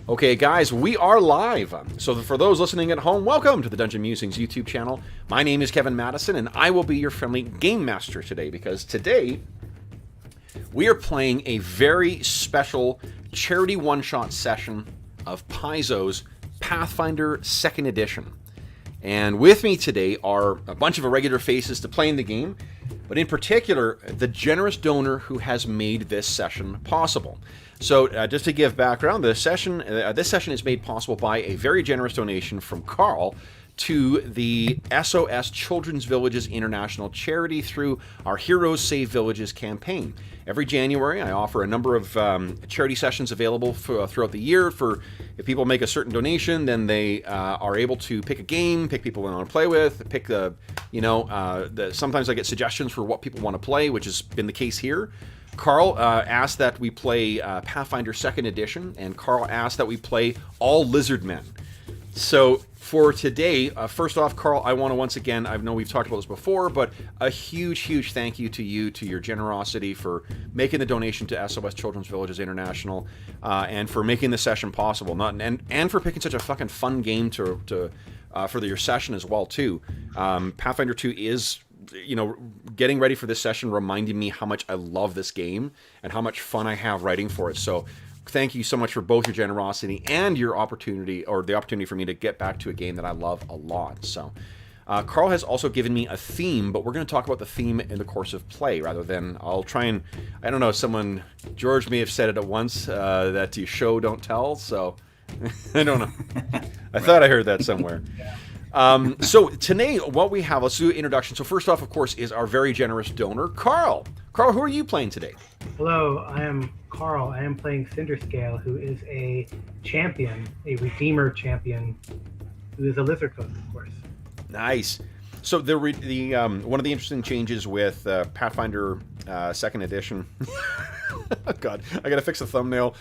Okay, guys, we are live. So for those listening at home, welcome to the Dungeon Musings YouTube channel. My name is Kevin Madison, and I will be your friendly game master today, because today we are playing a very special charity one-shot session of Paizo's Pathfinder 2nd Edition. And with me today are a bunch of irregular faces to play in the game, but in particular, the generous donor who has made this session possible. So, just to give background, this session is made possible by a very generous donation from Carl to the SOS Children's Villages International charity through our Heroes Save Villages campaign. Every January, I offer a number of charity sessions available throughout the year. For if people make a certain donation, then they are able to pick a game, pick people they want to play with, pick sometimes I get suggestions for what people want to play, which has been the case here. Carl asked that we play Pathfinder 2nd Edition, and Carl asked that we play all lizard men. So for today, first off, Carl, I want to once again, I know we've talked about this before, but a huge, huge thank you to you, to your generosity for making the donation to SOS Children's Villages International, and for making this session possible, and for picking such a fucking fun game for your session as well, too. Pathfinder 2 is, getting ready for this session reminded me how much I love this game and how much fun I have writing for it. So thank you so much for both your generosity and your opportunity, or the opportunity for me to get back to a game that I love a lot. So Carl has also given me a theme, but we're going to talk about the theme in the course of play rather than I'll try and, I don't know, George may have said it at once, that you show, don't tell. So I don't know. I thought I heard that somewhere. So today, what we have, let's do an introduction. So first off, of course, is our very generous donor, Carl. Carl, who are you playing today? Hello, I am Carl. I am playing Cinderscale, who is a champion, a Redeemer champion, who is a lizard folk, of course. Nice. So the one of the interesting changes with Pathfinder 2nd Edition. Oh God, I gotta fix the thumbnail.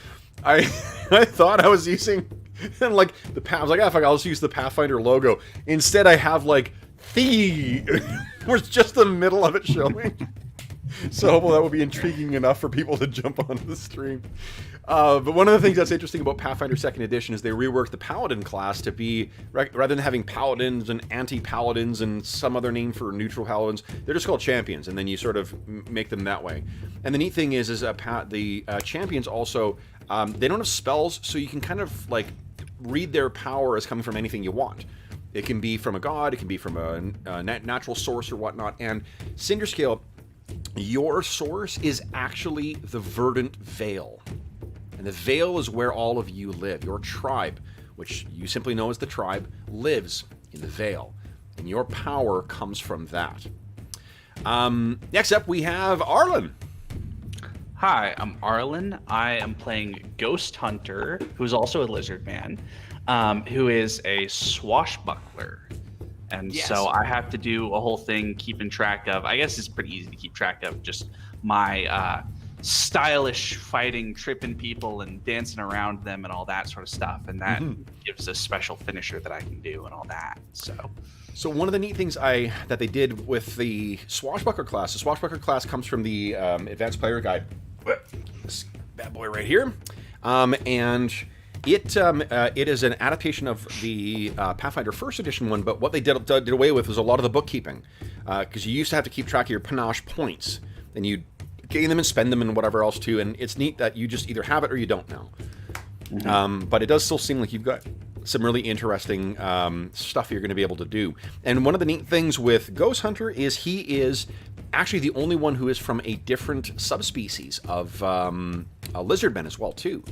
I thought I was using I was like, fuck, I'll just use the Pathfinder logo. Instead, I have where it's just the middle of it showing. So hopefully that will be intriguing enough for people to jump onto the stream. But one of the things that's interesting about Pathfinder 2nd Edition is they reworked the Paladin class to be, rather than having Paladins and Anti-Paladins and some other name for neutral Paladins, they're just called Champions, and then you sort of make them that way. And the neat thing is the Champions also, they don't have spells, so you can kind of, read their power as coming from anything you want. It can be from a god, it can be from a natural source or whatnot, and Cinderscale, your source is actually the Verdant Vale. And the Vale is where all of you live. Your tribe, which you simply know as the tribe, lives in the Vale. And your power comes from that. Next up, we have Arlen. Hi, I'm Arlen. I am playing Ghost Hunter, who's also a lizard man, who is a swashbuckler. And yes. So I have to do a whole thing keeping track of, I guess it's pretty easy to keep track of, just my stylish fighting, tripping people and dancing around them and all that sort of stuff. And that gives a special finisher that I can do and all that. So one of the neat things that they did with the Swashbuckler class comes from the Advanced Player Guide. This bad boy right here. And it is an adaptation of the Pathfinder 1st Edition one, but what they did away with was a lot of the bookkeeping. Because you used to have to keep track of your panache points, and you gain them and spend them and whatever else too, and it's neat that you just either have it or you don't now. But it does still seem like you've got some really interesting stuff you're going to be able to do. And one of the neat things with Ghost Hunter is he is actually the only one who is from a different subspecies of lizardmen as well too.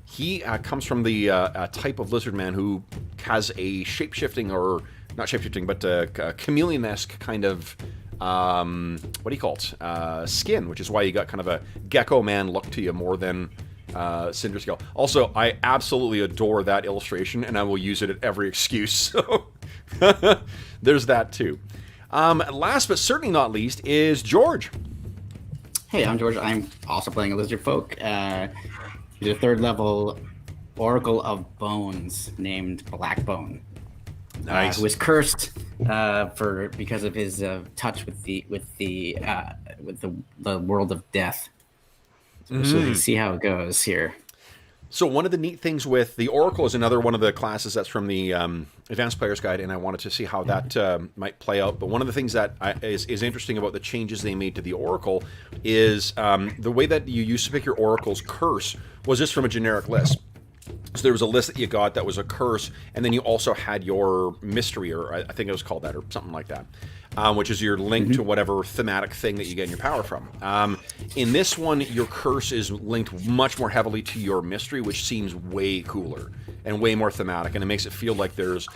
He comes from the type of lizardman who has a shape-shifting, or not shape-shifting, but a chameleon-esque kind of what do you call it? Skin, which is why you got kind of a gecko man look to you more than Cinderscale. Also, I absolutely adore that illustration, and I will use it at every excuse. So there's that too. Last but certainly not least is George. Hey, I'm George. I'm also playing a lizard folk. He's a 3rd level Oracle of Bones named Blackbone. Nice. Who was cursed because of his touch with the world of death. So we see how it goes here. So one of the neat things with the Oracle is another one of the classes that's from the Advanced Player's Guide, and I wanted to see how that might play out. But one of the things that is interesting about the changes they made to the Oracle is the way that you used to pick your Oracle's curse was just from a generic list. So there was a list that you got that was a curse, and then you also had your mystery, or I think it was called that, or something like that, which is your link to whatever thematic thing that you get your power from. In this one, your curse is linked much more heavily to your mystery, which seems way cooler and way more thematic, and it makes it feel like there's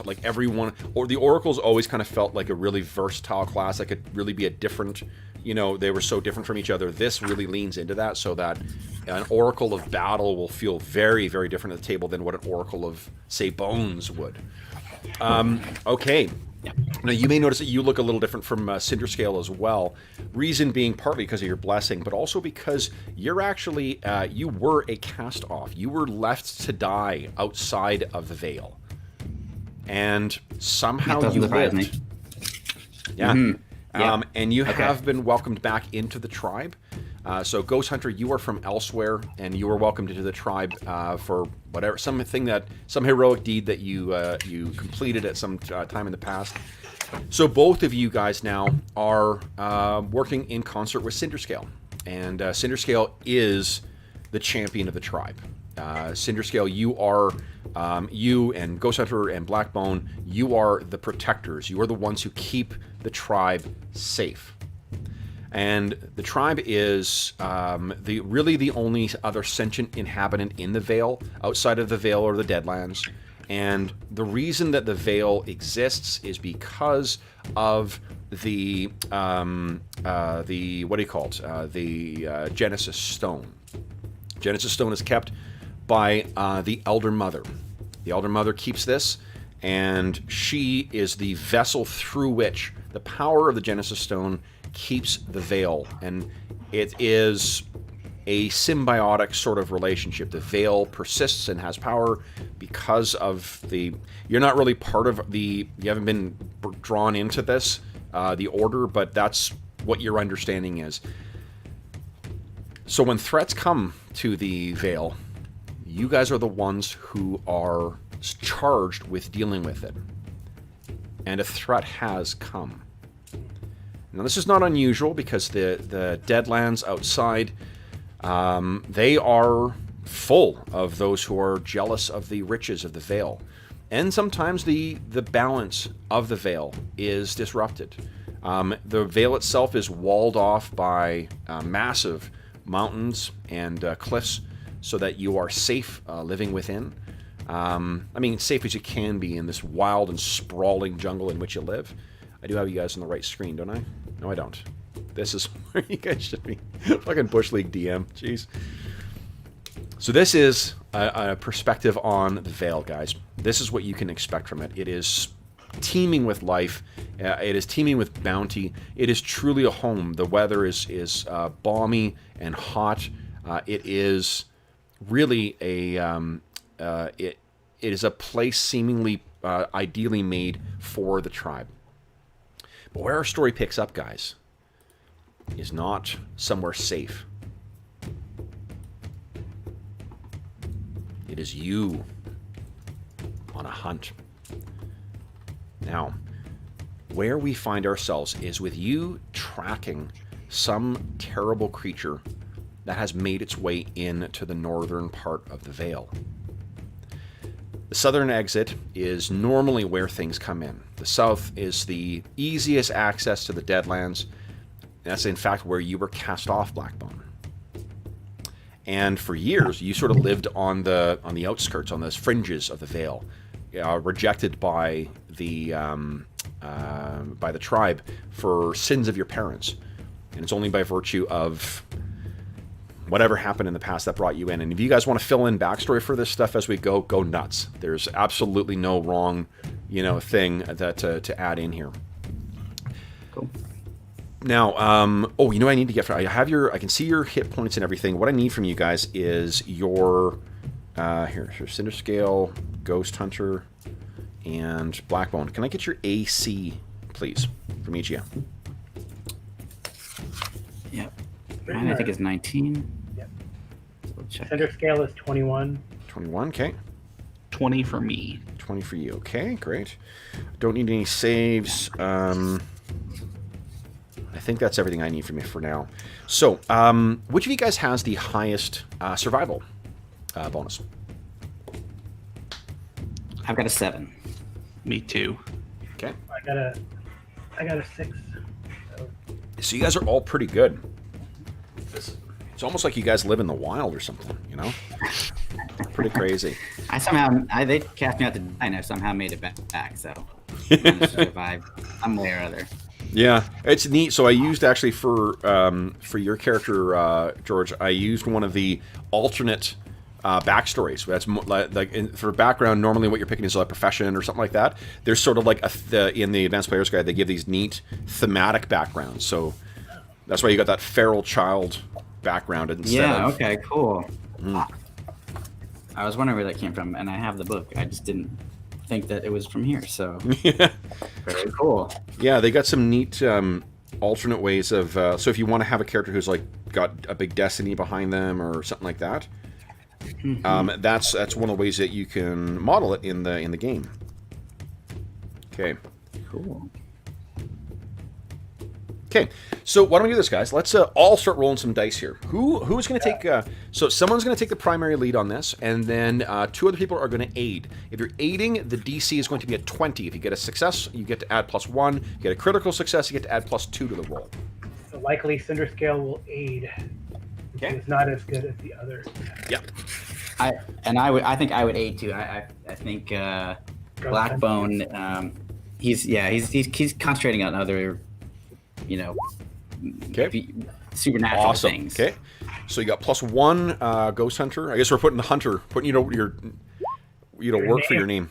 like everyone, or the Oracles always kind of felt like a really versatile class that could really be a different, you know, they were so different from each other. This really leans into that, so that an Oracle of Battle will feel very, very different at the table than what an Oracle of, say, Bones would. Okay. Now, you may notice that you look a little different from Cinder Scale as well. Reason being partly because of your blessing, but also because you're actually, you were a cast-off. You were left to die outside of the Veil. And somehow you lived. Yeah. Yeah. And you have been welcomed back into the tribe. So Ghost Hunter, you are from elsewhere, and you are welcomed into the tribe for whatever, some heroic deed that you completed at some time in the past. So both of you guys now are working in concert with Cinderscale, and Cinderscale is the champion of the tribe. Cinderscale, you are, you and Ghost Hunter and Blackbone, you are the protectors. You are the ones who keep the tribe safe. And the tribe is really the only other sentient inhabitant in the Veil, outside of the Veil or the Deadlands. And the reason that the Veil exists is because of the what do you call it? The Genesis Stone. Genesis Stone is kept by the Elder Mother. The Elder Mother keeps this, and she is the vessel through which the power of the Genesis Stone keeps the Veil, and it is a symbiotic sort of relationship. The Veil persists and has power because of the... You're not really part of the... You haven't been drawn into this, the Order, but that's what your understanding is. So when threats come to the Veil, you guys are the ones who are charged with dealing with it. And a threat has come. Now, this is not unusual because the Deadlands outside, they are full of those who are jealous of the riches of the Veil. And sometimes the balance of the Veil is disrupted. The Veil itself is walled off by massive mountains and cliffs so that you are safe living within. I mean, safe as you can be in this wild and sprawling jungle in which you live. I do have you guys on the right screen, don't I? No, I don't. This is where you guys should be. Fucking Bush League DM. Jeez. So this is a perspective on the Veil, guys. This is what you can expect from it. It is teeming with life. It is teeming with bounty. It is truly a home. The weather is balmy and hot. It is really a... it is a place seemingly ideally made for the tribe. But where our story picks up, guys, is not somewhere safe. It is you on a hunt. Now, where we find ourselves is with you tracking some terrible creature that has made its way into the northern part of the Veil. The southern exit is normally where things come in. The south is the easiest access to the Deadlands. That's in fact where you were cast off, Blackbone. And for years, you sort of lived on the outskirts, on the fringes of the Veil, rejected by the tribe for sins of your parents. And it's only by virtue of whatever happened in the past that brought you in. And if you guys want to fill in backstory for this stuff as we go nuts. There's absolutely no wrong, thing that to add in here. Cool. Now, oh, I need to get... I can see your hit points and everything. What I need from you guys is your... here's Cinder Scale, Ghost Hunter, and Blackbone. Can I get your AC, please, from each of you? Yep. Mine, I think, is 19. Yep. So check. Cinder scale is 21. 21. Okay. 20 for me. 20 for you. Okay, great. Don't need any saves. I think that's everything I need from you for now. So, which of you guys has the highest survival bonus? I've got a 7. Me too. Okay. I got a 6. So you guys are all pretty good. It's almost like you guys live in the wild or something, you know? Pretty crazy. They cast me out to die, and I somehow made it back, so I managed to survive some way or other. Yeah, it's neat. So I used actually for your character, George, I used one of the alternate backstories. That's for background. Normally, what you're picking is a profession or something like that. There's sort of like in the Advanced Player's Guide, they give these neat thematic backgrounds. So that's why you got that feral child background instead. Yeah. of... Okay. Cool. I was wondering where that came from, and I have the book. I just didn't think that it was from here. So very cool. Yeah, they got some neat alternate ways of. So if you want to have a character who's like got a big destiny behind them or something like that. That's one of the ways that you can model it in the game. Okay. Cool. Okay, so why don't we do this, guys? Let's all start rolling some dice here. Who's going to take? So someone's going to take the primary lead on this, and then 2 other people are going to aid. If you're aiding, the DC is going to be at 20. If you get a success, you get to add +1. If you get a critical success, you get to add +2 to the roll. So likely Cinder scale will aid. Okay. It's not as good as the others. Yep. I think I would aid too. I think Blackbone. He's concentrating on other, supernatural Awesome. things. Okay, so you got +1 Ghost Hunter. I guess we're putting the hunter, putting your work for your name.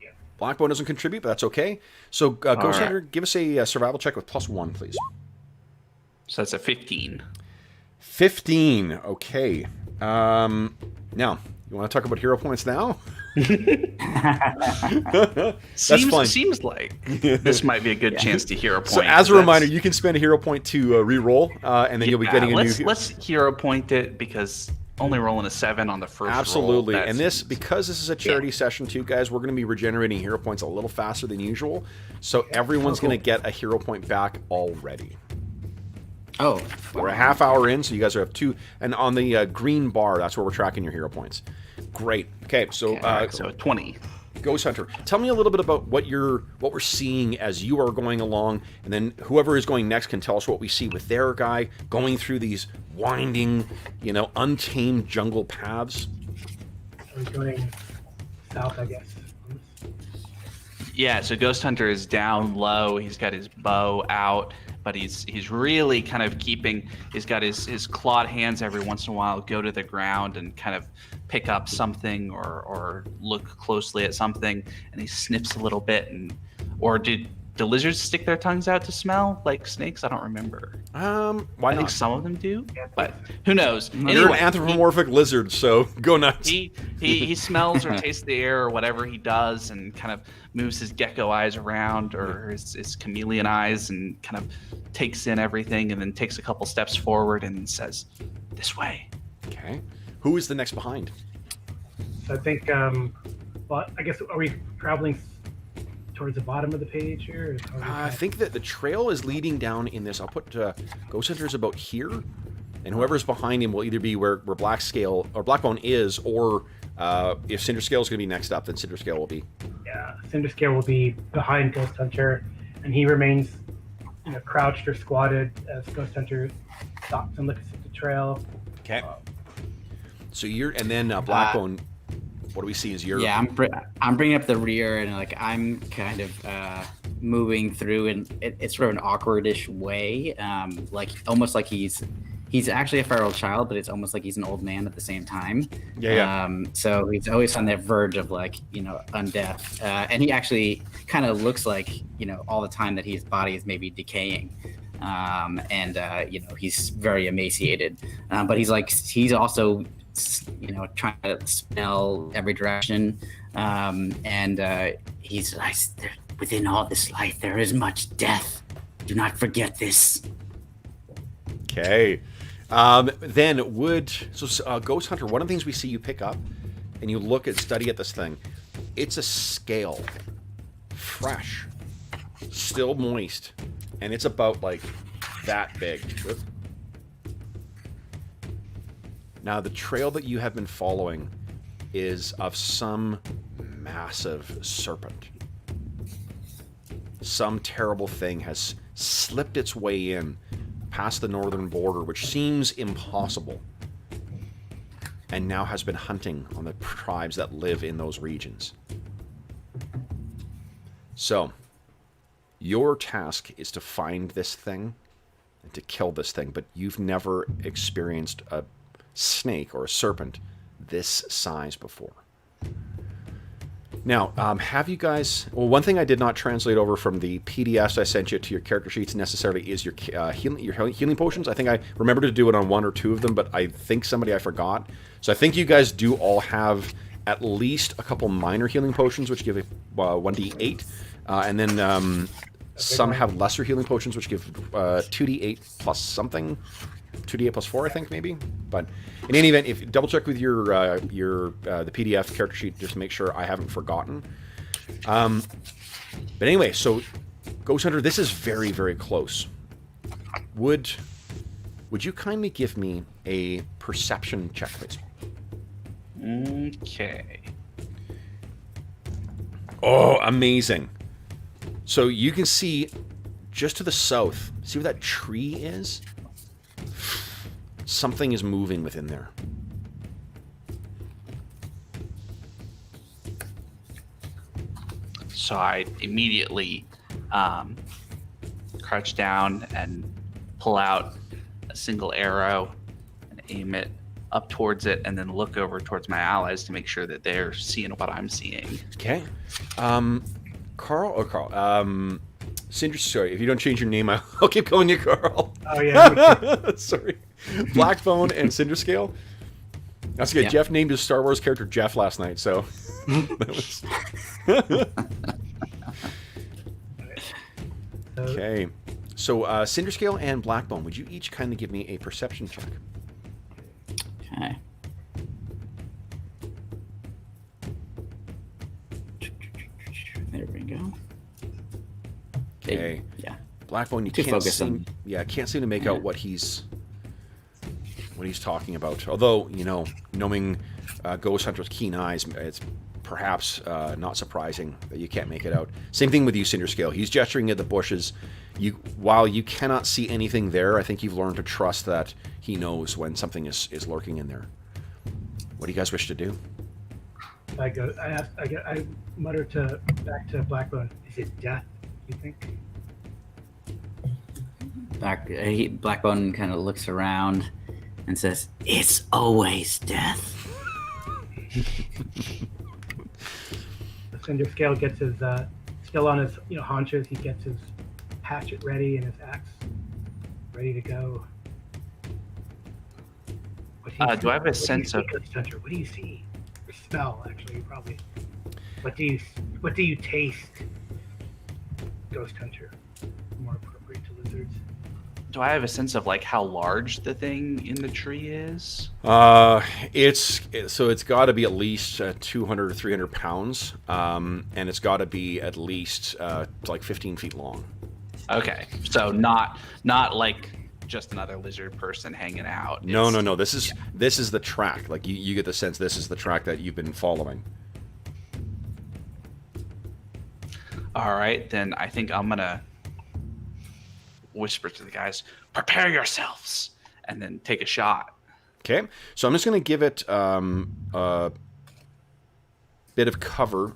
Yeah. Blackbone doesn't contribute, but that's okay. So Ghost Hunter, give us a survival check with +1, please. So that's a 15. 15. Okay. Now, you want to talk about hero points now? Seems like this might be a good chance to hero point. So as a reminder, you can spend a hero point to re-roll, and then you'll be getting a new... Let's hero point it, because only rolling a 7 on the first Absolutely. roll. And because this is a charity session too, guys, we're going to be regenerating hero points a little faster than usual. So everyone's going to get a hero point back already. Oh. We're a half hour in, so you guys have 2. And on the green bar, that's where we're tracking your hero points. Great. Okay, so so 20. Ghost Hunter, tell me a little bit about what we're seeing as you are going along, and then whoever is going next can tell us what we see with their guy going through these winding, untamed jungle paths. I'm going south, I guess. Yeah, so Ghost Hunter is down low. He's got his bow out, but he's really kind of he's got his clawed hands every once in a while go to the ground and kind of pick up something or look closely at something, and he sniffs a little bit. Or did the lizards stick their tongues out to smell like snakes? I don't remember. Why I not? think some of them do, but who knows? You're an anthropomorphic lizard, so go nuts. He smells or tastes the air or whatever he does, and kind of moves his gecko eyes around or his chameleon eyes, and kind of takes in everything, and then takes a couple steps forward and says, "This way." Okay. Who is the next behind? So I think, I guess, are we traveling towards the bottom of the page here? I think that the trail is leading down in this. I'll put Ghost Hunter's about here, and whoever's behind him will either be where Blackbone is, or if Cinder Scale is going to be next up, then Cinder Scale will be. Yeah, Cinder Scale will be behind Ghost Hunter, and he remains, crouched or squatted as Ghost Hunter stops and looks at the trail. Okay. So and then Blackbone. What do we see as your? Yeah, I'm bringing up the rear, and I'm kind of moving through, and it's sort of an awkwardish way, almost like he's actually a feral child, but it's almost like he's an old man at the same time. Yeah. So he's always on that verge of undeath, and he actually kind of looks like all the time that his body is maybe decaying. He's very emaciated, but he's also trying to smell every direction, he's like, within all this life there is much death. Do not forget this. Okay. Then Ghost Hunter, one of the things we see you pick up and you look at study at this thing, it's a scale. Fresh. Still moist. And it's about like that big. Whoop. Now the trail that you have been following is of some massive serpent. Some terrible thing has slipped its way in past the northern border, which seems impossible, and now has been hunting on the tribes that live in those regions. So, your task is to find this thing and to kill this thing, but you've never experienced a snake or a serpent this size before. Now, have you guys... Well, one thing I did not translate over from the PDFs I sent you to your character sheets necessarily is your healing potions. I think I remembered to do it on one or two of them, but I think I forgot. So I think you guys do all have at least a couple minor healing potions, which give 1d8. And then some have lesser healing potions, which give 2d8 plus something. 2d8 plus 4, I think, maybe. But in any event, if double check with your the PDF character sheet just to make sure I haven't forgotten. But anyway, so Ghost Hunter, this is very, very close. Would you kindly give me a perception check, please? Okay. Oh, amazing. So you can see just to the south, see where that tree is? Something is moving within there. So I immediately crouch down and pull out a single arrow and aim it up towards it, and then look over towards my allies to make sure that they're seeing what I'm seeing. Okay. Carl. Cinder, sorry, if you don't change your name, I'll keep calling you Carl. Oh, yeah. Sorry. Blackbone and Cinderscale. That's good. Yeah. Jeff named his Star Wars character Jeff last night, so... that was... Okay. So, Cinderscale and Blackbone, would you each kindly give me a perception check? Okay. There we go. Okay. Yeah. Blackbone, you can't seem to make out what he's talking about. Although, knowing Ghost Hunter's keen eyes, it's perhaps not surprising that you can't make it out. Same thing with you, Cinderscale. He's gesturing at the bushes. While you cannot see anything there, I think you've learned to trust that he knows when something is lurking in there. What do you guys wish to do? I mutter back to Blackbone. Is it death, you think? Blackbone kind of looks around and says, "It's always death." Cinderscale gets his still on his haunches. He gets his hatchet ready and his axe ready to go. Do I have a sense of? What do you see? Or smell, actually, probably. What do you taste? Ghost Hunter, more appropriate to lizards. Do I have a sense of how large the thing in the tree is? It's got to be at least 200 or 300 pounds, and it's got to be at least 15 feet long. Okay, so not like just another lizard person hanging out. No. This is the track. Like you get the sense this is the track that you've been following. All right, then I think I'm gonna whisper to the guys, "Prepare yourselves," and then take a shot. Okay, so I'm just going to give it a bit of cover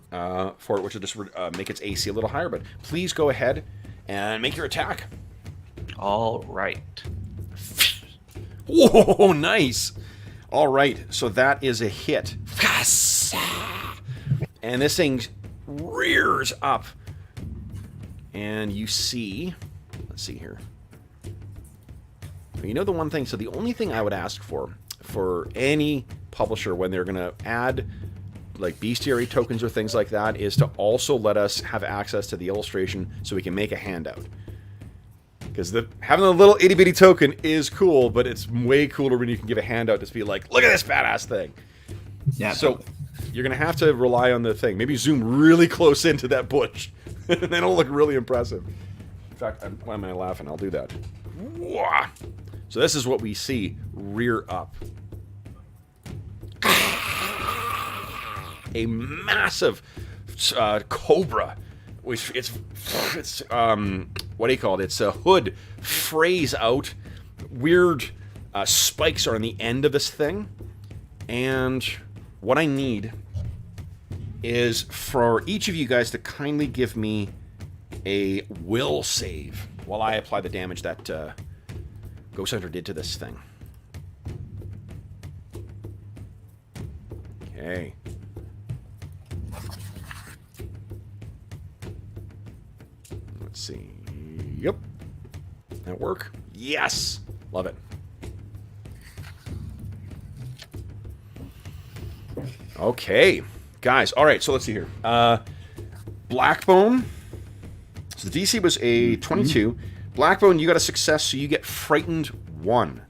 for it, which will just make its AC a little higher. But please go ahead and make your attack. All right. Whoa, nice. All right, so that is a hit. And this thing rears up. And you see... Let's see here. The one thing, so the only thing I would ask for any publisher when they're going to add bestiary tokens or things like that is to also let us have access to the illustration so we can make a handout. Because having a little itty bitty token is cool, but it's way cooler when you can give a handout to be like, look at this badass thing. Yeah. So you're gonna have to rely on the thing. Maybe zoom really close into that bush, and then it'll look really impressive. In fact, why am I laughing? I'll do that. Wah! So this is what we see rear up. A massive Cobra. Which it's what do you call it? It's a hood frays out. Weird spikes are on the end of this thing, and what I need is for each of you guys to kindly give me a will save while I apply the damage that Ghost Hunter did to this thing. Okay. Let's see. Yep. That work? Yes! Love it. Okay. Guys, alright, so let's see here. Blackbone. So the DC was a 22. Blackbone, you got a success, so you get Frightened 1.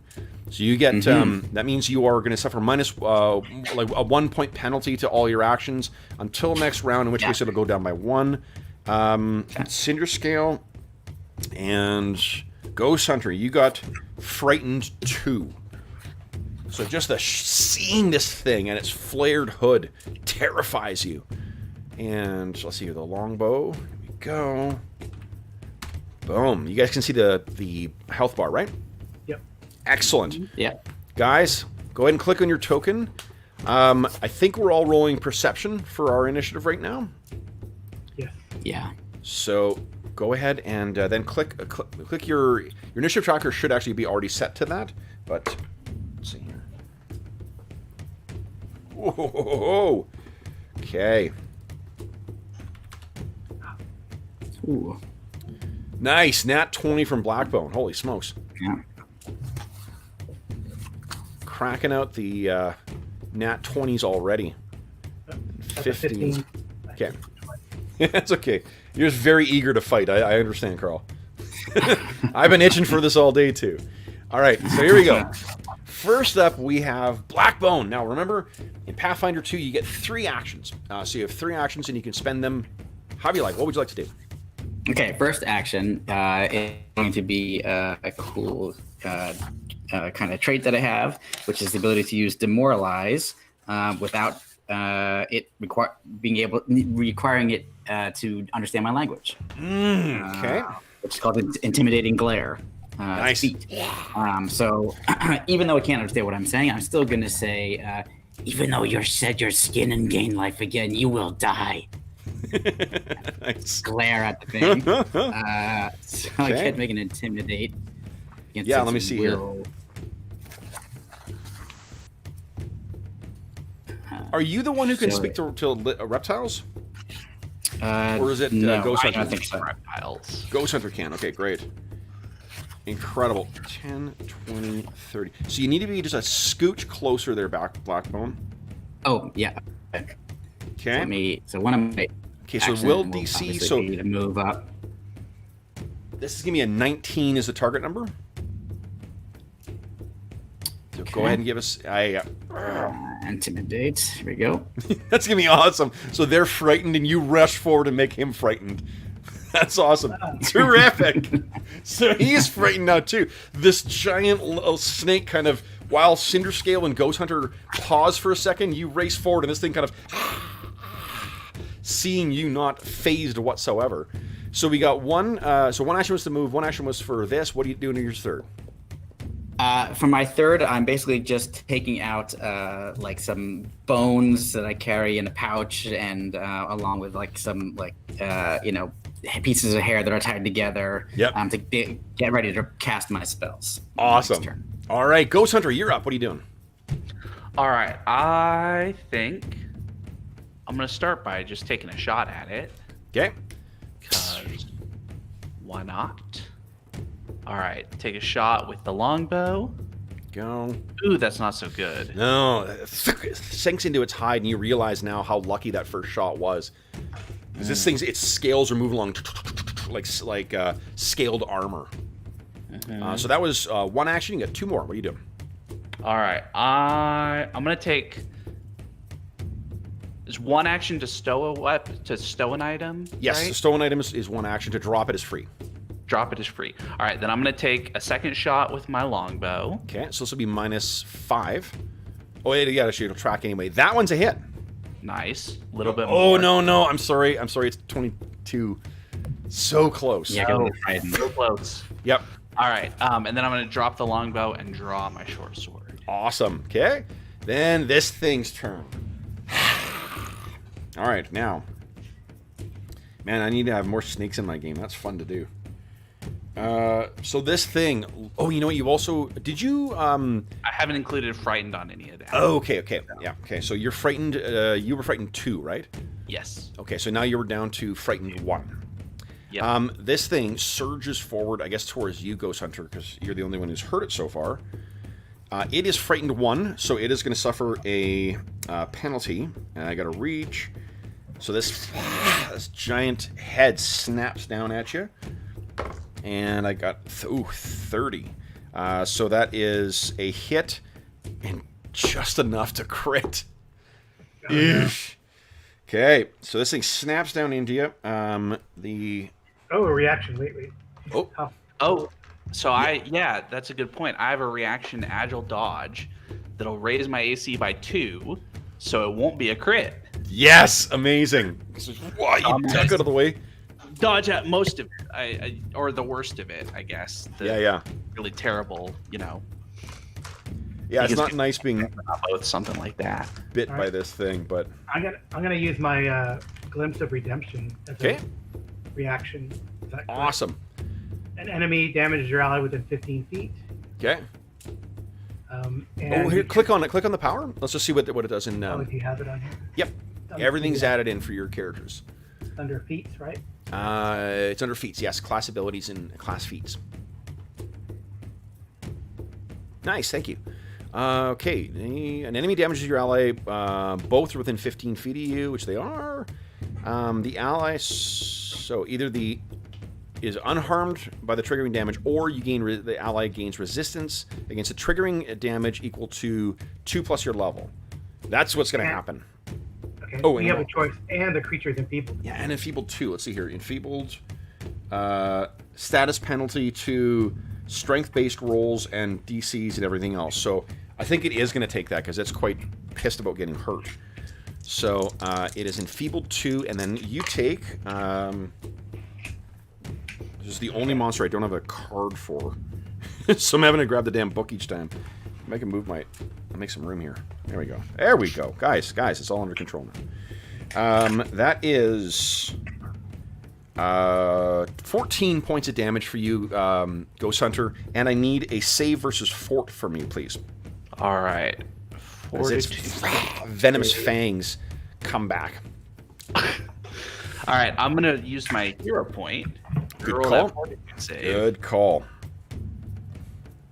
So you get, that means you are going to suffer minus, like a 1 point penalty to all your actions until next round, in which case it'll go down by 1. Cinder Scale and Ghost Hunter, you got Frightened 2. So just seeing this thing and its flared hood terrifies you. And let's see here, the longbow. Here we go. Boom. You guys can see the health bar, right? Yep. Excellent. Yeah. Guys, go ahead and click on your token. I think we're all rolling perception for our initiative right now. Yes. Yeah. So go ahead and then click your initiative tracker should actually be already set to that. But let's see here. Whoa. Okay. Ooh. Nice. Nat 20 from Blackbone. Holy smokes. Yeah. Cracking out the Nat 20s already. 15. Okay. That's okay. You're just very eager to fight. I understand, Carl. I've been itching for this all day, too. All right, so here we go. First up, we have Blackbone. Now, remember, in Pathfinder 2, you get 3 actions. So you have 3 actions, and you can spend them however you like. What would you like to do? Okay, first action is going to be a cool kind of trait that I have, which is the ability to use Demoralize without it requiring it to understand my language. Okay. Which is called Intimidating Glare. Nice. So even though I can't understand what I'm saying, I'm still going to say, even though you're shed your skin and gain life again, you will die. Nice. Glare at the thing. So I can't make an Intimidate. Yeah, let me see here. Are you the one who can speak to reptiles? Or is it no, Ghost Hunter? I don't think so. Reptiles. Ghost Hunter can. Okay, great. Incredible. 10, 20, 30. So you need to be just a scooch closer there, Blackbone. Oh, yeah. Okay. So one of my so will DC, so to move up. This is going to be a 19 as the target number. So go ahead and give us... Intimidate. Here we go. That's going to be awesome. So they're frightened and you rush forward and make him frightened. That's awesome. Terrific. So he's frightened now too. This giant little snake kind of, while Cinder Scale and Ghost Hunter pause for a second, you race forward and this thing kind of seeing you not phased whatsoever. So we got one, so one action was to move, one action was for this. What are you doing in your third? For my third, I'm basically just taking out like some bones that I carry in a pouch, and along with like some pieces of hair that are tied together. Yep. To get ready to cast my spells. Awesome. All right, Ghost Hunter, you're up. What are you doing? All right, I think I'm gonna start by just taking a shot at it. Okay. Because why not? All right, take a shot with the longbow. Go. Ooh, that's not so good. No, it sinks into its hide, and you realize now how lucky that first shot was. Because this thing's its scales are moving along like scaled armor. So that was one action. You got 2 more. What are you doing? All right. I'm gonna take. Is one action to stow an item? Yes, right? the stolen item is one action. To drop it is free. Drop it is free. All right, then I'm gonna take a second shot with my longbow. Okay, so this will be -5. Oh, yeah, actually, it'll track anyway. That one's a hit. Nice. A little bit Oh, more. no. I'm sorry. It's 22. So close. Yeah, Oh, go ahead. so close. Yep. All right, and then I'm gonna drop the longbow and draw my short sword. Awesome. Okay. Then this thing's turn. All right, now. Man, I need to have more snakes in my game. That's fun to do. So this thing. Oh, you know what? You also did you? I haven't included frightened on any of that. Oh, okay. Yeah. Okay. So you're frightened. You were frightened 2, right? Yes. Okay. So now you're down to frightened 1. Yep. This thing surges forward, I guess, towards you, Ghost Hunter, because you're the only one who's heard it so far. It is frightened 1, so it is going to suffer a penalty. And I got to reach. So this giant head snaps down at you. And I got 30. So that is a hit and just enough to crit. Eesh. Okay, so this thing snaps down into you. Oh, a reaction. Wait. Oh. Oh, so that's a good point. I have a reaction agile dodge that'll raise my AC by 2, so it won't be a crit. Yes, amazing. Wow, you duck out of the way. Dodge at most of it, or the worst of it, I guess. Yeah. Really terrible, Yeah, it's not nice being both something like that. bit by this thing, but I'm gonna use my glimpse of redemption as a reaction. Is that correct? awesome. An enemy damages your ally within 15 feet. Okay. And Here, click on it. Click on the power. Let's just see what it does in. do you have it on here? Yep. Under Everything's feet. added in for your characters. Under feats, right? It's under feats, yes. Class abilities and class feats. Nice, thank you. Okay, an enemy damages your ally. Both are within 15 feet of you, which they are. The ally, so either is unharmed by the triggering damage, or you gain the ally gains resistance against the triggering damage equal to 2 plus your level. That's what's going to happen. Okay. Oh, you have a choice, and the creature is enfeebled. Yeah, and enfeebled 2. Let's see here. Enfeebled, status penalty to strength-based rolls and DCs and everything else. So I think it is going to take that because it's quite pissed about getting hurt. So it is enfeebled 2, and then you take. This is the only monster I don't have a card for, so I'm having to grab the damn book each time. I can move I'll make some room here. There we go. There we go, guys. It's all under control now. That is 14 points of damage for you, Ghost Hunter, and I need a save versus fort from you, please. All right. As its venomous fangs come back. All right, I'm gonna use my hero point. Good Roll call. that fortitude save Good call.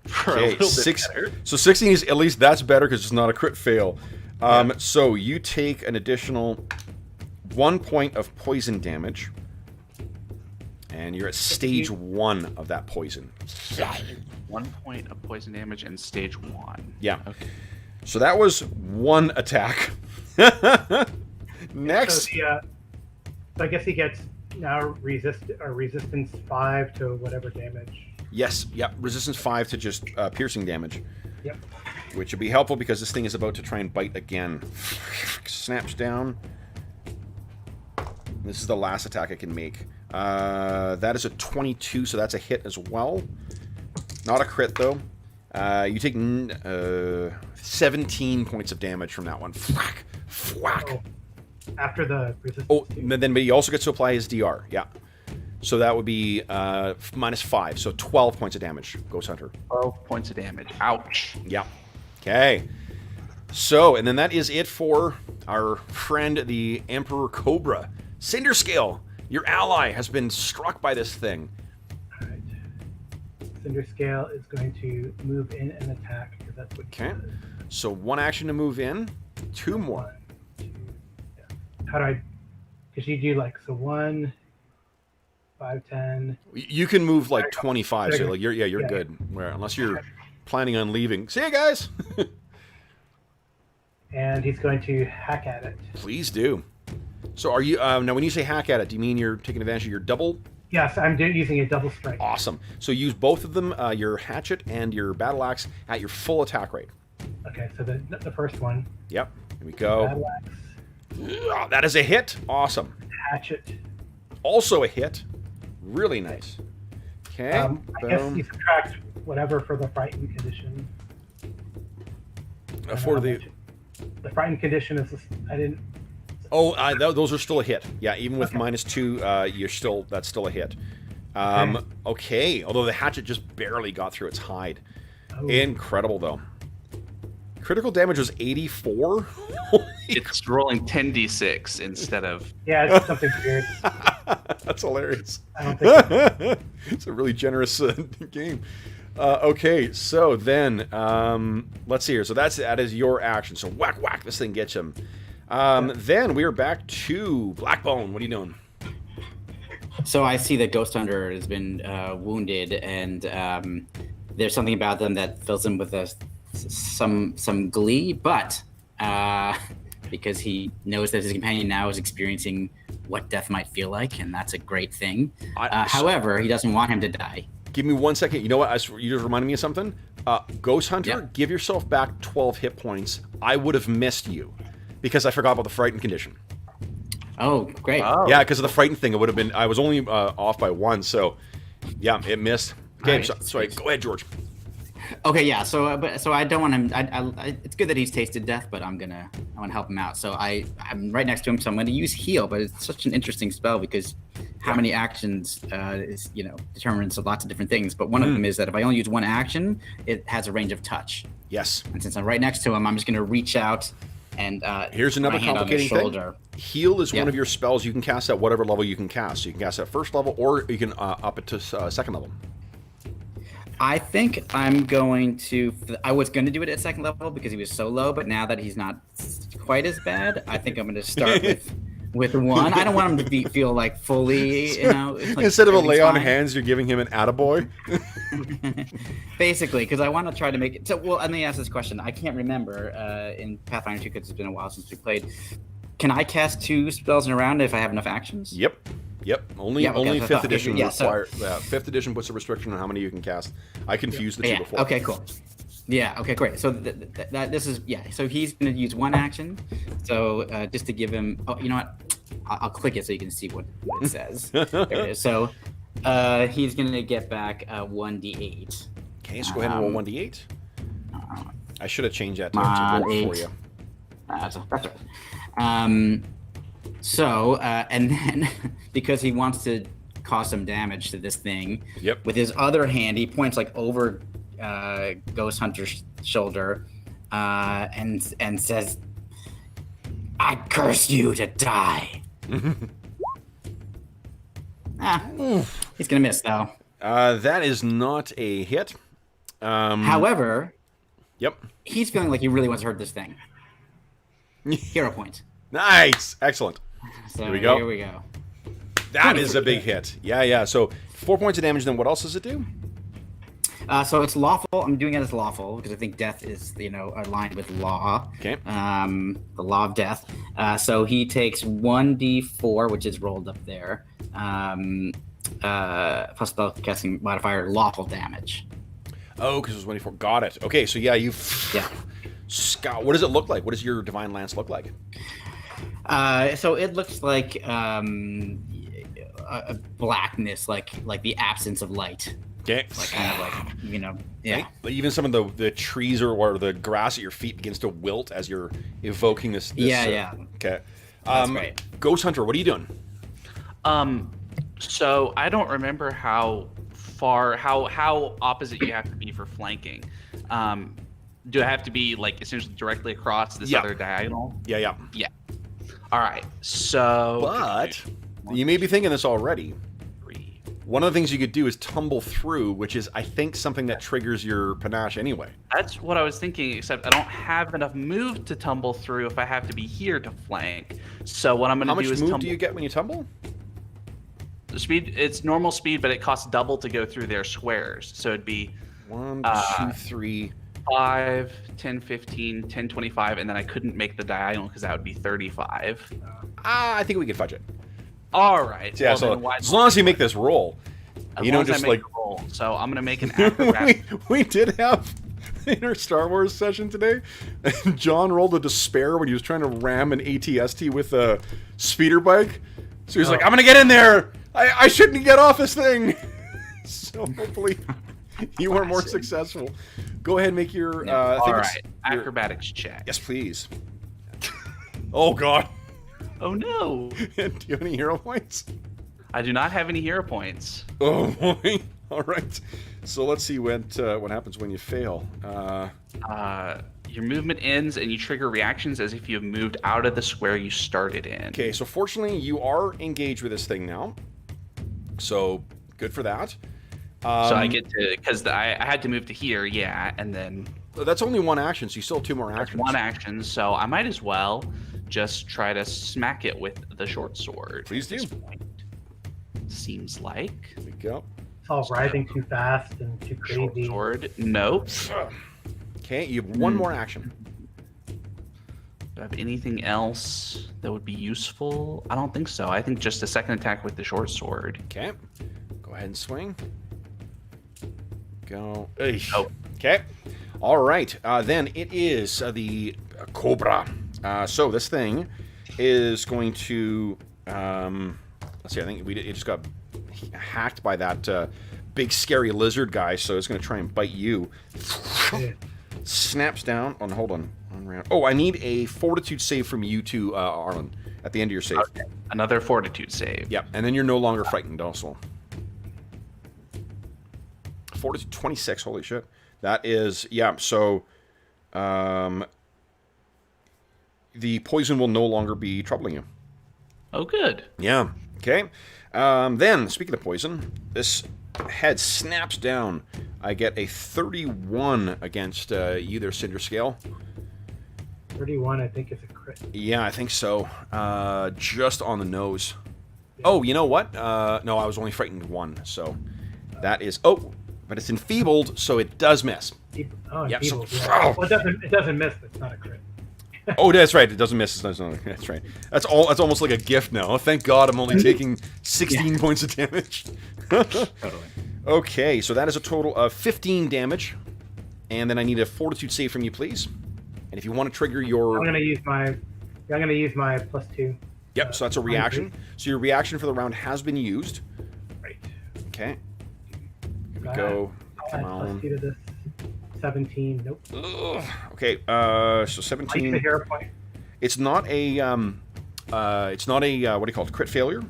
for a Okay, little bit better. so 16 is at least that's better because it's not a crit fail. So you take an additional 1 point of poison damage, and you're at stage 1 of that poison. 1 point of poison damage and stage 1. Yeah. Okay. So that was 1 attack. Next. So I guess he gets now resistance 5 to whatever damage. Yes. Yep. Resistance 5 to just piercing damage. Yep. Which would be helpful because this thing is about to try and bite again. Snaps down. This is the last attack I can make. That is a 22, so that's a hit as well. Not a crit, though. You take 17 points of damage from that one. Thwack! Thwack! Oh, after the resistance. Oh, but he also gets to apply his DR. Yeah. So that would be -5, so 12 points of damage, Ghost Hunter. 12 points of damage. Ouch. Yeah. Okay. So, and then that is it for our friend, the Emperor Cobra. Cinder Scale, your ally has been struck by this thing. All right. Cinder Scale is going to move in and attack because that's what. Okay. So 1 action to move in, 2 more. 1, 2, yeah. How do I? Because you do so 1, 5, 10. You can move like 25, so like you're Yeah. good. Where unless you're planning on leaving. See you guys. And he's going to hack at it. Please do. So are you now? When you say hack at it, do you mean you're taking advantage of your double? Yes, I'm using a double strike. Awesome. So use both of them, your hatchet and your battle axe, at your full attack rate. Okay, so the first one. Yep. Here we go. Battle axe, That is a hit. Awesome. hatchet. Also a hit. Really nice. Okay. I guess boom. you subtract whatever for the frightened condition. For the The frightened condition is I didn't. those are still a hit. Yeah, even with -2, that's still a hit. Okay. Although the hatchet just barely got through its hide. Oh, Incredible though. Critical damage was 84. It's rolling 10d6 instead of. yeah, it's something weird. That's hilarious. I don't think. It's a really generous game. Okay, so then let's see here. So that is your action. So whack whack, this thing gets him. Then we are back to Blackbone. What are you doing? So I see that Ghost Hunter has been wounded, and there's something about them that fills him with some glee, but because he knows that his companion now is experiencing what death might feel like, and that's a great thing. However, he doesn't want him to die. Give me 1 second. You know what? You just reminded me of something. Ghost Hunter, Yeah. give yourself back 12 hit points. I would have missed you because I forgot about the frightened condition. Oh, great. Yeah, because of the frightened thing, it would have been. I was only off by 1, so yeah, it missed. Okay, Nice. sorry. Go ahead, George. Okay, yeah. So I don't want him. It's good that he's tasted death, but I want to help him out. So I'm right next to him, so I'm going to use heal. But it's such an interesting spell because how many actions is determines lots of different things. But one of them is that if I only use one action, it has a range of touch. Yes. And since I'm right next to him, I'm just going to reach out and Here's another my hand on his complicating thing. shoulder. Heal is Yeah. one of your spells you can cast at whatever level you can cast. So you can cast at first level, or you can up it to second level. I think I'm going to. I was going to do it at second level because he was so low, but now that he's not quite as bad, I think I'm going to start with one. I don't want him to feel like fully, like Instead of a lay on fine. hands, you're giving him an attaboy. Basically, because I want to try to make it. So, well, let me ask this question. I can't remember in Pathfinder 2 because it's been a while since we played. Can I cast 2 spells in a round if I have enough actions? Yep. Only Yeah, okay, fifth edition yeah, so- require. Fifth edition puts a restriction on how many you can cast. I confused the two Yeah. before. Okay. Cool. Yeah. Okay. Great. So this is So he's going to use one action. So just to give him. Oh, you know what? I'll click it so you can see what it says. There it is. So he's going to get back 1d8. Okay, so go ahead and roll 1d8. I should have changed that to on, work for 8. you. That's right. So and then because he wants to cause some damage to this thing, Yep. with his other hand he points like over Ghost Hunter's shoulder and says, "I curse you to die." He's gonna miss though. That is not a hit. However, Yep. he's feeling like he really wants to hurt this thing. Hero point. Nice. Excellent. So Here we go. Here we go. That is a big hit. Yeah. So 4 points of damage. Then what else does it do? So it's lawful. I'm doing it as lawful because I think death is, aligned with law. Okay. The law of death. So he takes 1d4, which is rolled up there, plus spellcasting modifier lawful damage. Oh, because it was 24. Got it. Okay, so yeah, you. Yeah. Scout. What does it look like? What does your divine lance look like? So it looks like a blackness, like the absence of light. Okay. Like kind of like, yeah. Like even some of the trees or the grass at your feet begins to wilt as you're evoking this. Yeah. Okay. That's right. Ghost Hunter, what are you doing? So I don't remember how opposite you have to be for flanking. Do I have to be like essentially directly across this Yeah. other diagonal? Yeah. All right. So, But you may be thinking this already. One of the things you could do is tumble through, which is, I think, something that triggers your panache anyway. that's what I was thinking. Except I don't have enough move to tumble through if I have to be here to flank. So what I'm going How to do much is move tumble. do you get when you tumble? The speed, it's normal speed, but it costs double to go through their squares. So it'd be 1, 2, 3. 5, 10, 15, 10, 25, and then I couldn't make the diagonal because that would be 35. I think we can fudge it. All right. Yeah, so as long as you make this roll, you don't just like roll. So I'm gonna make an acrobatic. we did have in our Star Wars session today, John rolled a despair when he was trying to ram an ATST with a speeder bike. So he's like, "I'm gonna get in there. I shouldn't get off this thing." So hopefully you were more successful. Go ahead and make your. All right, acrobatics check. Yes, please. Oh God. Oh no. Do you have any hero points? I do not have any hero points. Oh boy. All right. So let's see what happens when you fail. Your movement ends and you trigger reactions as if you have moved out of the square you started in. Okay, so fortunately you are engaged with this thing now. So good for that. So I get to, because I had to move to here, yeah, and then... That's only one action, so you still have 2 more actions. One action, so I might as well just try to smack it with the short sword. Please do. Seems like. There we go. It's all writhing too fast and too crazy. Short sword, nope. Okay, you have 1 more action. Do I have anything else that would be useful? I don't think so. I think just a second attack with the short sword. Okay. Go ahead and swing. Go. Oh. Okay. All right. Then it is the Cobra. So this thing is going to. Let's see. I think it just got hacked by that big scary lizard guy. So it's going to try and bite you. Snaps down. Oh, hold on. Oh, I need a fortitude save from you too, Arlen, at the end of your save. Okay. Another fortitude save. Yeah, and then you're no longer frightened also. Fortitude 26, holy shit. That is, yeah, so the poison will no longer be troubling you. Oh, good. Yeah, okay. Then, speaking of poison, this head snaps down. I get a 31 against you there, Cinder Scale. 31, I think, is a crit. Yeah, I think so. Just on the nose. Oh, you know what? No, I was only frightened 1, so that is... Oh, but it's enfeebled, so it does miss. Oh, Yep, enfeebled, so- yeah. Well, it doesn't miss, but it's not a crit. Oh, that's right. It doesn't miss. That's right. That's almost like a gift now. Oh, thank God I'm only taking 16 points of damage. Totally. Okay, so that is a total of 15 damage. And then I need a fortitude save from you, please. And if you want to trigger your... I'm gonna use my +2. Yep, so that's a reaction. So your reaction for the round has been used. Right. Okay. Here we go. Come I'll on. add +2 to this. 17. Nope. Ugh. Okay, so Like 17. the hero point. It's not a what do you call it? Crit failure.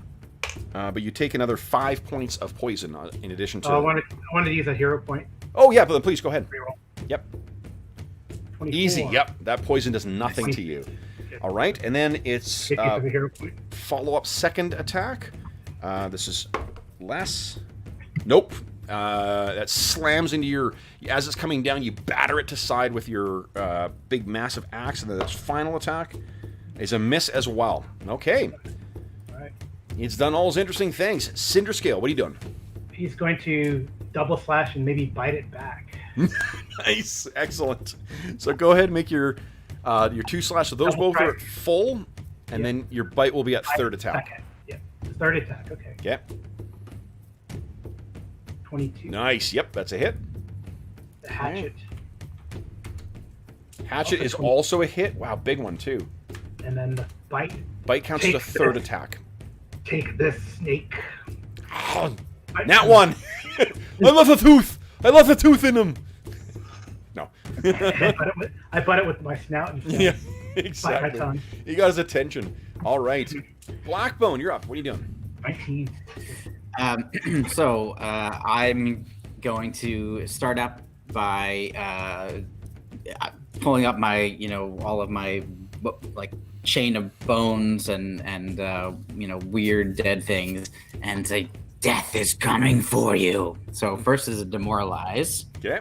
But you take another 5 points of poison in addition to. I wanted to use a hero point. Oh yeah, but then please go ahead. Reroll. Yep. 24. Easy. Yep. That poison does nothing to you. All right, and then it's Get you to the hero point. follow-up second attack. This is less. Nope. That slams into your... As it's coming down, you batter it to side with your big, massive axe, and then its final attack is a miss as well. Okay. All right. It's done all those interesting things. Cinder Scale, what are you doing? He's going to double slash and maybe bite it back. Nice. Excellent. So go ahead and make your 2 slash. So those Double both are strike. at full, and then your bite will be at third attack. Second. Yeah. Third attack. Okay. Okay. 22. Nice. Yep, that's a hit. The hatchet. Hatchet Also is 20. also a hit. Wow, big one too. And then the bite. Bite counts as a Take third this. attack. Take this, snake. Oh, that one. I love the tooth. I love the tooth in him. No. I butt it with my snout and Yeah, my exactly. tongue. You got his attention. All right. Blackbone, you're up. What are you doing? 19. So I'm going to start up by pulling up my, all of my like chain of bones and weird dead things, and say, "Death is coming for you." So first is a demoralize, Okay.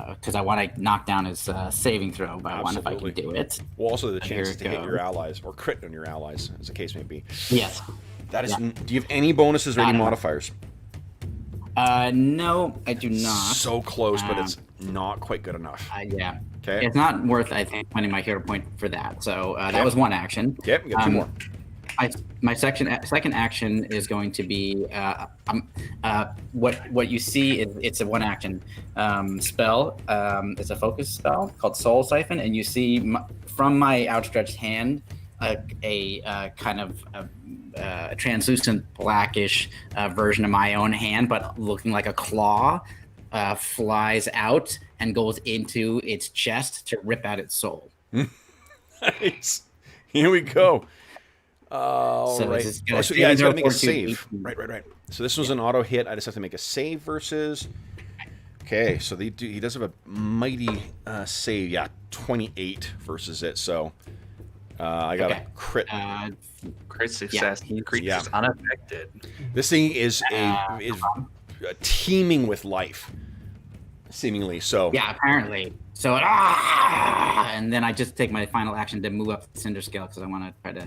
because I want to knock down his saving throw by one if I can Absolutely. do it. Well, also the And here chances it to hit your goes. allies or crit on your allies, as the case may be. Yes. That is. Yeah. Do you have any bonuses or any modifiers? No, I do not. So close, but it's not quite good enough. Yeah. Okay. It's not worth, I think, spending my hero point for that. So that was one action. Okay, we got two more. My second action is going to be what you see is it's a one action spell. It's a focus spell called Soul Siphon, and you see from my outstretched hand a kind of a translucent blackish version of my own hand, but looking like a claw, flies out and goes into its chest to rip out its soul. Nice. Here we go. So right. it's Oh, so yeah, it's got to make a 14, save. 18. Right. So this was an auto hit. I just have to make a save versus. Okay, so he does have a mighty save. Yeah, 28 versus it. So I got a crit. Crit success. Yeah. Creature's unaffected. This thing is teeming with life, seemingly. So Yeah, apparently. So and then I just take my final action to move up the cinder scale because I want to try to,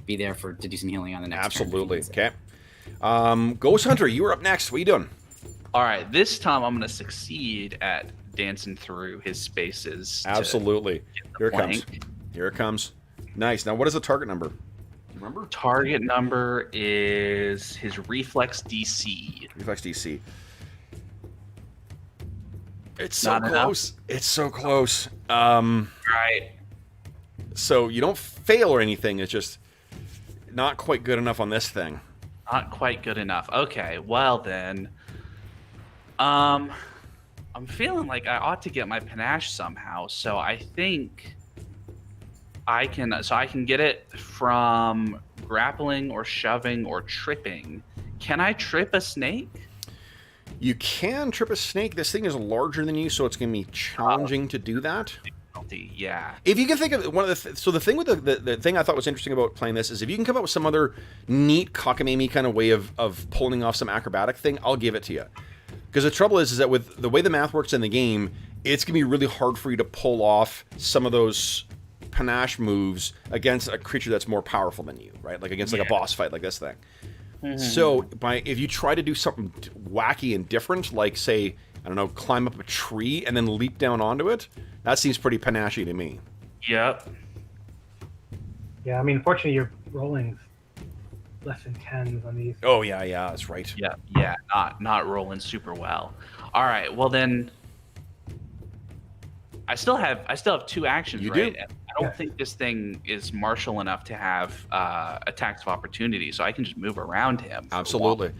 be there to do some healing on the next turn. absolutely. Okay. Ghost Hunter, you were up next. What are you doing? All right, this time I'm going to succeed at dancing through his spaces. Absolutely. Here it comes. plank. Here it comes. Nice. Now, what is the target number? Do you remember? Target number is his reflex DC. Reflex DC. It's so Not enough? close. It's so close. Right. So you don't fail or anything. It's just not quite good enough on this thing. Not quite good enough. Okay, well then. I'm feeling like I ought to get my panache somehow, so I think I can get it from grappling or shoving or tripping. Can I trip a snake? You can trip a snake. This thing is larger than you, so it's going to be challenging to do that. Yeah. If you can think of one of the thing with the thing I thought was interesting about playing this is if you can come up with some other neat cockamamie kind of way of pulling off some acrobatic thing, I'll give it to you. Because the trouble is that with the way the math works in the game, it's going to be really hard for you to pull off some of those panache moves against a creature that's more powerful than you, right? Like against like a boss fight like this thing. So if you try to do something wacky and different, like say, I don't know, climb up a tree and then leap down onto it, that seems pretty panache to me. Yep. Yeah, I mean, unfortunately, your rolling's less than 10s on these. Oh yeah, that's right. Yeah, not rolling super well. All right, well then I still have two actions, You right? do. And I don't think this thing is martial enough to have attacks of opportunity, so I can just move around him. Absolutely.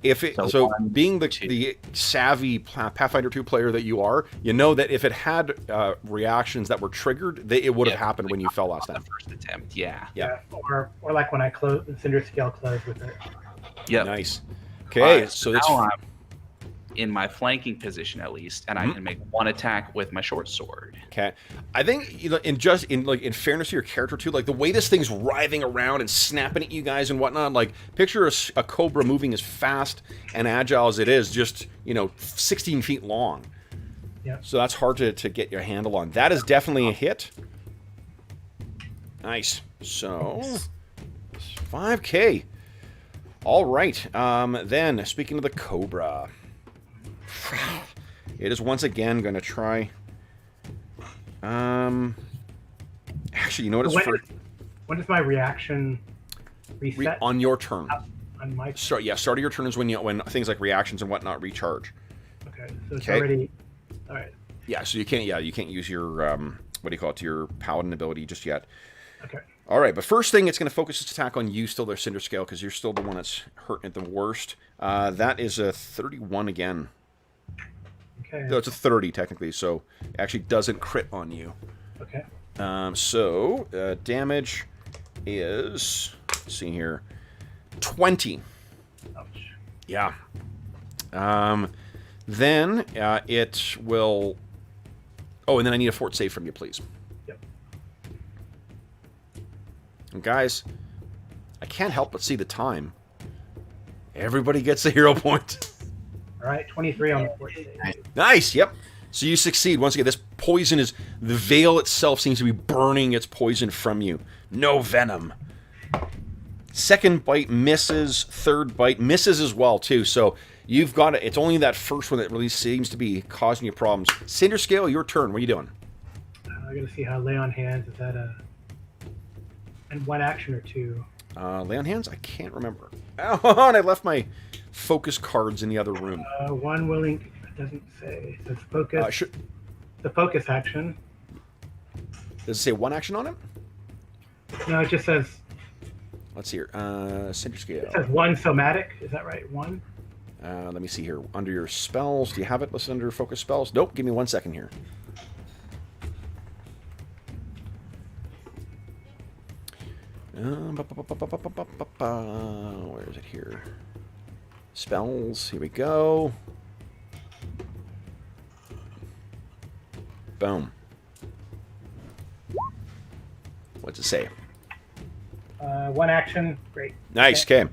If it, So so one, being the two. savvy Pathfinder 2 player that you are, you know that if it had reactions that were triggered, it would have happened when you fell last On time. the first attempt, yeah. Yeah. Or like when I close the cinder scale closed with it. Yep. Nice. All Okay, right, so that's now I'm in my flanking position at least, and Mm-hmm. I can make one attack with my short sword. okay. I think in fairness to your character too, like the way this thing's writhing around and snapping at you guys and whatnot, like picture a cobra moving as fast and agile as it is, just 16 feet long. Yeah. So that's hard to get your handle on. That is definitely a hit. Nice. So 5K. All right. Then speaking of the cobra, it is once again going to try. Actually, you know what? It's When does my reaction reset on your turn. on my? Start of your turn is when things like reactions and whatnot recharge. Okay, so it's Okay. already. All right. Yeah, so you can't use your what do you call it, your paladin ability just yet. Okay. All right, but first thing, it's going to focus its attack on you, still their cinder scale, because you're still the one that's hurting it the worst. That is a 31 again. Okay. No, it's a 30 technically, so it actually doesn't crit on you. Okay. So damage is, let's see here, 20. Ouch. Yeah. Then it will. Oh, and then I need a fort save from you, please. Yep. And guys, I can't help but see the time. Everybody gets a hero point. All right. 23 on the fort save. Nice. Yep. So you succeed. Once again, this poison is the veil itself seems to be burning its poison from you. No venom. Second bite misses. Third bite misses as well too. So you've got it. It's only that first one that really seems to be causing you problems. Cinder Scale, your turn. What are you doing? I gotta see how lay on hands is that and one action or two. Lay on hands? I can't remember. Oh, and I left my focus cards in the other room. One willing. It doesn't say. It says focus. The focus action. Does it say one action on it? No, it just says. Let's see here. Cinder Scale. It says one somatic. Is that right? One. Let me see here. Under your spells, do you have it listed under focus spells? Nope. Give me 1 second here. Where is it here? Spells. Here we go. Boom. What's it say? One action. Great. Nice. Okay.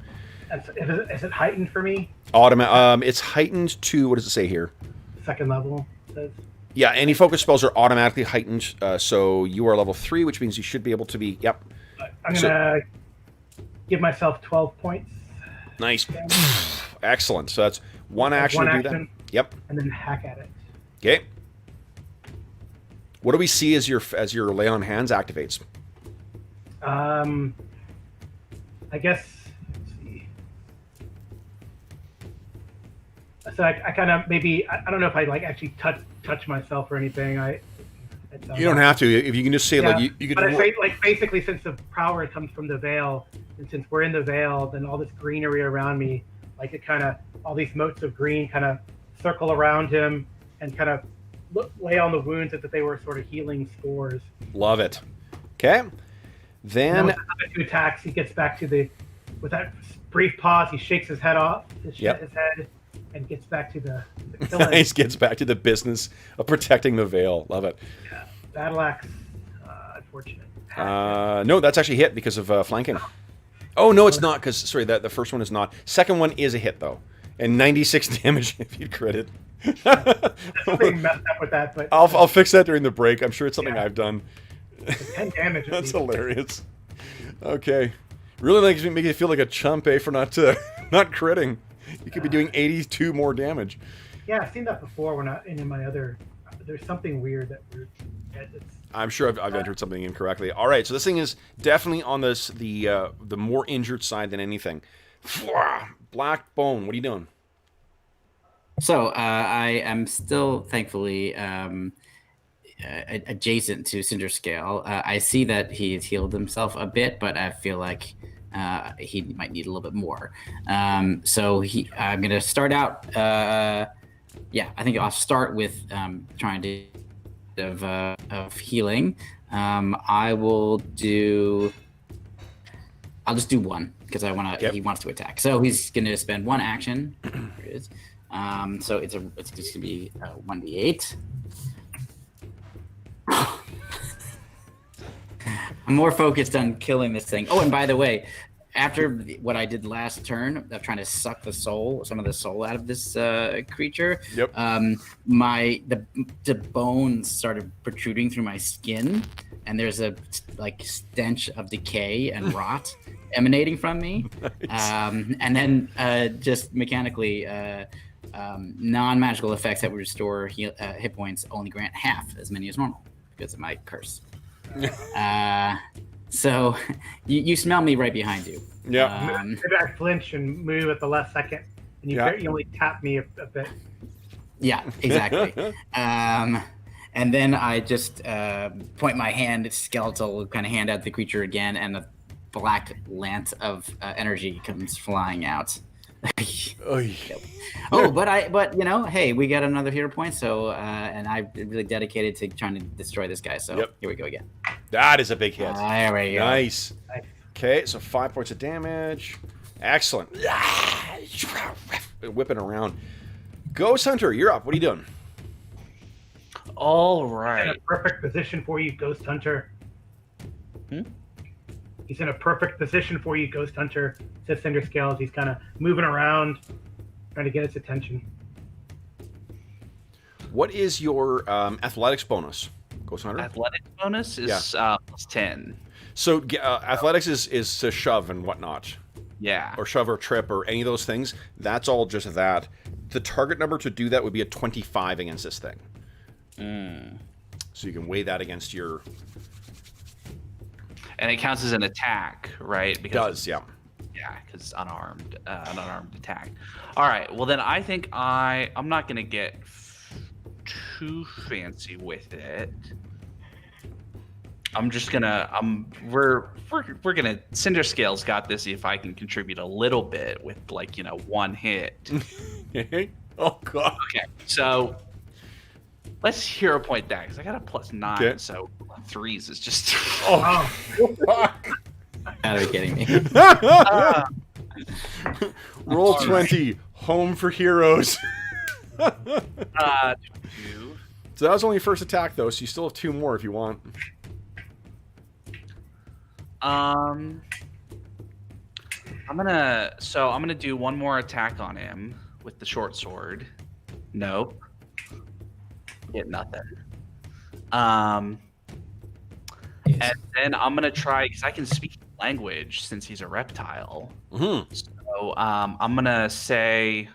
Is it heightened for me? It's heightened to, what does it say here? Second level. It says. Yeah, any focus spells are automatically heightened. So you are level 3, which means you should be able to be. Yep. I'm gonna give myself 12 points. Nice. Excellent. So that's one action to do that. Yep. And then hack at it. Okay. What do we see as your lay on hands activates? I guess. Let's see. So I kind of maybe I don't know if I like actually touch myself or anything. You don't have to. If you can just say like you could. But I say like basically since the power comes from the veil, and since we're in the veil, then all this greenery around me, like it kind of all these motes of green kind of circle around him and kind of lay on the wounds as if they were sort of healing spores. Love it. Okay. Then with the 2 attacks, he gets back to with that brief pause, he shakes his head off, his head, and gets back to the killing. Nice, gets back to the business of protecting the veil. Love it. Yeah. Battle axe, unfortunate. No, that's actually hit because of flanking. Oh no, it's not because sorry, that the first one is not. Second one is a hit though, and 96 damage if you crit it. Something messed up with that, but I'll fix that during the break. I'm sure it's something I've done. 10 damage. That's hilarious. Okay, really makes me feel like a chump, for not critting. You could be doing 82 more damage. Yeah, I've seen that before when in my other. There's something weird that I'm sure I've entered something incorrectly. All right, so this thing is definitely on the more injured side than anything. Black Bone, what are you doing? So I am still thankfully adjacent to Cinder Scale. I see that he's healed himself a bit, but I feel like he might need a little bit more. So I'm going to start out. I think I'll start with trying to of healing. I'll just do one because I want to. Yep. He wants to attack, so he's going to spend one action. There it is. So it's just going to be 1d8. I'm more focused on killing this thing. Oh, and by the way, after what I did last turn of trying to suck some of the soul out of this creature, yep. The bones started protruding through my skin, and there's a stench of decay and rot emanating from me. Nice. And then just mechanically, non-magical effects that would restore hit points only grant half as many as normal because of my curse. So you smell me right behind you. Yeah. Maybe I flinch and move at the last second, and you only tap me a bit. Yeah, exactly. And then I just point my hand, skeletal kind of hand at the creature again, and a black lance of energy comes flying out. But hey, we got another hero point. So and I'm really dedicated to trying to destroy this guy. So Here we go again. That is a big hit. There we go. Nice. Okay, so 5 points of damage. Excellent. Whipping around. Ghost Hunter, you're up. What are you doing? All right. He's in a perfect position for you, Ghost Hunter. He's in a perfect position for you, Ghost Hunter. Says Cinder Scales. He's kind of moving around, trying to get its attention. What is your athletics bonus, Ghost Hunter? Athletics bonus is plus 10. So athletics is to shove and whatnot. Yeah. Or shove or trip or any of those things. That's all just that. The target number to do that would be a 25 against this thing. So you can weigh that against your... And it counts as an attack, right? It does, yeah. Yeah, because an unarmed attack. All right, well then I think I'm not going to get too fancy with it. I'm just gonna we're gonna Cinder Scale's got this if I can contribute a little bit with like, you know, one hit. Oh god. Okay, so let's hero point that because I got a +9, okay. So 3s is just oh fuck. Gotta be kidding me. Roll 20, home for heroes. So that was only your first attack though, so you still have 2 more if you want. I'm gonna do one more attack on him with the short sword. Nope. Get nothing. And then I'm gonna try because I can speak language since he's a reptile. Mm-hmm. So I'm gonna say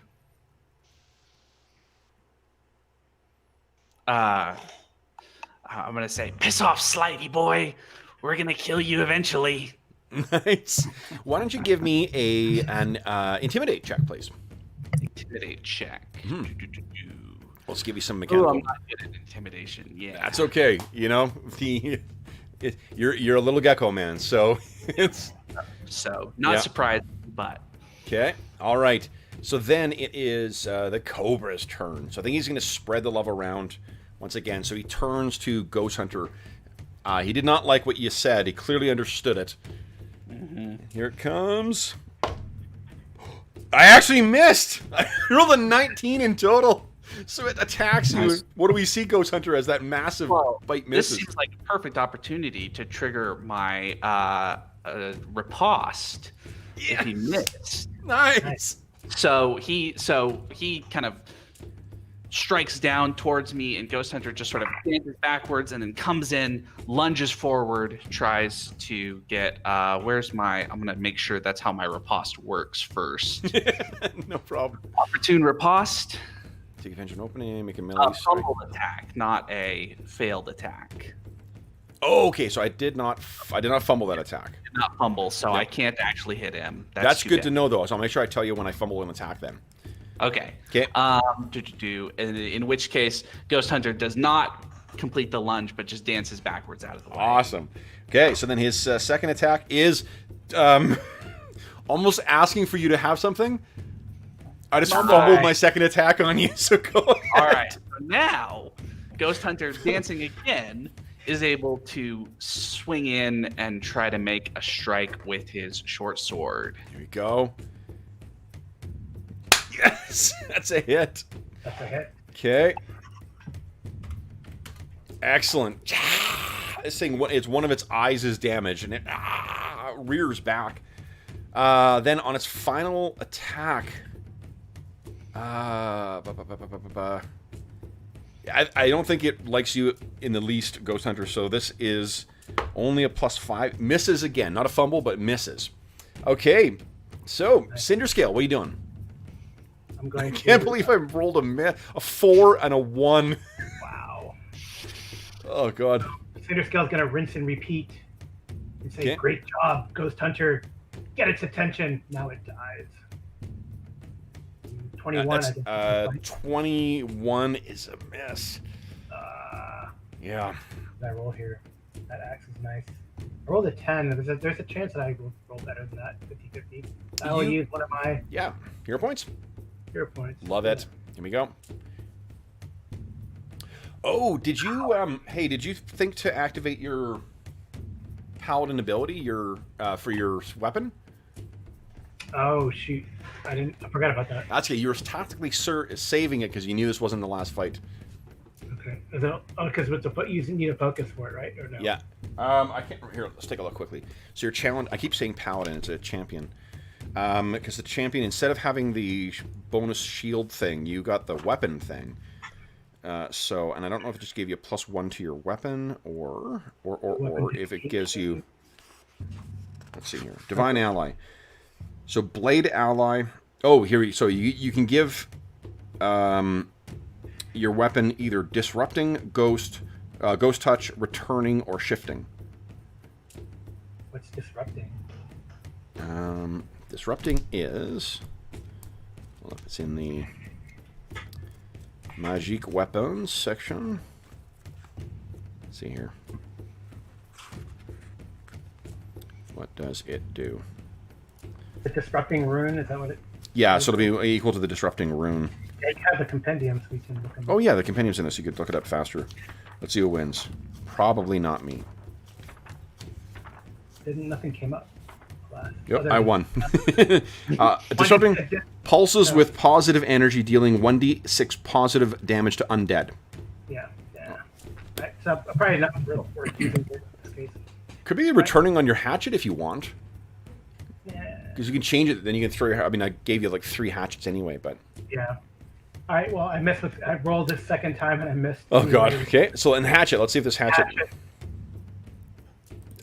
piss off, Slidey boy. We're gonna kill you eventually. Nice. Why don't you give me an intimidate check, please? Intimidate check. Let's give you some mechanical. Ooh, I'm not good at intimidation. Yeah, that's okay. You know, you're a little gecko man, so it's not surprised, but okay. All right. So then it is the Cobra's turn. So I think he's going to spread the love around once again. So he turns to Ghost Hunter. He did not like what you said. He clearly understood it. Here it comes. I actually missed. I rolled a 19 in total. So it attacks you. Nice. What do we see, Ghost Hunter, as that massive bite misses? This seems like a perfect opportunity to trigger my riposte if he missed. Nice. So he kind of strikes down towards me, and Ghost Hunter just sort of dances backwards and then comes in, lunges forward, tries to get I'm gonna make sure that's how my riposte works first. No problem. Opportune riposte. Take advantage of an opening, make a melee strike. Fumbled attack, not a failed attack. Oh, okay, so I did not fumble that attack. I did not fumble, so I can't actually hit him. That's good to know, though. So I'll make sure I tell you when I fumble an attack then. Okay. Okay. In which case, Ghost Hunter does not complete the lunge, but just dances backwards out of the way. Awesome. Okay, so then his second attack is almost asking for you to have something. I just fumbled my second attack on you, so go ahead. All right. So now, Ghost Hunter dancing again is able to swing in and try to make a strike with his short sword. Here we go. Yes, that's a hit. That's a hit. Okay. Excellent. This thing, it's one of its eyes is damaged, and it rears back. Then on its final attack, I don't think it likes you in the least, Ghost Hunter. So this is only a +5. Misses again, not a fumble, but misses. Okay. So Cinder Scale, what are you doing? I can't believe I rolled a 4 and a 1. Wow. Oh, God. Cinder Scale's going to rinse and repeat and say, Great job, Ghost Hunter. Get its attention. Now it dies. 21. 21 is a miss. Yeah. What did I roll here? That axe is nice. I rolled a 10. There's a chance that I will roll better than that, 50-50. I will use one of my... Yeah. Hero points? Hero points. Love it. Here we go. Oh, did you did you think to activate your paladin ability for your weapon? Oh shoot. I forgot about that. That's okay. You were tactically saving it because you knew this wasn't the last fight. Okay. Because you need a focus for it, right? Or no? Yeah. I can't remember. Here, let's take a look quickly. So your challenge, I keep saying paladin, it's a champion. Because the champion, instead of having the bonus shield thing, you got the weapon thing. And I don't know if it just gave you a +1 to your weapon, or if it gives you... let's see here. Divine ally. So blade ally. Oh, here. So you can give your weapon either disrupting, ghost touch, returning, or shifting. What's disrupting? Disrupting is. Well, it's in the magic weapons section. Let's see here. What does it do? The disrupting rune, is that what it? Yeah, so it'll be equal to the disrupting rune. Yeah, you have the compendium, so we can look them. Oh yeah, the compendium's in this. You could look it up faster. Let's see who wins. Probably not me. Nothing came up. Yep, I won. Disrupting pulses with positive energy, dealing 1d6 positive damage to undead. Yeah. Right, so probably not real worth using in this case. Could be returning on your hatchet if you want. Yeah. Because you can change it, then you can throw your... I mean, I gave you like 3 hatchets anyway, but... Yeah. All right, well, I rolled this second time and I missed. Oh, God. Okay, so in hatchet, let's see if this hatchet...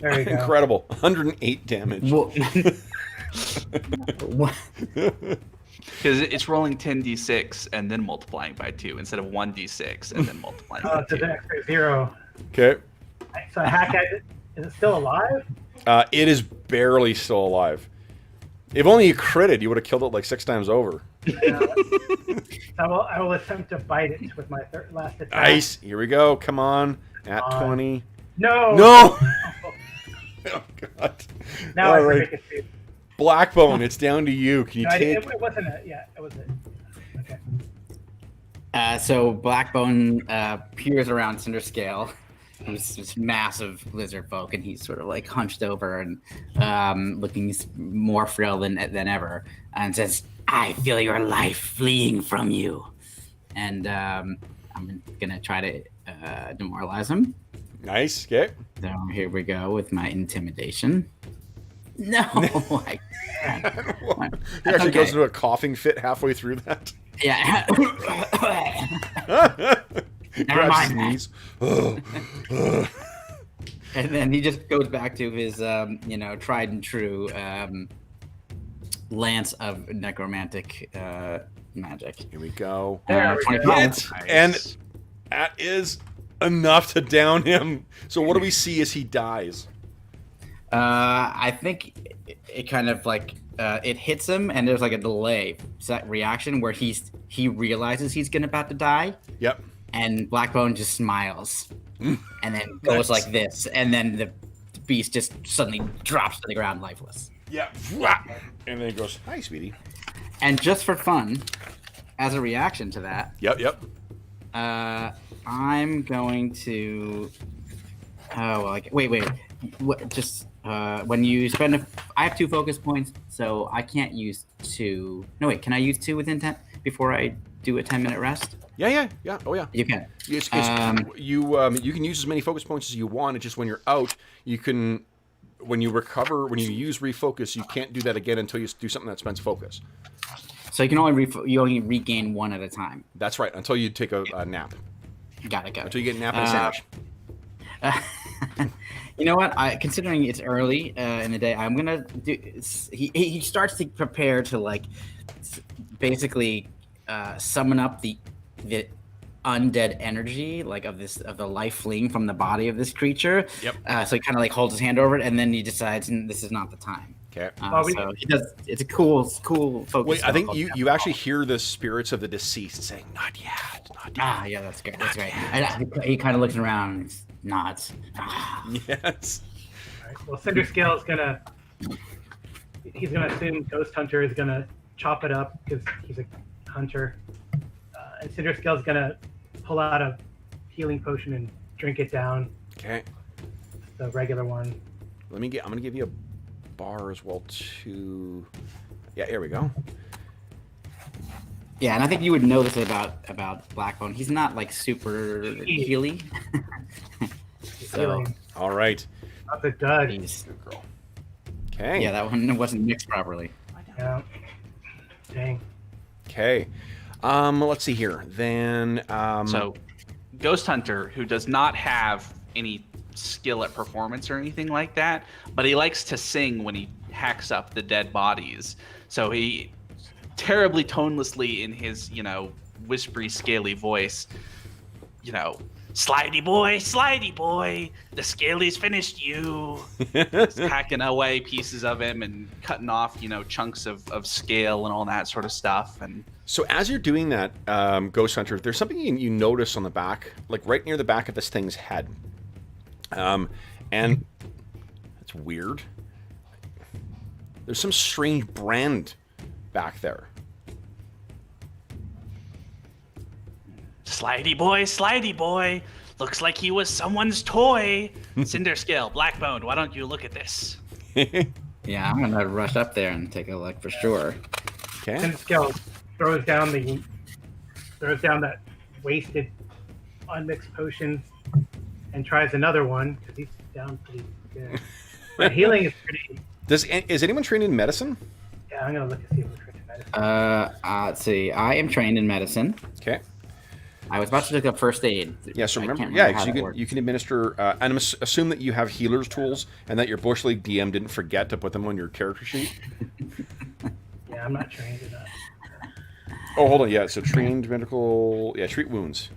There you go. Incredible. 108 damage. What? Because it's rolling 10d6 and then multiplying by 2 instead of 1d6 and then multiplying by Oh, so 2. the extra 0. Okay. So hack it. Is it still alive? It is barely still alive. If only you critted, you would have killed it like 6 times over. Yeah. I will attempt to bite it with my last attack. Nice. Here we go. Come on. At 20. No. No! Oh, God. Now All I right. make it too. Blackbone, it's down to you. Can you No, take... it wasn't it. Yeah, it was it. Okay. So Blackbone peers around Cinderscale, who's this massive lizard folk, and he's sort of like hunched over and looking more frail than ever, and says, "I feel your life fleeing from you," and I'm gonna try to demoralize him. Nice. Okay. So here we go with my intimidation. No, I can't. He actually goes into a coughing fit halfway through that. Yeah. He Never grabs his mind knees. And then he just goes back to his, tried and true lance of necromantic magic. Here we go. There we go. 25. Nice. And that is enough to down him. So what do we see as he dies? I think it kind of like it hits him, and there's like a delay reaction where he realizes he's about to die. Yep. And Blackbone just smiles, and then goes like this, and then the beast just suddenly drops to the ground lifeless. Yeah. And then he goes, "Hi, sweetie." And just for fun, as a reaction to that, Yep. I'm going to. Oh, like wait. When you spend I have 2 focus points, so I can't use 2. No, wait, can I use 2 within 10 before I do a 10-minute rest? Yeah. Oh, yeah. You can. You can use as many focus points as you want. It's just when you're out, you can, when you recover, when you use refocus, you can't do that again until you do something that spends focus. So you can only regain 1 at a time. That's right. Until you take a nap. Got it. Until you get a nap and a sandwich. You know what? Considering it's early in the day, I'm gonna do. He starts to prepare to like basically summon up the undead energy, like of the life fleeing from the body of this creature. Yep. So he kind of like holds his hand over it, and then he decides this is not the time. Okay. So he does. It's a cool focus. Wait, I think you actually hear the spirits of the deceased saying, "Not yet, not yet." Ah, yeah, that's great. That's great. He kind of looks around and nods. Ah. Yes. All right. Well, Cinderscale is he's gonna assume Ghost Hunter is gonna chop it up because he's a hunter, and Cinderscale is gonna pull out a healing potion and drink it down. Okay. The regular one. I'm gonna give you a bar as well too. Yeah, here we go. Yeah, and I think you would know this about Blackbone. He's not like super healy. So Healing. All right. Not the dud. he's, Good girl. Okay. yeah, that one wasn't mixed properly. Yeah. Dang. Okay. Let's see here. Then So, Ghost Hunter, who does not have any skill at performance or anything like that, but he likes to sing when he hacks up the dead bodies. So he terribly tonelessly in his, whispery, scaly voice, slidey boy, the scaly's finished you. Just hacking away pieces of him and cutting off, chunks of scale and all that sort of stuff. And so as you're doing that, Ghost Hunter, there's something you notice on the back, like right near the back of this thing's head. And it's weird. There's some strange brand back there. Slidey boy, looks like he was someone's toy. Cinder scale, blackbone, why don't you look at this? Yeah, I'm gonna rush up there and take a look for sure. Okay. Cinder scale throws down that wasted, unmixed potion and tries another one because he's down pretty good. But healing is pretty. Is anyone trained in medicine? Yeah, I'm gonna look and see if we're trained in medicine. Let's see. I am trained in medicine. Okay. I was about to look up first aid. Yeah, so remember, how because you can administer, and assume that you have healer's tools, and that your Bush League DM didn't forget to put them on your character sheet. Yeah, I'm not trained in that. Oh, hold on, yeah, so trained medical, yeah, treat wounds.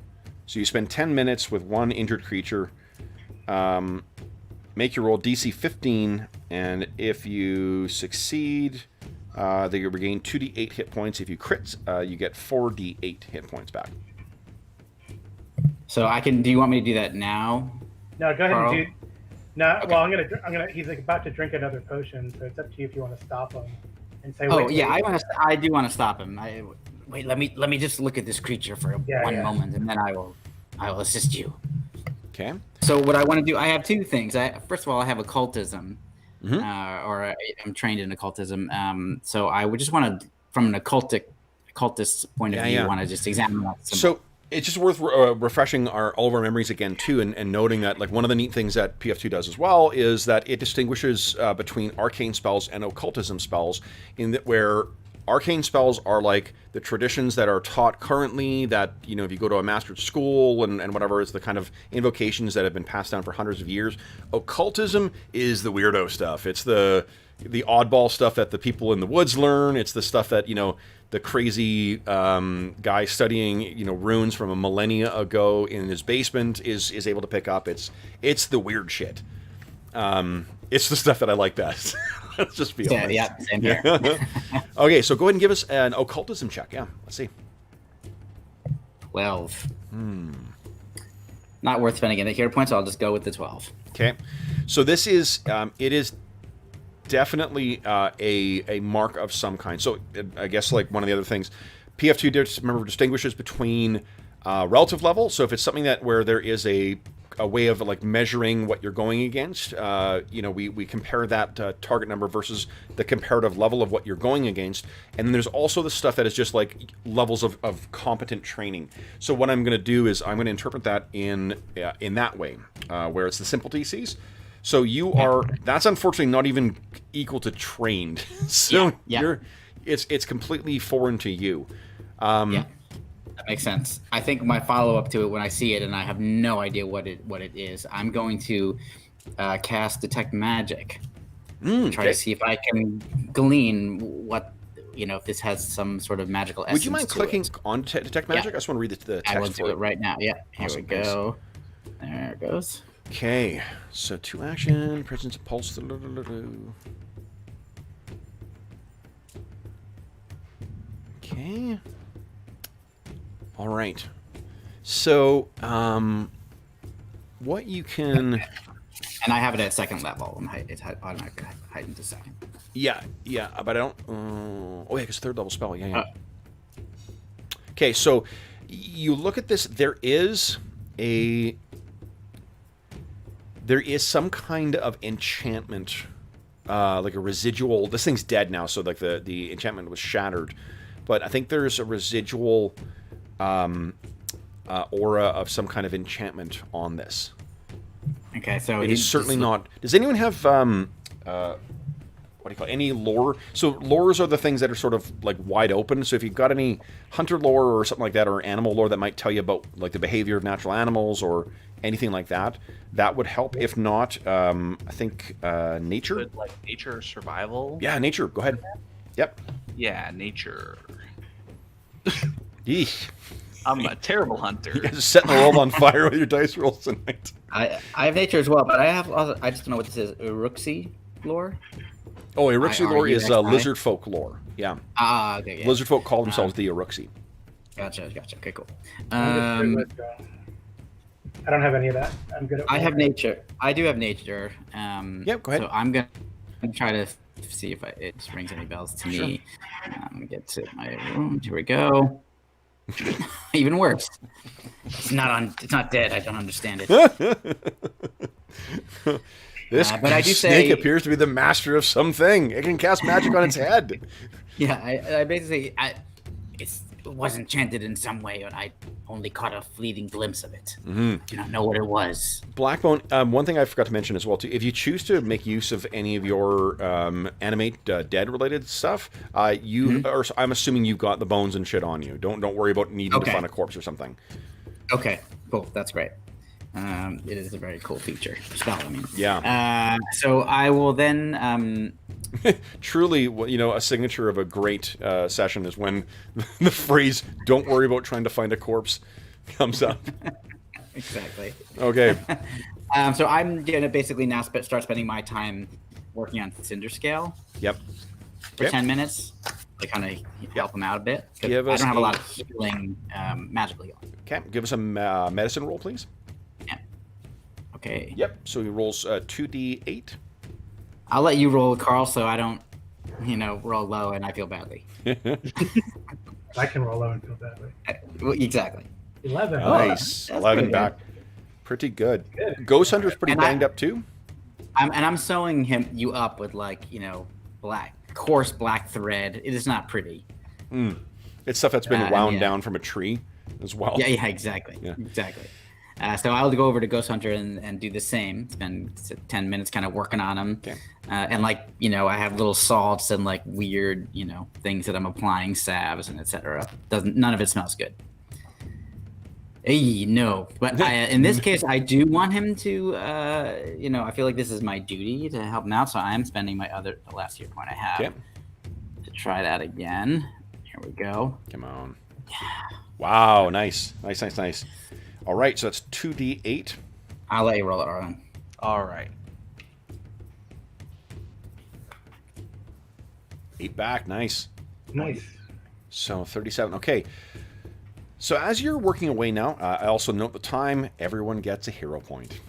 So you spend 10 minutes with one injured creature, make your roll DC 15, and if you succeed, then you regain 2d8 hit points. If you crit, you get 4d8 hit points back. So I can. Do you want me to do that now? No, go ahead Carl? and do. No, Okay. well, I'm gonna. He's like about to drink another potion, so it's up to you if you want to stop him and say. Oh wait, yeah, wait. I do want to stop him. Wait, let me just look at this creature for one moment, and then I will assist you. Okay. So what I want to do, I have two things. First of all, I have occultism, Mhm. I'm trained in occultism. So I would just want to, from an occultist point of view, want to just examine that. So it's just worth refreshing all of our memories again too, and noting that like one of the neat things that PF2 does as well is that it distinguishes between arcane spells and occultism spells, in that where arcane spells are like the traditions that are taught currently, that if you go to a master's school and whatever, it's the kind of invocations that have been passed down for hundreds of years. Occultism is the weirdo stuff. It's the oddball stuff that the people in the woods learn. It's the stuff that the crazy guy studying runes from a millennia ago in his basement is able to pick up. It's the weird shit. It's the stuff that I like best. Let's just be honest. Yeah, same here. Okay, so go ahead and give us an occultism check. Yeah, let's see. 12. Not worth spending any hero points, so I'll just go with the 12. Okay, so this is it is definitely a mark of some kind. So I guess like one of the other things, PF2 remember distinguishes between relative level. So if it's something that where there is a way of like measuring what you're going against, we compare that target number versus the comparative level of what you're going against. And then there's also the stuff that is just like levels of competent training. So what I'm going to do is I'm going to interpret that in that way, where it's the simple DCs. So you are, that's unfortunately not even equal to trained. So it's completely foreign to you. That makes sense. I think my follow-up to it, when I see it and I have no idea what it is, I'm going to cast Detect Magic. Try to see if I can glean what, if this has some sort of magical essence. Would you mind clicking on Detect Magic? I just want to read the text. I will do it right now. Yeah, here Awesome. we go. There it goes. Okay, so 2 action, presence of pulse. Okay. All right. So, what you can... And I have it at second level. It's automatically heightened to second. Yeah, but I don't... oh, yeah, because third level spell. Yeah. Okay, so you look at this. There is some kind of enchantment, like a residual... This thing's dead now, so like the enchantment was shattered. But I think there's a residual... aura of some kind of enchantment on this. Okay, so it is certainly not. Does anyone have what do you call it, any lore? So lores are the things that are sort of like wide open. So if you've got any hunter lore or something like that, or animal lore that might tell you about like the behavior of natural animals or anything like that, that would help. If not, I think nature. Good, like nature or survival. Yeah, nature. Go ahead. Yep. Yeah, nature. Yeesh. I'm a terrible hunter. You guys are setting the world on fire with your dice rolls tonight. I have nature as well, but I just don't know what this is. Uruxi lore. Oh, Uruxi lore is IRUXI? lizard folk lore. Yeah. Ah, okay. Yeah. Lizard folk call themselves the Uruxi. Gotcha. Okay, cool. I'm just good with, I don't have any of that. I'm good at. I have nature. I do have nature. Yep, go ahead. So I'm gonna try to see if it rings any bells to Sure. me. Get to my room. Here we go. Even worse. It's not dead. I don't understand it. This but I do snake say- appears to be the master of something. It can cast magic on its head. Yeah, I basically it was enchanted in some way, and I only caught a fleeting glimpse of it. Mm-hmm. Do not know what it was. Blackbone, one thing I forgot to mention as well, too, if you choose to make use of any of your animate dead-related stuff, I'm assuming you've got the bones and shit on you. Don't worry about needing to find a corpse or something. Okay, cool. That's great. It is a very cool feature. Spell, I mean. Yeah. So I will then... Truly, you know, a signature of a great session is when the phrase "Don't worry about trying to find a corpse" comes up. Exactly. Okay. So I'm gonna basically now start spending my time working on Cinder Scale. Yep. For 10 minutes to kind of help them out a bit. I Give don't us have a lot of healing magically on. Okay. Give us a medicine roll, please. Yeah. Okay. Yep. So he rolls 2d8. I'll let you roll, Carl, so I don't, roll low and I feel badly. I can roll low and feel badly. Well, exactly. 11. Nice. that's 11 pretty back. Pretty good. Good. Ghost Hunter's pretty And banged up too. I'm sewing you up with coarse black thread. It is not pretty. It's stuff that's been wound yeah. down from a tree as well. Yeah, exactly. Yeah. Exactly. So I'll go over to Ghost Hunter and do the same. Spend 10 minutes kind of working on them. Okay. And I have little salts and weird, things that I'm applying, salves and etc. None of it smells good. No. But in this case, I do want him to, I feel like this is my duty to help him out. So I am spending the last hero point I have Okay. to try that again. Here we go. Come on. Wow. Nice. All right. So that's 2d8. I'll let you roll it, Arlen. All right. 8 back. Nice. Nice. So 37. Okay. So as you're working away now, I also note the time. Everyone gets a hero point.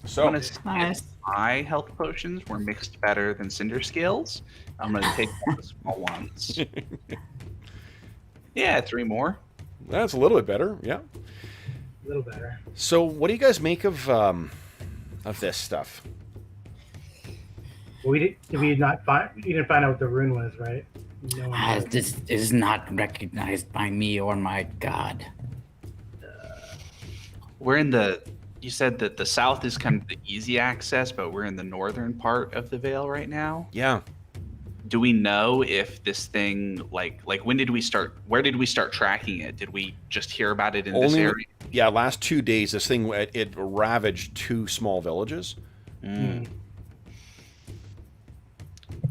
So I'm gonna Nice. my health potions were mixed better than Cinder Scales. I'm gonna take one of the small ones. Yeah, 3 more. that's a little bit better. Yeah. A little better. So what do you guys make of this stuff? Well, we didn't find out what the rune was, right? No one knows. This is not recognized by me or my god. We're in the. You said that the south is kind of the easy access, but we're in the northern part of the Vale right now. Yeah. Do we know if this thing like when did we start? Where did we start tracking it? Did we just hear about it in this area? Yeah, last 2 days, this thing, it ravaged 2 small villages.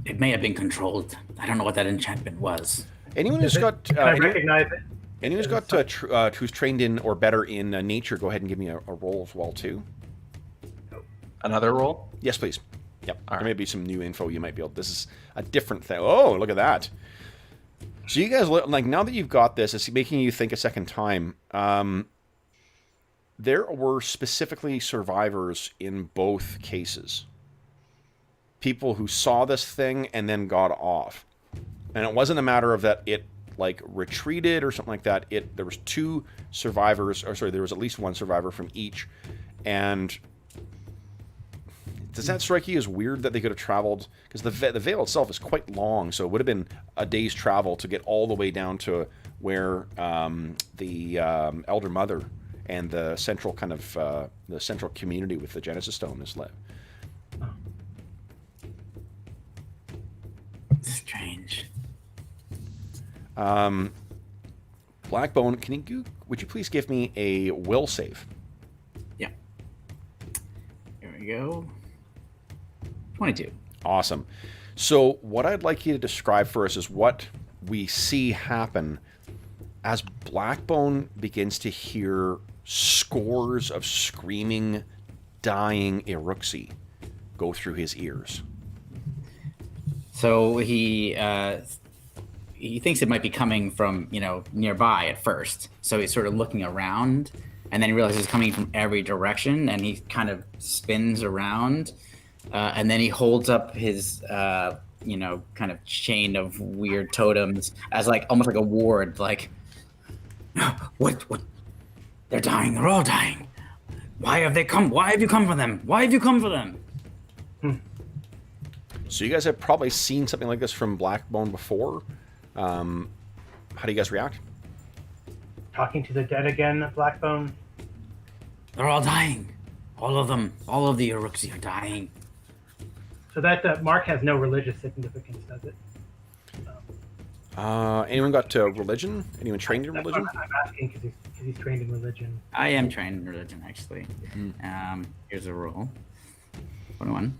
It may have been controlled. I don't know what that enchantment was. Anyone who's got Can I recognize it? anyone who's got who's trained in or better in nature, go ahead and give me a roll as well too. Another roll? Yes, please. Yep. All There may be some new info you might be able. This is a different thing. Oh, look at that. So you guys now that you've got this, it's making you think a second time. There were specifically survivors in both cases. People who saw this thing and then got off. And it wasn't a matter of that it retreated or something like that. There was 2 survivors, or sorry, there was at least 1 survivor from each. And does that strike you as weird that they could have traveled? Because the Vale itself is quite long, so it would have been a day's travel to get all the way down to where the Elder Mother and the central the central community with the Genesis Stone is live. strange. Blackbone, would you please give me a will save? Yeah. Here we go. 22. Awesome. So what I'd like you to describe for us is what we see happen as Blackbone begins to hear scores of screaming, dying Iruxi go through his ears. So he thinks it might be coming from, nearby at first. So he's sort of looking around, and then he realizes it's coming from every direction, and he kind of spins around, and then he holds up his, kind of chain of weird totems as almost like a ward, what? They're dying. They're all dying. Why have they come? Why have you come for them? Why have you come for them? So you guys have probably seen something like this from Blackbone before. How do you guys react? Talking to the dead again, Blackbone. They're all dying. All of them. All of the Iruxi are dying. So that mark has no religious significance, does it? Anyone got religion? Anyone trained in religion? I'm asking because he's trained in religion. I am trained in religion, actually. Here's a roll. 21.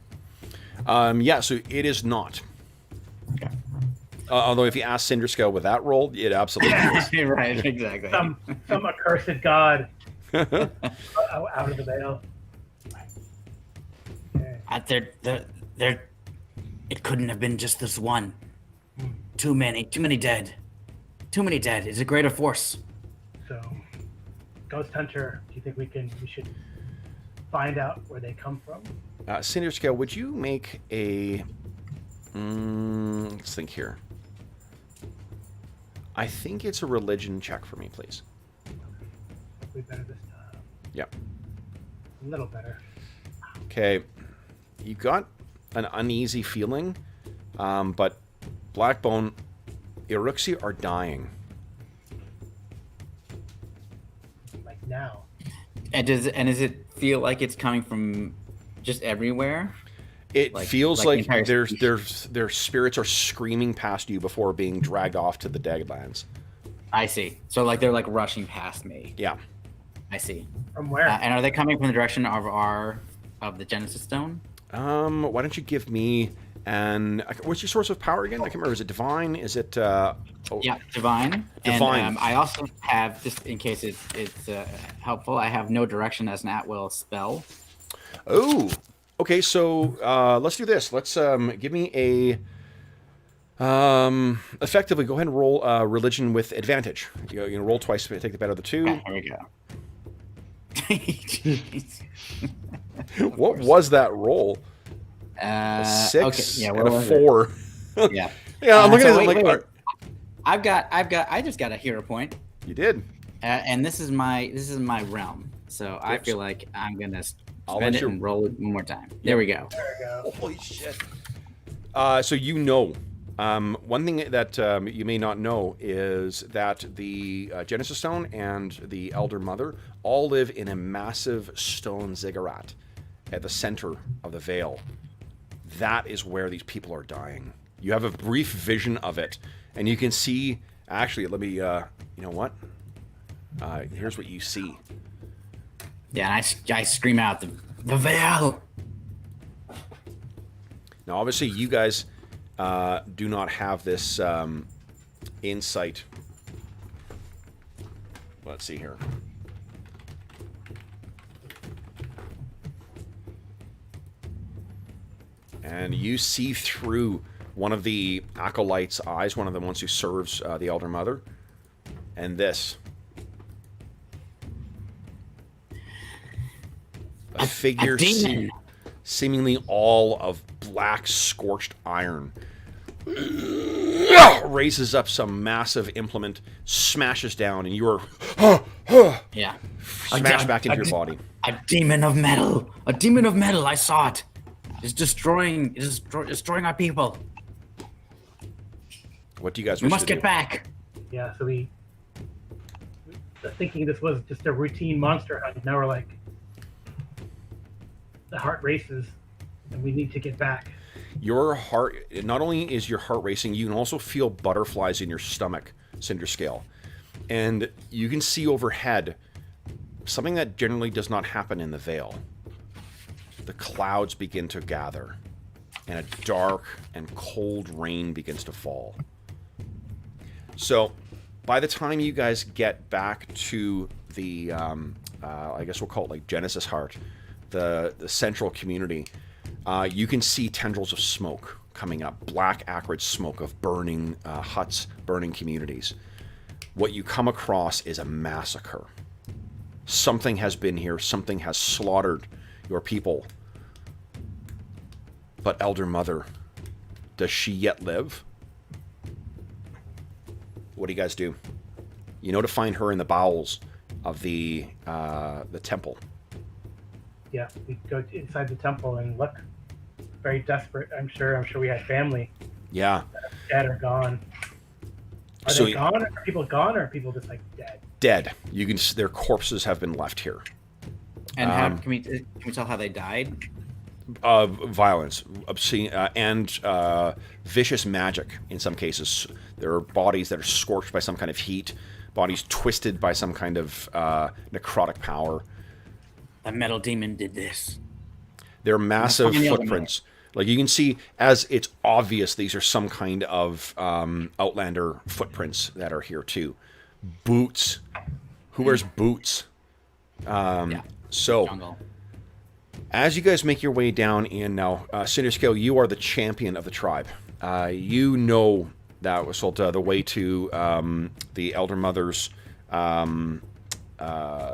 Yeah, so it is not. Okay. Although if you ask Cinderscale with that roll, it absolutely is. Right, exactly. Some accursed god out of the veil. Okay. It couldn't have been just this one. Too many dead. Too many dead. It's a greater force. So, Ghost Hunter, do you think we should find out where they come from? Cinderscale, would you make a... let's think here. I think it's a religion check for me, please. Hopefully better this time. Yep. A little better. Okay. You got an uneasy feeling, but Blackbone, Iruxi are dying. Like now. And does it feel like it's coming from just everywhere? It feels like the their spirits are screaming past you before being dragged off to the Deadlands. I see. So they're rushing past me. Yeah. I see. From where? And are they coming from the direction of the Genesis Stone? Why don't you give me what's your source of power again? I can't remember. Is it divine? Is it Yeah, divine. Divine. And I also have, just in case it's helpful, I have no direction as an at-will spell. Oh, okay. So let's do this. Let's give me a effectively go ahead and roll religion with advantage. You roll twice to take the better of the two. Okay, here we go. What was that roll? A 6 okay, yeah, and a 4. Yeah. Yeah, I'm looking so at it wait. I just got a hero point. You did. And this is my realm. So I feel like I'm gonna spend it and roll it one more time. There we go. There we go. Holy shit. So one thing that you may not know is that the Genesis Stone and the Elder Mother all live in a massive stone ziggurat at the center of the Vale. That is where these people are dying. You have a brief vision of it, and you can see... Actually, let me... you know what? Here's what you see. Yeah, and I scream out, the Vale! Now, obviously, you guys do not have this insight. Let's see here. And you see through one of the acolyte's eyes, one of the ones who serves the Elder Mother, and this. A figure seemingly all of black scorched iron raises up some massive implement, smashes down, and you are yeah, smashed back into your body. A demon of metal. A demon of metal. I saw it. It's destroying our people. What do you guys We wish must to get do? back. Yeah, so we thinking this was just a routine monster hunt. Now we're like, the heart races, and we need to get back. your heart, not only is your heart racing, you can also feel butterflies in your stomach, Cinder Scale. And you can see overhead something that generally does not happen in the Vale. The clouds begin to gather, and a dark and cold rain begins to fall. So, by the time you guys get back to the, I guess we'll call it like Genesis Heart, the central community, you can see tendrils of smoke coming up, black acrid smoke of burning huts, burning communities. What you come across is a massacre. Something has been here, something has slaughtered your people. But Elder Mother, does she yet live? What do you guys do? You know to find her in the bowels of the temple. Yeah, we go inside the temple and look. Very desperate. I'm sure we had family. Yeah. Dead or gone. Are they gone? Are people gone, or are people just like dead? Dead. You can. Their corpses have been left here. And how, can we tell how they died? Violence, obscene, and vicious magic. In some cases, there are bodies that are scorched by some kind of heat. Bodies twisted by some kind of necrotic power. A metal demon did this. They're massive footprints. Like you can see, as it's obvious, these are some kind of Outlander footprints that are here too. Boots. Who wears boots? So, Jungle. as you guys make your way down in now, Cinder Scale, you are the champion of the tribe. You know that was the way to the Elder Mother's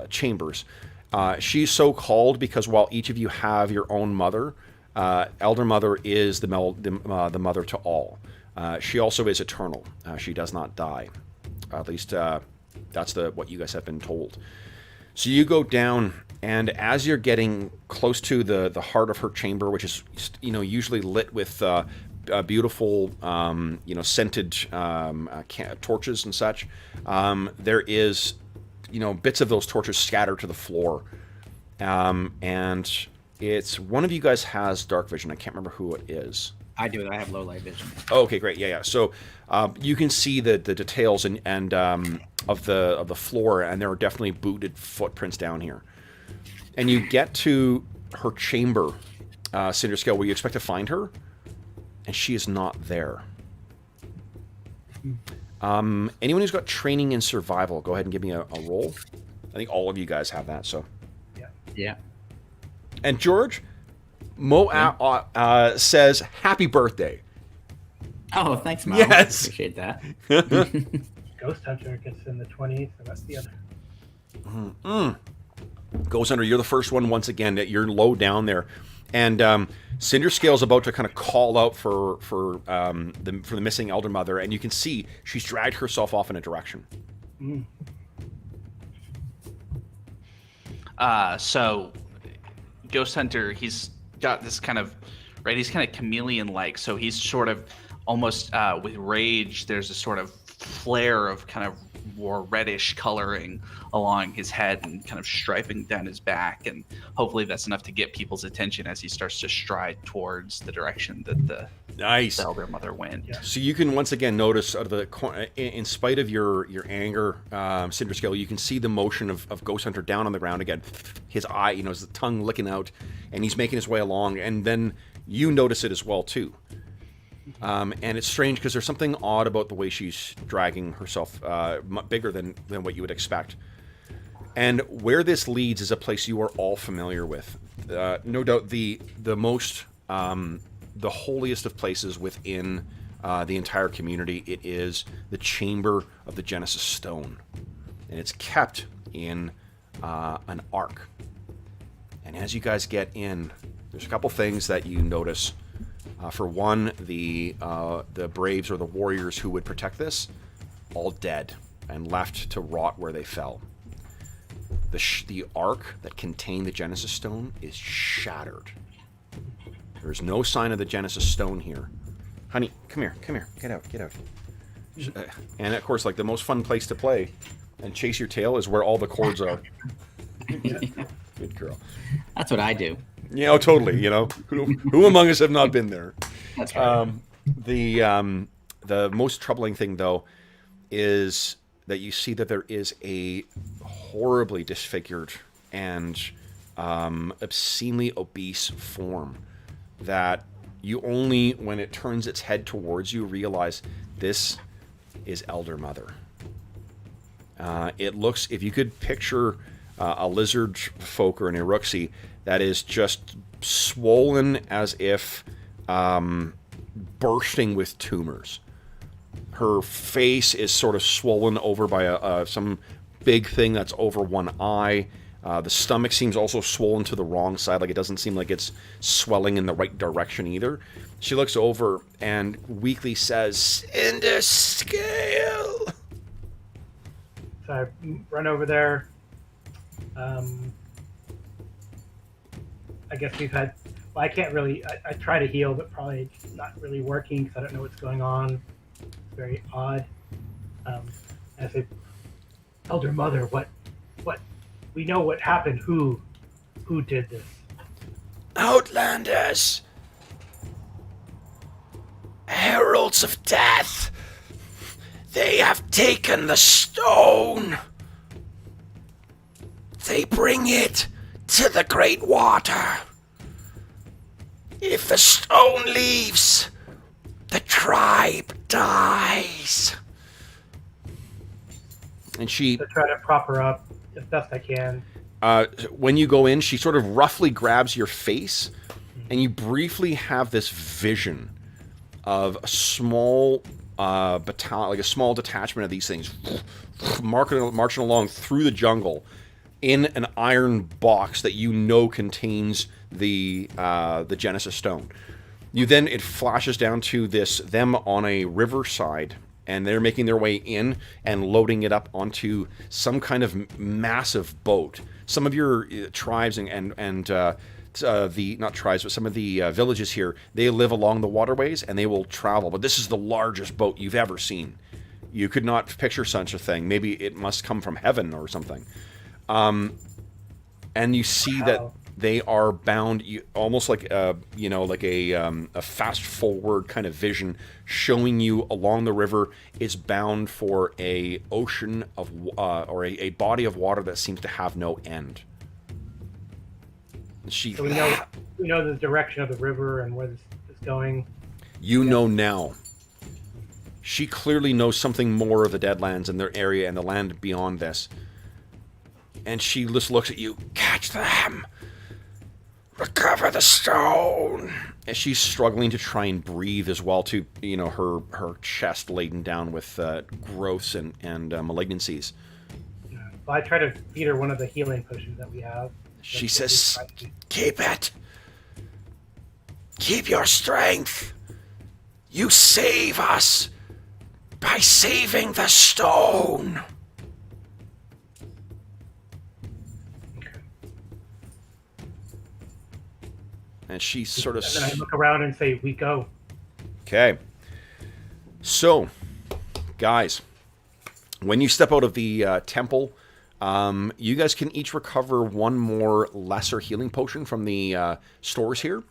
chambers. She's so called because while each of you have your own mother, Elder Mother is the mother to all. She also is eternal. She does not die. At least that's what you guys have been told. So you go down, and as you're getting close to the heart of her chamber, which is usually lit with beautiful scented torches and such, there is bits of those torches scattered to the floor, and it's one of you guys has dark vision. I can't remember who it is. I do. I have low light vision. Oh, okay, great. Yeah. So you can see the details and of the floor, and there are definitely booted footprints down here. And you get to her chamber, Cinder Scale, where you expect to find her, and she is not there. Anyone who's got training in survival, go ahead and give me a roll. I think all of you guys have that. So. Yeah. And George, says, "Happy birthday." Oh, thanks, Mom. Yes. Appreciate that. Ghost Hunter gets in the 20s, so that's the other. Ghost Hunter, you're the first one once again. That you're low down there, and Cinder Scale's about to kind of call out for the missing Elder Mother, and you can see she's dragged herself off in a direction. So Ghost Hunter, he's got this kind of he's kind of chameleon-like, so he's sort of almost with rage. There's a sort of flare of kind of more reddish coloring along his head and kind of striping down his back, and hopefully that's enough to get people's attention as he starts to stride towards the direction that the Elder Mother went. Yeah. So you can once again notice out of the corner, in spite of your anger, Cinder Scale, you can see the motion of Ghost Hunter down on the ground again. His eye, his tongue licking out, and he's making his way along, and then you notice it as well too. And it's strange because there's something odd about the way she's dragging herself, bigger than what you would expect. And where this leads is a place you are all familiar with. No doubt the most, the holiest of places within the entire community. It is the Chamber of the Genesis Stone. And it's kept in an ark. And as you guys get in, there's a couple things that you notice. For one, the Braves or the warriors who would protect this, all dead and left to rot where they fell. The ark that contained the Genesis Stone is shattered. There's no sign of the Genesis Stone here. Honey, come here, get out. And of course, like the most fun place to play and chase your tail is where all the cords are. Good girl. That's what I do. Yeah, totally. Who among us have not been there? That's right. The most troubling thing, though, is that you see that there is a horribly disfigured and obscenely obese form that you only, when it turns its head towards you, realize this is Elder Mother. It looks, if you could picture a lizard folk or an Eruxi that is just swollen as if bursting with tumors. Her face is sort of swollen over by some big thing that's over one eye. The stomach seems also swollen to the wrong side, like it doesn't seem like it's swelling in the right direction either. She looks over and weakly says, "Cinder Scale." So I run over there. I guess we've had. Well, I can't really. I try to heal, but probably not really working because I don't know what's going on. It's very odd. And I say, "Elder Mother, what? We know what happened. Who did this?" Outlanders. Heralds of Death. They have taken the stone. They bring it to the Great Water. If the stone leaves, the tribe dies. And she... To try to prop her up as best I can. When you go in, she sort of roughly grabs your face, and you briefly have this vision of a small battalion, like a small detachment of these things, marching along through the jungle in an iron box that you know contains the Genesis Stone. It flashes down to them on a riverside, and they're making their way in and loading it up onto some kind of massive boat. Some of your tribes and not tribes, but some of the villages here, they live along the waterways and they will travel. But this is the largest boat you've ever seen. You could not picture such a thing. Maybe it must come from heaven or something. And you see that they are bound, almost like a fast forward kind of vision, showing you along the river is bound for a ocean of or a body of water that seems to have no end. So we know the direction of the river and where this is going. You know now. She clearly knows something more of the Deadlands and their area and the land beyond this. And she just looks at you. Catch them! Recover the stone! And she's struggling to try and breathe as well, to her chest laden down with growths and malignancies. Well, I try to feed her one of the healing potions that we have. She says, "Keep it. Keep your strength. You save us by saving the stone." And she sort of... And then I look around and say, "We go." Okay. So, guys, when you step out of the temple, you guys can each recover one more lesser healing potion from the stores here.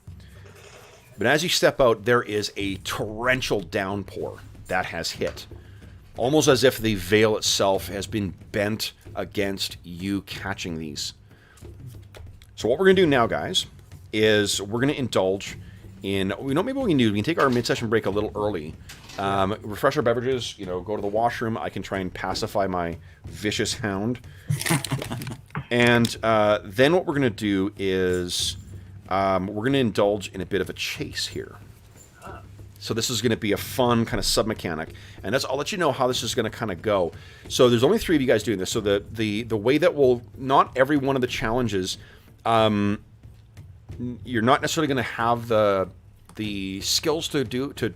But as you step out, there is a torrential downpour that has hit. Almost as if the veil itself has been bent against you catching these. So what we're going to do now, guys, is we're going to indulge in... maybe what we can do, we can take our mid-session break a little early. Refresh our beverages, go to the washroom. I can try and pacify my vicious hound. And then what we're going to do is we're going to indulge in a bit of a chase here. So this is going to be a fun kind of sub-mechanic. And I'll let you know how this is going to kind of go. So there's only 3 of you guys doing this. So the way that will... Not every one of the challenges... you're not necessarily going to have the skills to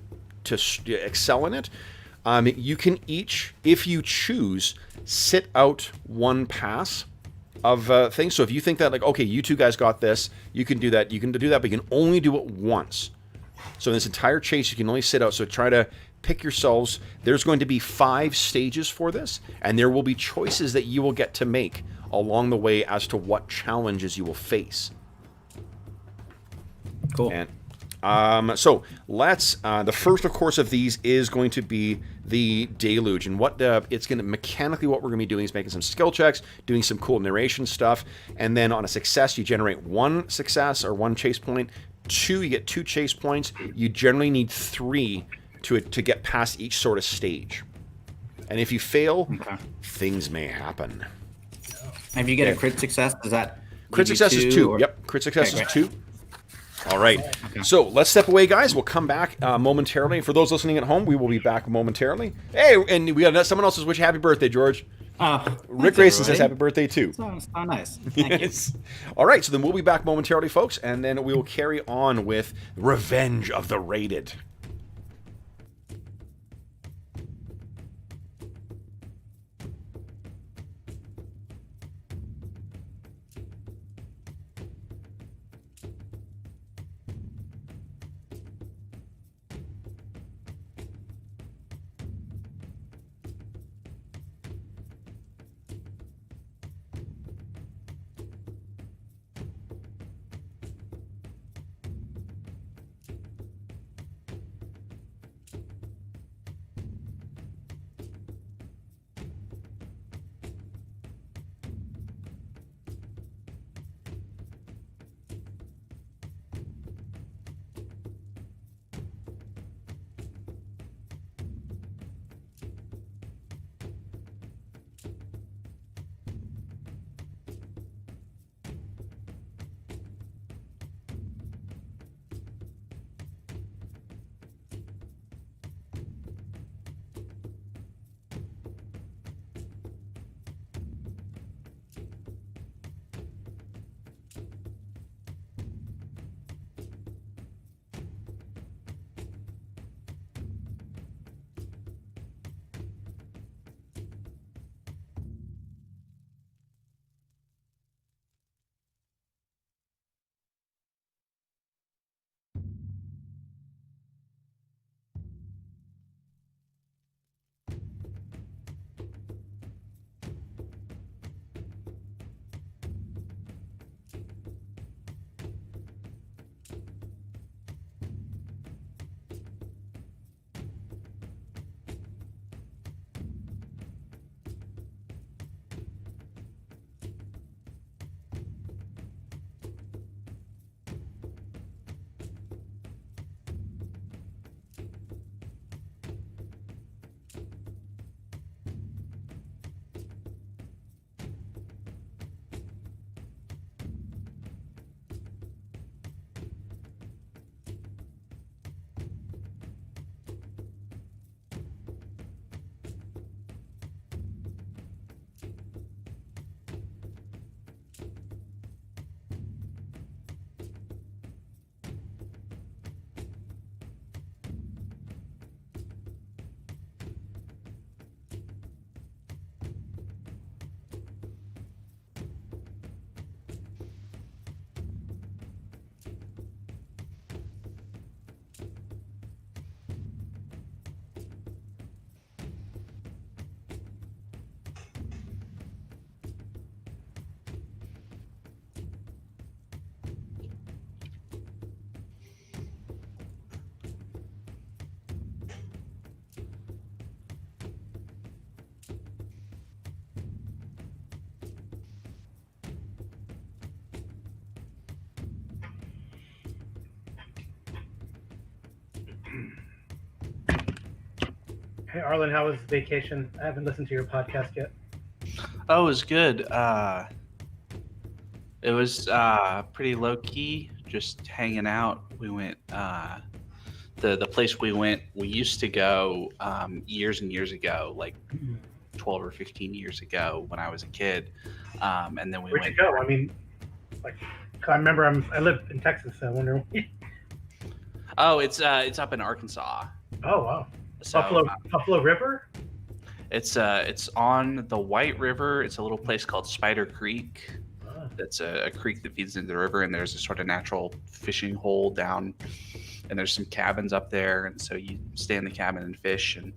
excel in it. You can each, if you choose, sit out one pass of things. So if you think that, like, okay, you two guys got this, you can do that, but you can only do it once. So in this entire chase, you can only sit out. So try to pick yourselves. There's going to be 5 stages for this, and there will be choices that you will get to make along the way as to what challenges you will face. Cool. And So let's. The first, of course, of these is going to be the Deluge, and what it's going to mechanically what we're going to be doing is making some skill checks, doing some cool narration stuff, and then on a success, you generate 1 success or 1 chase point. 2, you get 2 chase points. You generally need 3 to get past each sort of stage, and if you fail, things may happen. If you get a crit success, does that crit success is 2? Or? Yep, crit success is 2. All right, so let's step away, guys. We'll come back momentarily. For those listening at home, we will be back momentarily. Hey, and we got someone else who's wishing happy birthday, George. Rick Grayson says happy birthday too. So nice. Thank you. All right, so then we'll be back momentarily, folks, and then we will carry on with Revenge of the Raided. Hey, Arlen, how was vacation? I haven't listened to your podcast yet. Oh, it was good. It was pretty low key, just hanging out. We went the place we used to go years and years ago, like 12 or 15 years ago when I was a kid. And then we Where'd you go? I mean, like, I remember I live in Texas, so I wonder. Oh, it's up in Arkansas. Oh, wow. So, Buffalo River? It's on the White River. It's a little place called Spider Creek. Oh. That's a creek that feeds into the river, and there's a sort of natural fishing hole down, and there's some cabins up there, and so you stay in the cabin and fish. And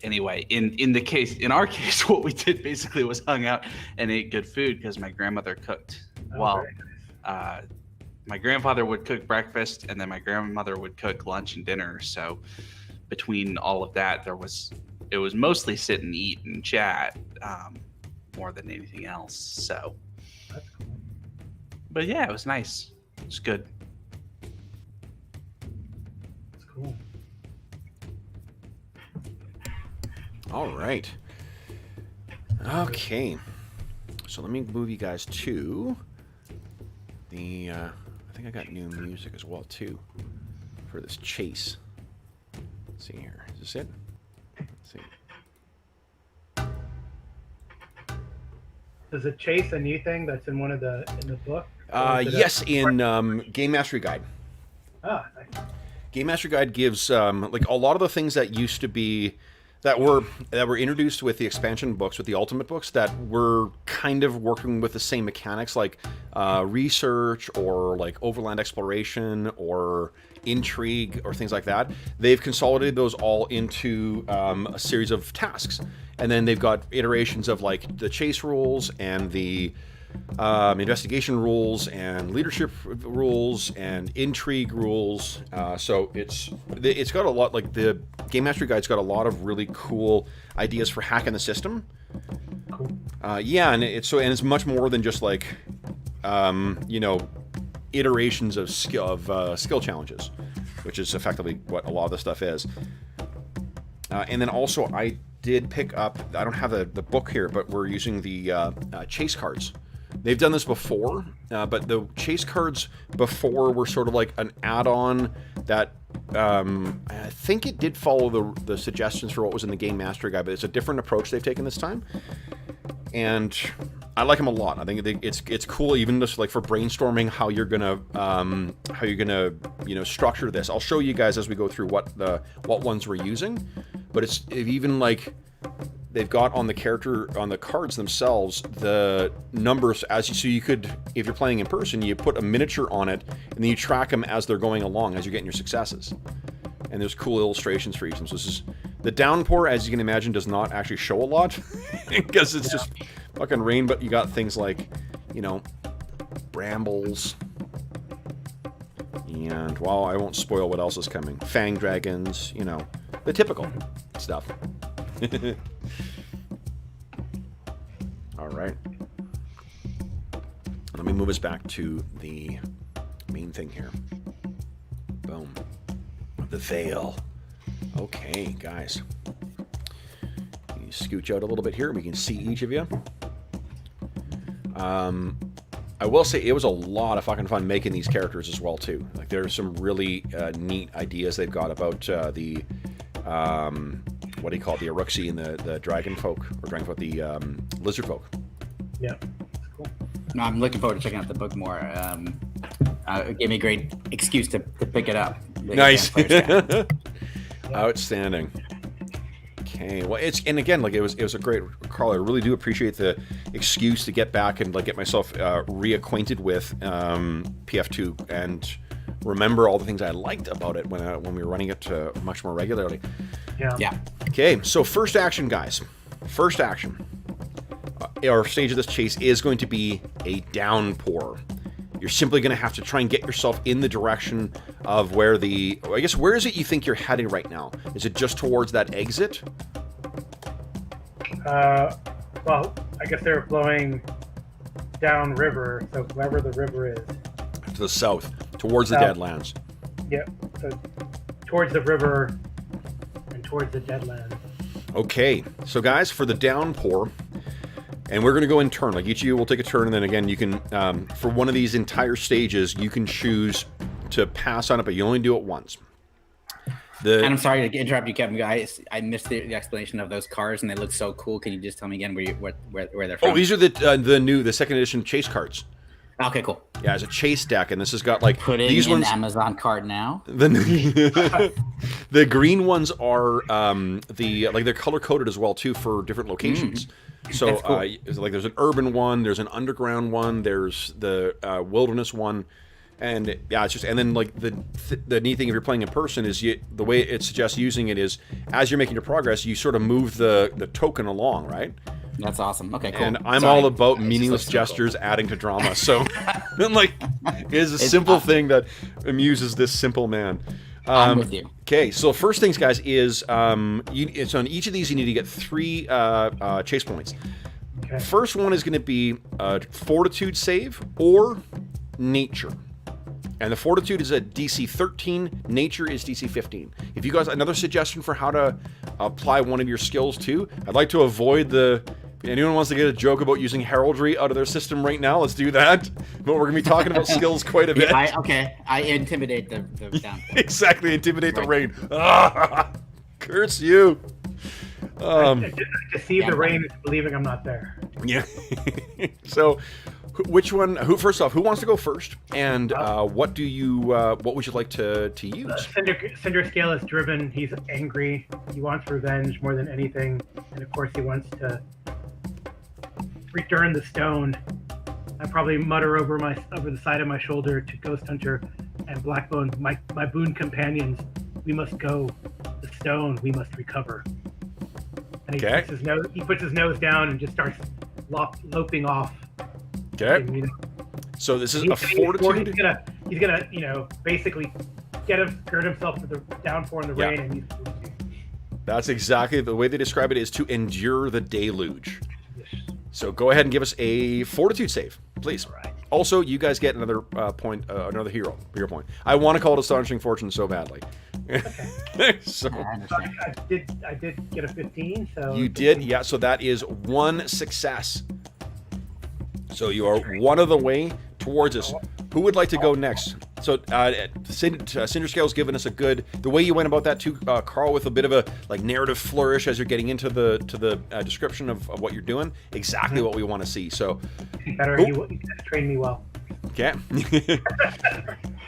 anyway, in our case, what we did basically was hung out and ate good food because my grandmother cooked. Very nice. my grandfather would cook breakfast, and then my grandmother would cook lunch and dinner. So between all of that, it was mostly sit and eat and chat more than anything else. So, That's cool. but yeah, it was nice. It's good. That's cool. All right. Okay. So let me move you guys to the. I think I got new music as well too for this chase. Let's see here. Is this it? Let's see. Does it chase a new thing that's in one of the book? Or is it Yes, in Game Mastery Guide. Ah, nice. Game Master Guide gives like a lot of the things that used to be that were introduced with the expansion books, with the Ultimate books, that were kind of working with the same mechanics, like research or like overland exploration or intrigue or things like that. They've consolidated those all into a series of tasks, and then they've got iterations of like the chase rules and the investigation rules and leadership rules and intrigue rules. So it's got a lot, like the Game Mastery Guide's got a lot of really cool ideas for hacking the system. Cool. Yeah, and it's much more than just like iterations of skill challenges, which is effectively what a lot of the stuff is. And then also I did pick up, I don't have the book here, but we're using the chase cards. They've done this before, but the chase cards before were sort of like an add-on that I think it did follow the suggestions for what was in the Game Mastery Guide, but it's a different approach they've taken this time, and I like them a lot. I think it's cool, even just like for brainstorming how you're gonna structure this. I'll show you guys as we go through what ones we're using, but it's even like. They've got on the cards themselves the numbers so you could, if you're playing in person, you put a miniature on it and then you track them as they're going along, as you're getting your successes. And there's cool illustrations for each of them. So this is the downpour, as you can imagine, does not actually show a lot because it's just fucking rain. But you got things like, brambles, and well, I won't spoil what else is coming. Fang dragons, the typical stuff. All right. Let me move us back to the main thing here. Boom. The veil. Okay, guys. You scooch out a little bit here. We can see each of you. I will say it was a lot of fucking fun making these characters as well too. Like there's some really neat ideas they've got about the what do you call it? The Aruxi and the dragon folk, or dragon folk, the lizard folk. Yeah, that's cool. No, I'm looking forward to checking out the book more. It gave me a great excuse to pick it up. Nice. Outstanding. Okay, well, it was a great call. I really do appreciate the excuse to get back and like get myself reacquainted with PF2 and remember all the things I liked about it when we were running it much more regularly. Yeah. Okay, so first action, guys. First action. Our stage of this chase is going to be a downpour. You're simply going to have to try and get yourself in the direction of where where is it you think you're heading right now? Is it just towards that exit? Well, I guess they're flowing down river, so wherever the river is. To the south, towards the Deadlands. Yep, so towards the river and towards the Deadlands. Okay, so guys, for the downpour, and we're going to go in turn. Like each of you will take a turn, and then again, you can, for one of these entire stages, you can choose to pass on it, but you only do it once. And I'm sorry to interrupt you, Kevin. I missed the explanation of those cars, and they look so cool. Can you just tell me again where they're from? Oh, these are the second edition chase cards. Okay, cool. Yeah, it's a chase deck, and this has got like these ones. Amazon cart now. The green ones are they're color coded as well too for different locations. So cool. Like there's an urban one, there's an underground one, there's the wilderness one, and yeah, it's just, and then like the neat thing if you're playing in person is the way it suggests using it is as you're making your progress, you sort of move the token along, right? That's awesome. Okay, cool. And I'm Sorry. all about It's just meaningless like simple. gestures adding to drama. So, like, it is a simple thing that amuses this simple man. I'm with you. Okay, so first things, guys, is it's on each of these you need to get 3 chase points. Okay. First one is going to be a Fortitude save or Nature. And the Fortitude is a DC 13, Nature is DC 15. If you guys, another suggestion for how to apply one of your skills too, I'd like to avoid the, anyone wants to get a joke about using heraldry out of their system right now, let's do that. But we're going to be talking about skills quite a bit. Yeah, I intimidate the downpour. Exactly, intimidate the rain. Ah, curse you. I deceive the rain into believing I'm not there. Yeah. So, which one? Who? First off, who wants to go first? And what do you? What would you like to use? Cinder Scale is driven. He's angry. He wants revenge more than anything, and of course, he wants to return the stone. I probably mutter over the side of my shoulder to Ghost Hunter and Blackbone, my boon companions. We must go. The stone we must recover. And he puts his nose down and just starts loping off. Okay. You know, So this is a Fortitude. He's gonna, basically gird himself for the downpour and the rain, and he's. That's exactly the way they describe it, is to endure the deluge. So go ahead and give us a Fortitude save, please. All right. Also, you guys get another point, another hero point. I want to call it Astonishing Fortune so badly. So I did get a 15. So you did, yeah. So that is 1 success. So you are one of the way towards us. Who would like to go next? So Cinder Scale's given us the way you went about that too, Carl, with a bit of a narrative flourish as you're getting into the description of what you're doing. Exactly what we want to see. So better. You trained me well. Okay.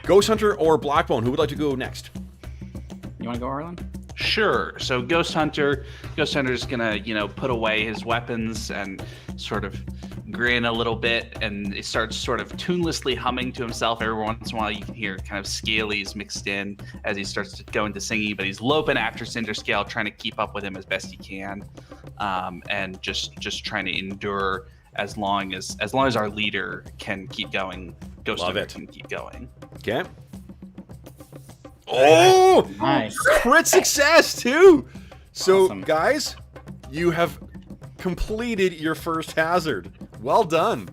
Ghost Hunter or Blackbone, who would like to go next? You want to go, Arlen? Sure. So Ghost Hunter's gonna, put away his weapons and sort of grin a little bit, and he starts sort of tunelessly humming to himself. Every once in a while you can hear kind of scalies mixed in as he starts to go into singing, but he's loping after Cinder Scale, trying to keep up with him as best he can, and just trying to endure as long as our leader can keep going. Ghost Hunter can keep going. Okay. Oh, nice. Crit success too. So Awesome. Guys, you have completed your first hazard. Well done.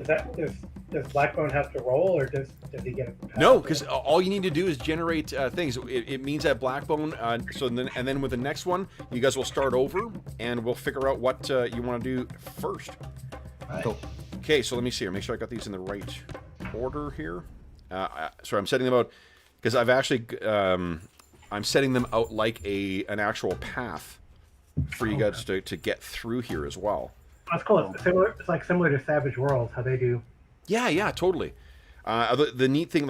Does Blackbone have to roll, or does he get a pass? No, because all you need to do is generate things. It means that Blackbone. Then with the next one, you guys will start over, and we'll figure out what you want to do first. Cool. Okay, so let me see here. Make sure I got these in the right order here. Sorry, I'm setting them out because I've actually I'm setting them out like an actual path for you guys to get through here as well. That's cool. It's like similar to Savage Worlds, how they do. Yeah, totally. The neat thing,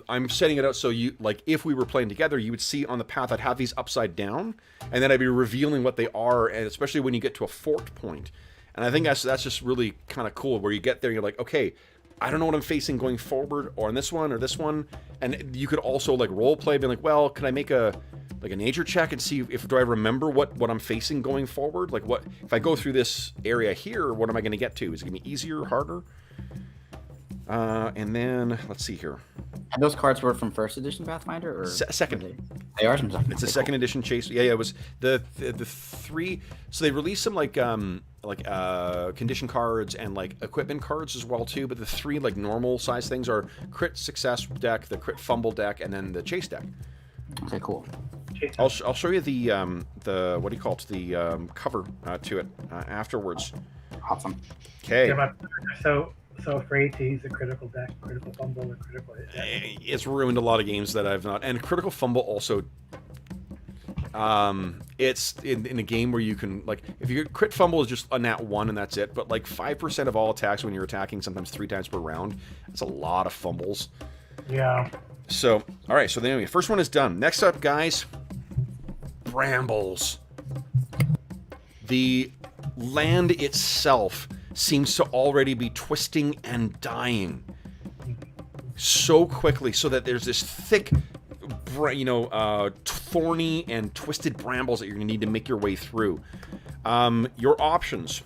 I'm setting it out so you, if we were playing together, you would see on the path I'd have these upside down, and then I'd be revealing what they are, and especially when you get to a forked point. And I think that's just really kind of cool, where you get there and you're like, okay, I don't know what I'm facing going forward, or on this one, or this one. And you could also role play, being like, well, can I make a nature check and see do I remember what I'm facing going forward? What if I go through this area here, what am I going to get to? Is it going to be easier, harder? And then let's see here. And those cards were from first edition Pathfinder, or second? They are from second. It's a second edition chase. Yeah, it was the three. So they released some condition cards and equipment cards as well too. But the three normal size things are crit success deck, the crit fumble deck, and then the chase deck. Okay, cool. I'll show you the what do you call it, the cover to it afterwards. Awesome. Okay. Yeah, so afraid to use a critical deck, critical fumble, or critical hit deck. It's ruined a lot of games that I've not. And critical fumble also. It's in a game where you can if your crit fumble is just a nat 1 and that's it, but 5% of all attacks when you're attacking, sometimes 3 times per round. That's a lot of fumbles. Yeah. So all right. So anyway, first one is done. Next up, guys. Brambles. The land itself seems to already be twisting and dying so quickly, so that there's this thick, thorny and twisted brambles that you're going to need to make your way through. Your options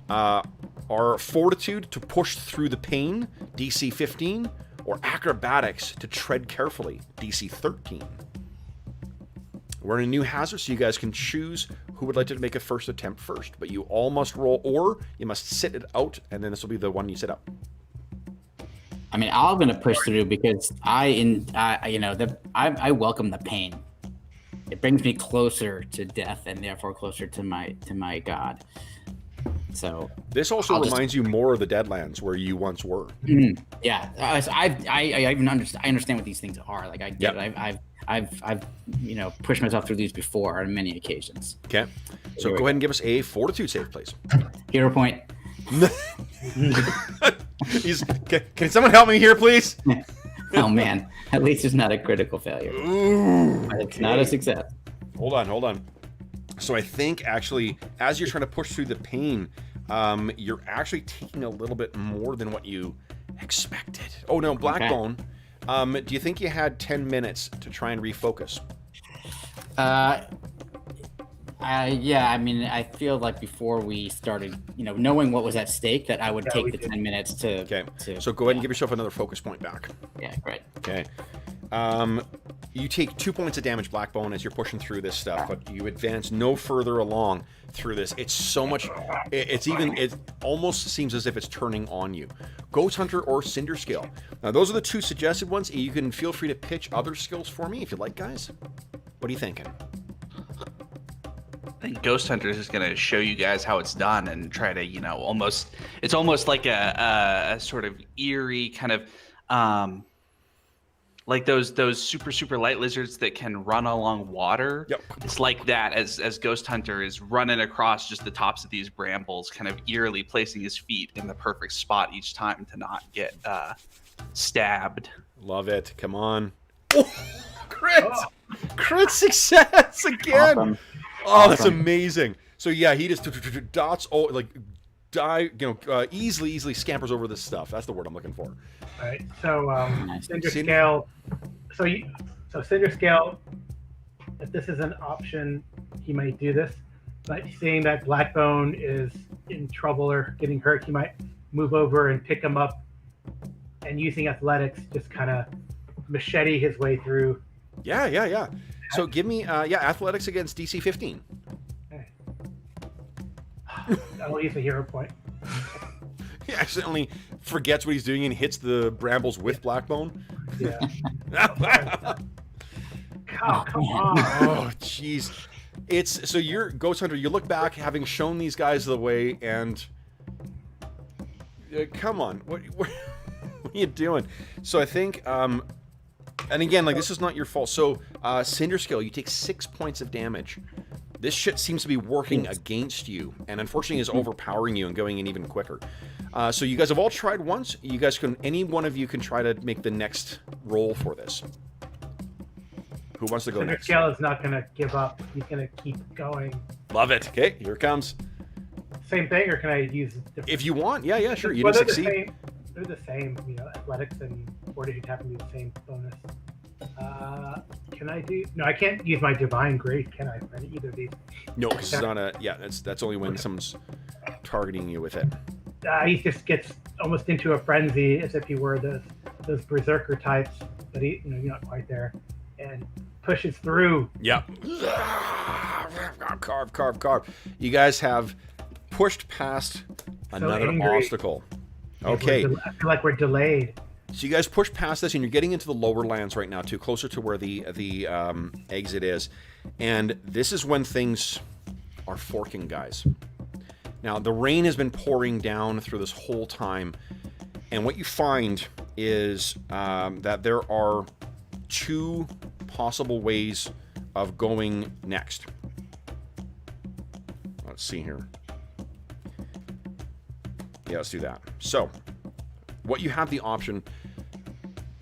are Fortitude to push through the pain, DC 15, or Acrobatics to tread carefully, DC 13. We're in a new hazard, so you guys can choose who would like to make a first attempt first. But you all must roll, or you must sit it out, and then this will be the one you sit out. I mean, I'm gonna push through because I welcome the pain. It brings me closer to death and therefore closer to my god. So this also reminds you more of the Deadlands where you once were. Yeah, I even understand. I understand what these things are. Like I get it. I've pushed myself through these before on many occasions. Okay, so go ahead and give us a Fortitude save, please. Hero point. Can someone help me here, please? Oh man, at least it's not a critical failure. Ooh, but it's not a success. Hold on. So I think actually, as you're trying to push through the pain, you're actually taking a little bit more than what you expected. Oh no, Blackbone. Okay. Do you think you had 10 minutes to try and refocus? Yeah, I mean, I feel like before we started, knowing what was at stake, that I would take the 10 minutes to... Okay, so go ahead and give yourself another focus point back. Yeah, great. Okay. You take 2 points of damage, Blackbone, as you're pushing through this stuff, but you advance no further along through this. It's so much... It almost seems as if it's turning on you. Ghost Hunter or Cinder Skill. Now, those are the two suggested ones. You can feel free to pitch other skills for me if you like, guys. What are you thinking? I think Ghost Hunter is just going to show you guys how it's done and try to, it's almost like a sort of eerie kind of, like those super light lizards that can run along water. Yep. It's like that as Ghost Hunter is running across just the tops of these brambles, kind of eerily placing his feet in the perfect spot each time to not get stabbed. Love it. Come on. Oh, crit success again. Awesome. Oh, that's amazing. So yeah, he just dots, easily scampers over this stuff. That's the word I'm looking for. All right. So Cinder Scale. So Cinder Scale. If this is an option, he might do this. But seeing that Blackbone is in trouble or getting hurt, he might move over and pick him up, and using athletics, just kind of machete his way through. Yeah. So give me, athletics against DC 15. Okay. I'll use a hero point. He accidentally forgets what he's doing and hits the brambles with Blackbone. Yeah. Oh, come on. Oh, jeez. So you're Ghost Hunter. You look back, having shown these guys the way, and come on, what are you doing? So I think, and again, this is not your fault. So Cinder Skill, you take 6 points of damage. This shit seems to be working against you, and unfortunately is overpowering you and going in even quicker. So you guys have all tried once. You guys any one of you can try to make the next roll for this. Who wants to go next? Cinder Scale is not going to give up. He's going to keep going. Love it. Okay, here it comes. Same thing, or can I use different? If you want, yeah, sure. You didn't succeed. They're the same, athletics and fortitude happen to be the same bonus. Can I do? No, I can't use my divine grace, can I? For either of these. No, because it's not a. Yeah, that's only when someone's targeting you with it. He just gets almost into a frenzy, as if he were those berserker types, but you're not quite there, and pushes through. Yep. Carve. You guys have pushed past another obstacle. Okay. I feel like we're delayed. So you guys push past this, and you're getting into the lower lands right now, too, closer to where the exit is. And this is when things are forking, guys. Now, the rain has been pouring down through this whole time, and what you find is that there are two possible ways of going next. Let's see here. Yeah, let's do that. So, what you have the option...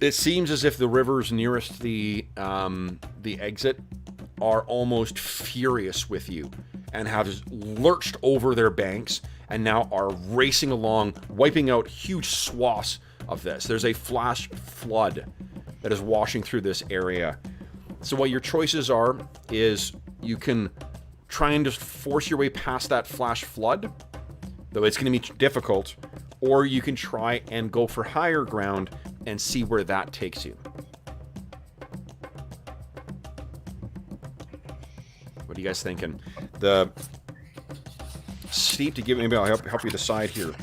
It seems as if the rivers nearest the exit are almost furious with you and have lurched over their banks and now are racing along, wiping out huge swaths of this. There's a flash flood that is washing through this area. So what your choices are is you can try and just force your way past that flash flood, though it's going to be difficult, or you can try and go for higher ground and see where that takes you. What are you guys thinking? Steve, to give maybe I'll help you decide here.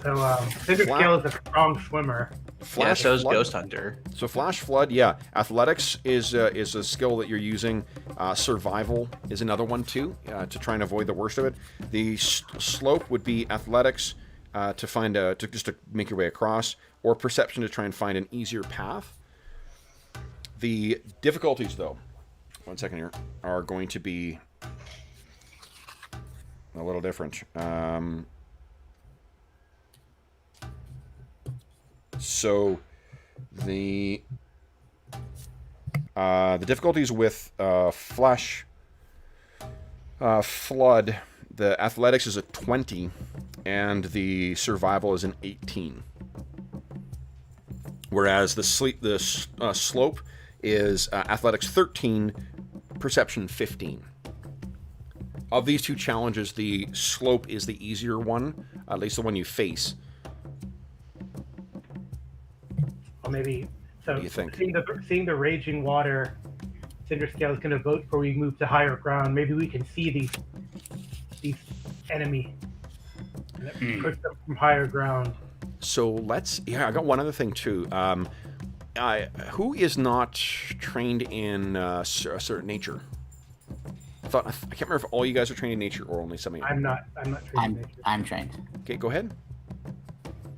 So Cinder Scale is a strong swimmer. Flash so is Flood. Ghost Hunter. So Flash Flood, yeah. Athletics is a skill that you're using. Survival is another one too, to try and avoid the worst of it. The slope would be athletics to find to make your way across, or perception to try and find an easier path. The difficulties, though, one second here, are going to be a little different. So the difficulties with Flash Flood, the athletics is a 20, and the survival is an 18. Whereas the slope is athletics 13, perception 15. Of these two challenges, the slope is the easier one, at least the one you face. Or maybe, so What do you think? Seeing the raging water, Cinder Scale is going to vote for we move to higher ground. Maybe we can see these enemy and approach them from higher ground. So I got one other thing too. Who is not trained in certain nature? I can't remember if all you guys are trained in nature or only some of you. I'm not trained in nature. I'm trained. Okay, go ahead.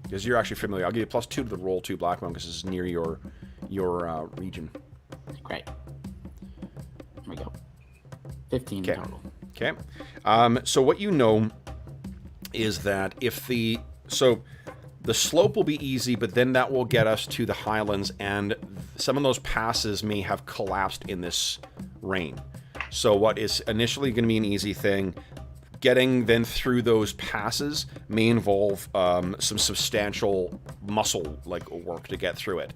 Because you're actually familiar. I'll give you +2 to the roll 2 Black Bone because this is near your region. Great. Here we go. 15 Okay. total. Okay. So what you know is that the slope will be easy, but then that will get us to the highlands, and some of those passes may have collapsed in this rain. So what is initially going to be an easy thing, getting then through those passes may involve some substantial muscle work to get through it,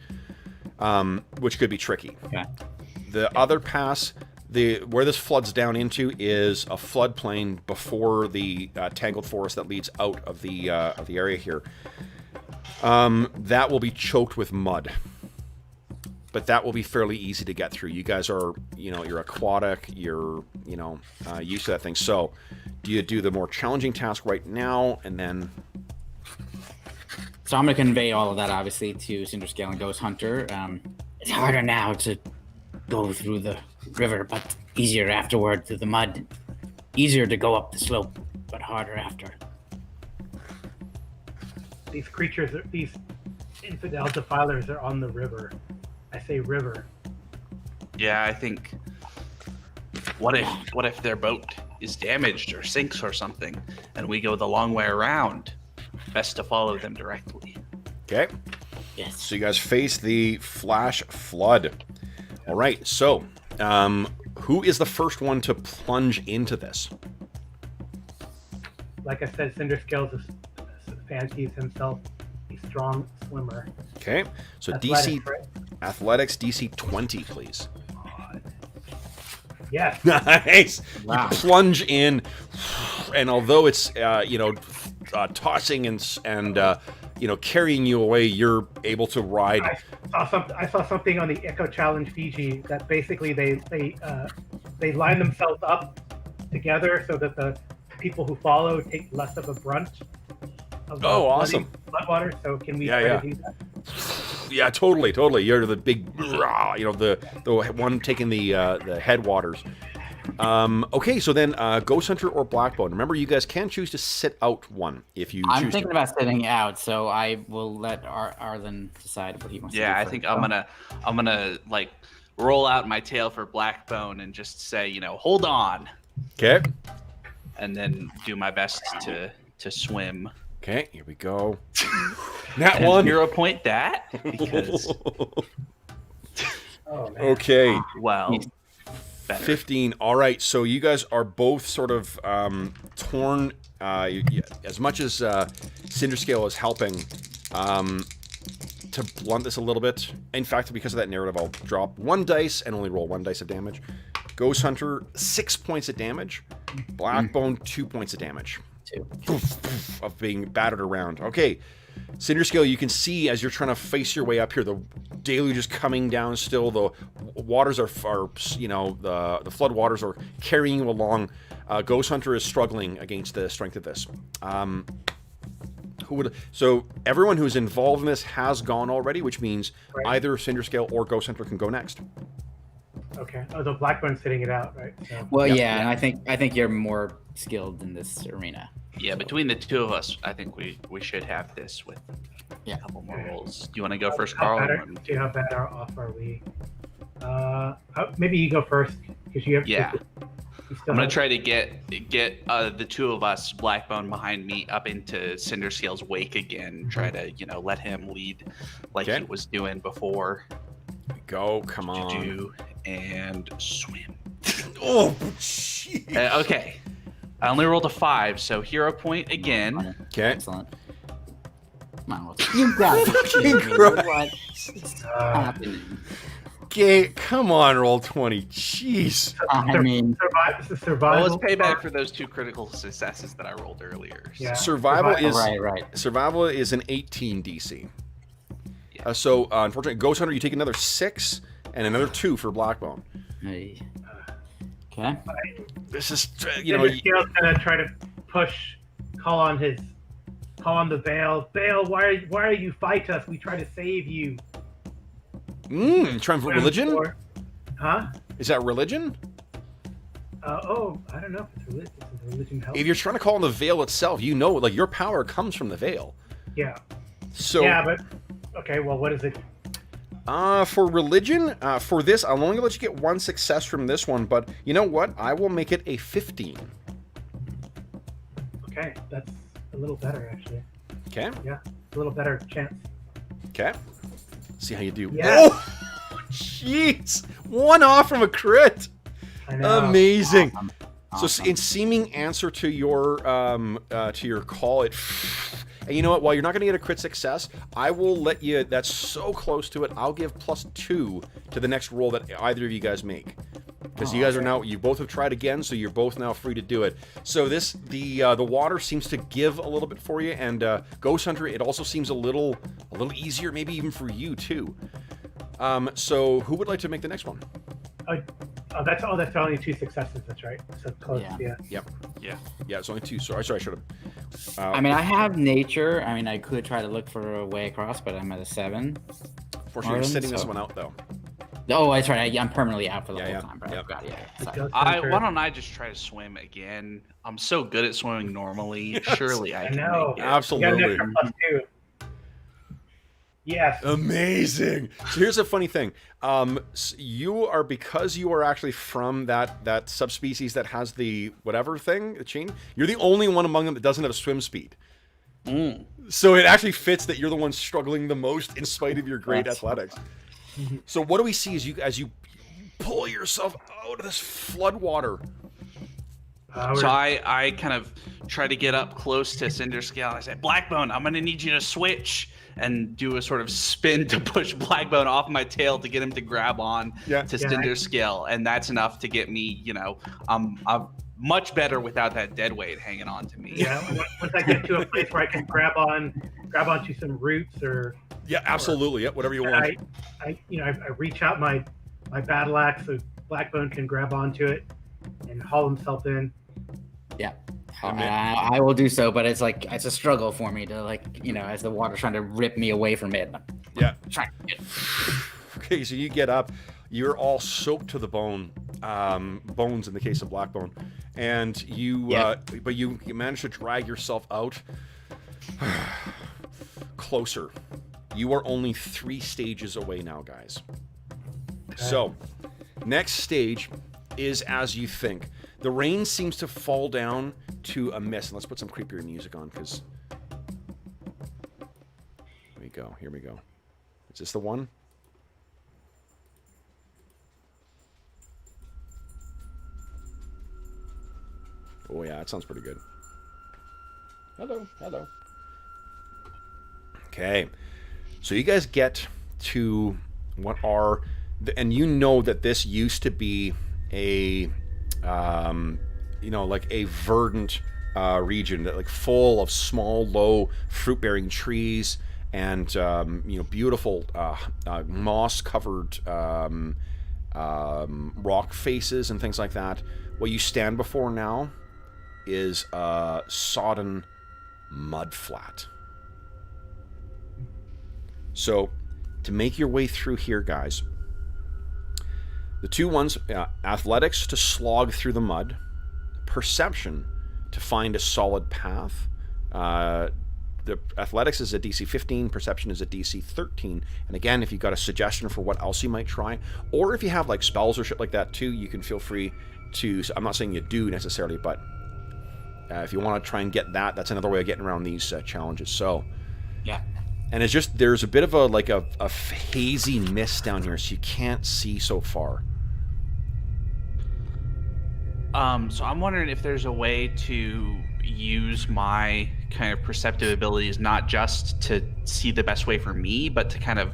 which could be tricky. Okay. The other pass, where this floods down into is a floodplain before the tangled forest that leads out of the area here. That will be choked with mud, but that will be fairly easy to get through. You guys are, you're aquatic, you're, used to that thing. So, do you do the more challenging task right now, and then? So I'm going to convey all of that, obviously, to Cinder Scale and Ghost Hunter. It's harder now to go through the river, but easier afterward through the mud. Easier to go up the slope, but harder after. These creatures, these infidel defilers are on the river. I say river. Yeah, I think. What if their boat is damaged or sinks or something, and we go the long way around? Best to follow them directly. Okay. Yes. So you guys face the Flash Flood. All right. So, who is the first one to plunge into this? Like I said, Cinder Scales fancies himself a strong swimmer. Okay. So Athletics, right? Athletics DC 20, please. Yes. Nice. Wow. You plunge in, and although it's tossing and carrying you away, you're able to ride. I saw something on the Echo Challenge Fiji that basically they line themselves up together so that the people who follow take less of a brunt of the awesome. floodwater. So can we Yeah, try yeah. to do that? Yeah, totally. You're the big, the one taking the headwaters. Okay, so then Ghost Hunter or Blackbone. Remember, you guys can choose to sit out one if you I'm choose thinking to. about sitting out, so I will let Arlen decide what he wants to do. Yeah, I first. think I'm gonna roll out my tail for Blackbone and just say, hold on, Okay. and then do my best to swim. Okay, here we go. That And one. 0 point that because Oh man. Okay. well, better. 15. All right, so you guys are both sort of torn. As much as Cinder Scale is helping to blunt this a little bit. In fact, because of that narrative, I'll drop 1 dice and only roll 1 dice of damage. Ghost Hunter, 6 points of damage. Blackbone, 2 points of damage. 2. of being battered around. Okay, Cinderscale, you can see as you're trying to face your way up here, the deluge is coming down still. The waters are the flood waters are carrying you along. Ghost Hunter is struggling against the strength of this. So everyone who's involved in this has gone already, which means either Cinderscale or Ghost Hunter can go next. Okay. Oh, the Blackbone's sitting it out, right? So, Well, yeah, and I think you're more skilled in this arena. Yeah, between the two of us, I think we should have this with a couple more rolls. Do you want to go first, Carl? See how bad off are we? Maybe you go first because you have. Yeah. I'm gonna try to get the two of us, Blackbone behind me, up into Cinderscale's wake again. Try to let him lead like he was doing before. Go, come on, and swim. Oh, jeez. Okay. I only rolled a 5, so hero point again. Okay. Excellent. Come on, you got it. What's happening? Okay, come on, roll 20. Jeez. I mean, survival. Well, let's pay back for those 2 critical successes that I rolled earlier. So. Yeah. Survival is right. Survival is an 18 DC. So unfortunately, Ghost Hunter, you take another 6 and another 2 for Blackbone. Hey. Okay. This is Scale's gonna try to call on the Veil. Veil, why are you fight us? We try to save you. Trying for religion? Huh? Is that religion? I don't know if it's religion. Does religion help? If you're trying to call on the Veil itself, like your power comes from the Veil. Yeah. So. Yeah, but okay. Well, what is it? For religion, for this, I'm only gonna let you get 1 success from this one, but you know what? I will make it a 15. Okay, that's a little better actually. Okay. Yeah, a little better chance. Okay. See how you do. Yeah. Oh, jeez! 1 off from a crit. I know. Amazing. Awesome. So, in seeming answer to your call, and you know what? While you're not going to get a crit success, I will let you. That's so close to it. I'll give +2 to the next roll that either of you guys make, because you guys are now. You both have tried again, so you're both now free to do it. So the water seems to give a little bit for you, and Ghost Hunter, it also seems a little easier, maybe even for you too. So who would like to make the next one? That's only 2 successes. That's right. So close. Yeah. Yep. Yeah. It's only 2. Sorry, I should have. I mean, I have nature. I mean, I could try to look for a way across, but I'm at a 7. Fortunately, you're sitting this one out though. Oh, that's right. I'm permanently out for the whole time. Yep. Got it. Why don't I just try to swim again? I'm so good at swimming normally. Yes. Surely I can know. make it. Absolutely. You got an extra +2. Yes. Amazing. So here's a funny thing. Because you are actually from that subspecies that has the whatever thing, the chain, you're the only one among them that doesn't have swim speed. So it actually fits that you're the one struggling the most in spite of your great athletics. So what do we see as you pull yourself out of this flood water? So I kind of try to get up close to Cinderscale. I say, Blackbone, I'm going to need you to switch, and do a sort of spin to push Blackbone off my tail to get him to grab on to Cinderscale. And that's enough to get me, I'm much better without that dead weight hanging on to me. Yeah, once I get to a place where I can grab onto some roots or... Yeah, absolutely. Whatever you want. I reach out my battle axe so Blackbone can grab onto it and haul himself in. Yeah. I will do so, but it's a struggle for me to as the water's trying to rip me away from it. Yeah. Trying to get... Okay, so you get up. You're all soaked to the bone, bones in the case of Blackbone, and but you manage to drag yourself out closer. You are only 3 stages away now, guys. Okay. So, next stage is as you think. The rain seems to fall down to a mist. And let's put some creepier music on, because... Here we go. Is this the one? Oh yeah, that sounds pretty good. Hello. Okay. So you guys get to what are... And you know that this used to be a... like a verdant region, that like full of small, low, fruit-bearing trees and beautiful moss-covered rock faces and things like that. What you stand before now is a sodden mud flat. So, to make your way through here, guys, the two ones, athletics to slog through the mud, perception to find a solid path. The athletics is a DC 15, perception is a DC 13. And again, if you've got a suggestion for what else you might try, or if you have like spells or shit like that too, you can feel free to, I'm not saying you do necessarily, but if you want to try and get that, that's another way of getting around these challenges. So, yeah. And it's just, there's a bit of a hazy mist down here, so you can't see so far. So I'm wondering if there's a way to use my kind of perceptive abilities, not just to see the best way for me, but to kind of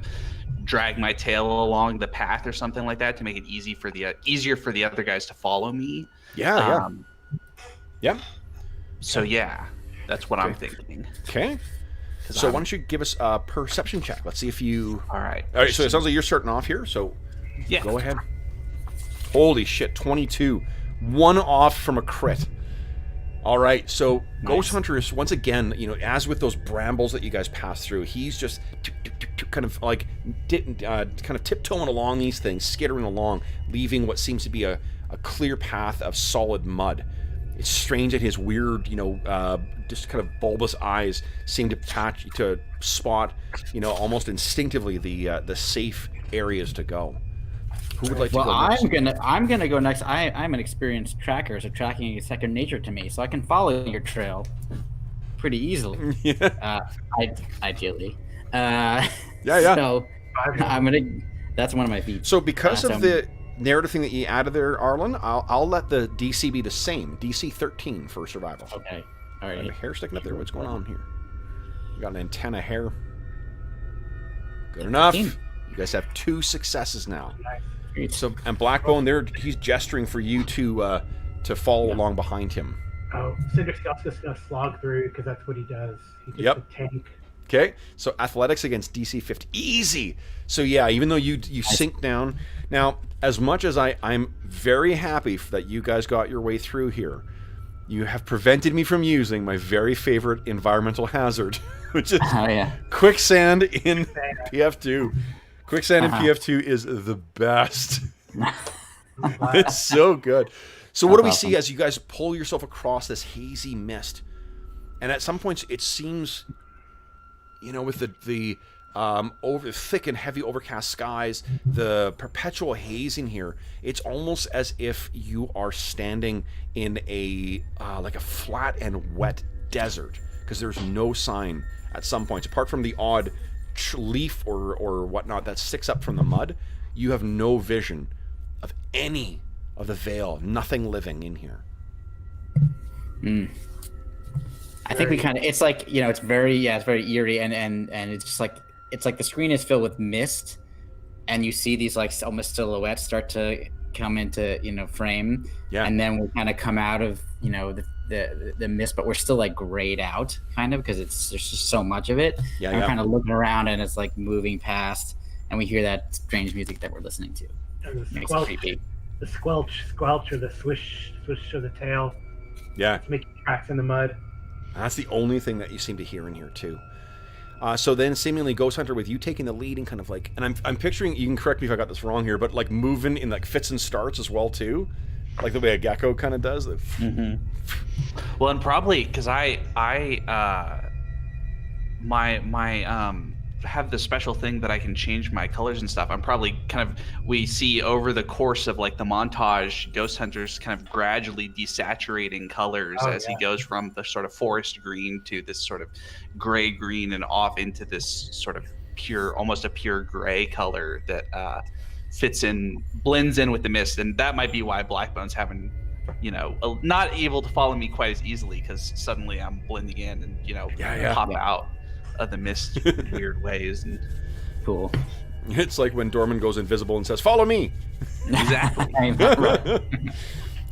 drag my tail along the path or something like that to make it easier for the other guys to follow me. Yeah. So yeah, that's what I'm thinking. Okay. So why don't you give us a perception check? Let's see if you... All right. So it sounds like you're starting off here, so yeah, go ahead. Holy shit, 22. One off from a crit. All right, so nice. Ghost Hunter is, once again, as with those brambles that you guys pass through, he's just kind of like tiptoeing along these things, skittering along, leaving what seems to be a clear path of solid mud. It's strange that his weird, just kind of bulbous eyes seem to spot, almost instinctively the safe areas to go. Who would like to go next? I'm gonna go next. I'm an experienced tracker, so tracking is second nature to me, so I can follow your trail pretty easily. Yeah. Ideally. Yeah. So that's one of my feats. So because of the narrative thing that you added there, Arlen, I'll let the DC be the same. DC 13 for survival. Okay. All right. A hair sticking up there. What's going on here? You got an antenna hair. Good enough. 15. You guys have 2 successes now. Nice. So, and Blackbone, he's gesturing for you to follow along behind him. Oh, Cinder Scout's just gonna slog through because that's what he does. He gets a tank. Okay, so athletics against DC 50, easy. So yeah, even though you sink down. Now, as much as I'm very happy that you guys got your way through here, you have prevented me from using my very favorite environmental hazard, which is quicksand in PF2. Quicksand in PF2 is the best. It's so good. So what do we see as you guys pull yourself across this hazy mist? And at some points it seems, with the over thick and heavy overcast skies, the perpetual hazing here, it's almost as if you are standing in a like a flat and wet desert, because there's no sign at some points, apart from the odd leaf or whatnot that sticks up from the mud. You have no vision of any of the Vale, nothing living in here. I think we kind of, it's like, it's very eerie, and it's just like, it's like the screen is filled with mist, and you see these like almost silhouettes start to come into frame, and then we kind of come out of the mist, but we're still like grayed out kind of because there's just so much of it. And we're kind of looking around, and it's like moving past, and we hear that strange music that we're listening to. And the makes it creepy. The squelch or the swish of the tail. Yeah. Making tracks in the mud. That's the only thing that you seem to hear in here too. So then seemingly Ghost Hunter, with you taking the lead and kind of like, and I'm picturing, you can correct me if I got this wrong here, but like moving in like fits and starts as well too, like the way a gecko kind of does. Well, and probably because I have the special thing that I can change my colors and stuff. I'm probably we see over the course of like the montage, Ghost Hunter's kind of gradually desaturating colors as he goes from the sort of forest green to this sort of gray green and off into this sort of almost a pure gray color that blends in with the mist. And that might be why Blackbone's having, not able to follow me quite as easily, because suddenly I'm blending in and, pop out of the mist in weird ways. And cool. It's like when Dorman goes invisible and says, "Follow me." Exactly.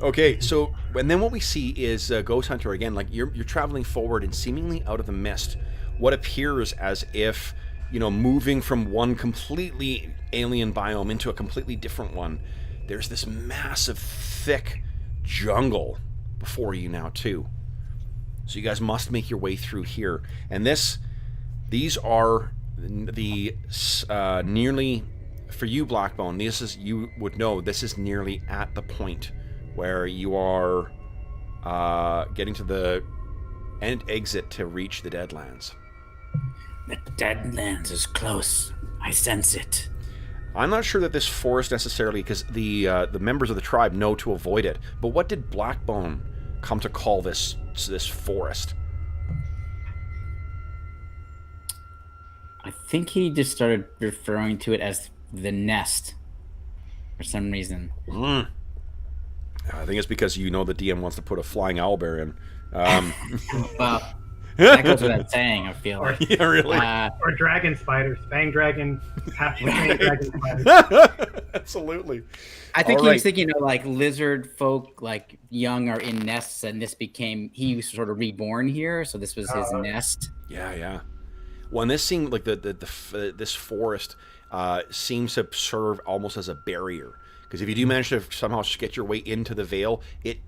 Okay, so And then what we see is Ghost Hunter again. Like you're traveling forward and seemingly out of the mist, what appears as if moving from one completely alien biome into a completely different one. There's this massive, thick jungle before you now too. So you guys must make your way through here. And these are the nearly, for you Blackbone, you would know this is nearly at the point where you are getting to the end exit to reach the Deadlands. The Deadlands is close. I sense it. I'm not sure that this forest necessarily, because the members of the tribe know to avoid it. But what did Blackbone come to call this forest? I think he just started referring to it as the nest for some reason. I think it's because the DM wants to put a flying owlbear in. Well, that goes without saying, I feel like. Yeah, really. Or dragon spiders, fang dragon, half fang dragon spiders. Absolutely. I think he was thinking of like lizard folk, like young are in nests, and he was sort of reborn here, so this was his nest. Yeah. Well, and this seemed like this forest seems to serve almost as a barrier. Because if you do manage to somehow get your way into the Veil, it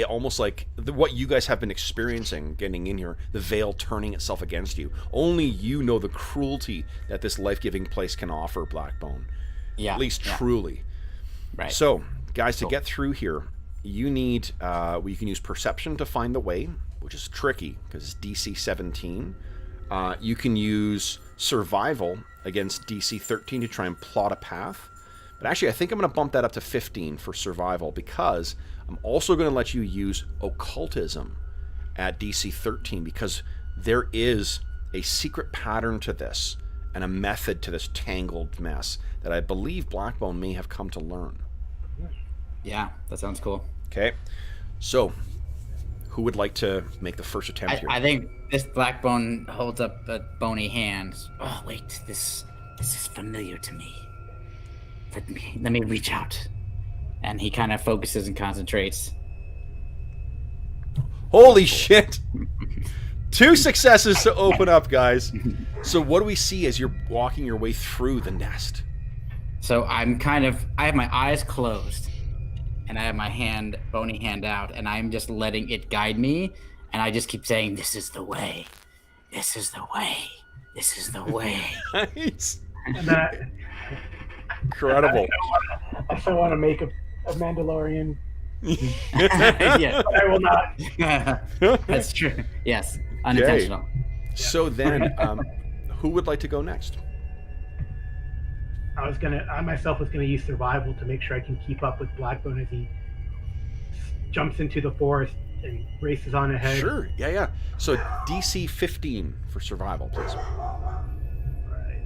almost like what you guys have been experiencing getting in here, the Veil turning itself against you. Only you know the cruelty that this life-giving place can offer, Blackbone. Yeah. At least truly. Right. So, guys, to get through here, you need, you can use Perception to find the way, which is tricky because it's DC 17. You can use Survival against DC 13 to try and plot a path. But actually, I think I'm going to bump that up to 15 for Survival because I'm also going to let you use Occultism at DC 13 because there is a secret pattern to this and a method to this tangled mess that I believe Blackbone may have come to learn. Yeah, that sounds cool. Okay, so who would like to make the first attempt here? I think this Blackbone holds up a bony hand. Oh, wait, this is familiar to me. Let me reach out. And he kind of focuses and concentrates. Holy shit! 2 successes to open up, guys. So what do we see as you're walking your way through the nest? So I have my eyes closed. And I have my bony hand out. And I'm just letting it guide me. And I just keep saying, this is the way. This is the way. This is the way. Nice. And then Incredible. I still want to make a Mandalorian. Yeah. But I will not. That's true. Yes. Unintentional. Okay. So then, who would like to go next? I myself was gonna use Survival to make sure I can keep up with Blackbone as he jumps into the forest and races on ahead. Sure. Yeah. So DC 15 for Survival, please. Right.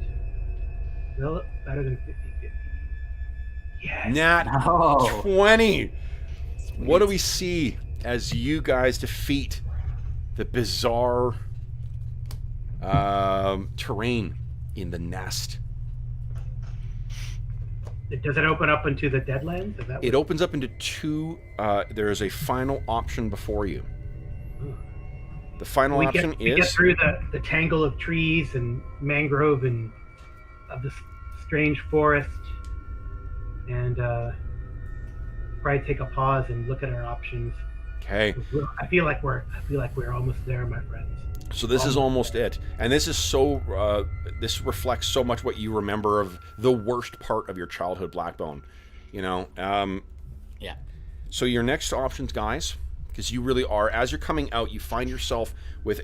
Well, better than 50-50. Yes. Nat 20. Sweet. What do we see as you guys defeat the bizarre terrain in the nest? Does it open up into the Deadlands? Is that It opens up into 2. There is a final option before you. The final option we get is through the tangle of trees and mangrove and of this strange forest, and probably take a pause and look at our options. okay. I feel like we're almost there, my friends. So this is almost it, and this is so. This reflects so much what you remember of the worst part of your childhood, Blackbone. Yeah. So your next options, guys, because you really are. As you're coming out, you find yourself with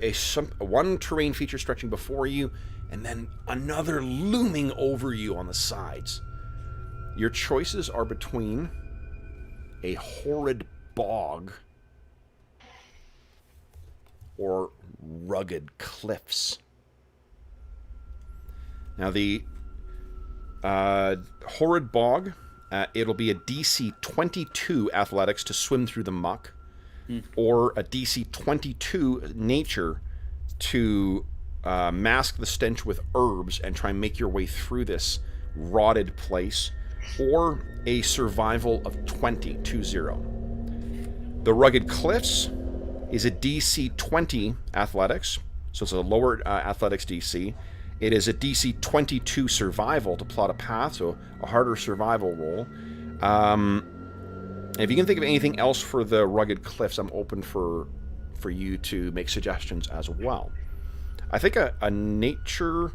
one terrain feature stretching before you, and then another looming over you on the sides. Your choices are between a horrid bog or rugged cliffs. Now the horrid bog, it'll be a DC 22 athletics to swim through the muck, or a DC 22 nature to mask the stench with herbs and try and make your way through this rotted place, or a survival of 20. The Rugged Cliffs is a DC 20 athletics, so it's a lower athletics DC. It is a DC 22 survival to plot a path, so a harder survival roll. If you can think of anything else for the Rugged Cliffs, I'm open for you to make suggestions as well. I think a nature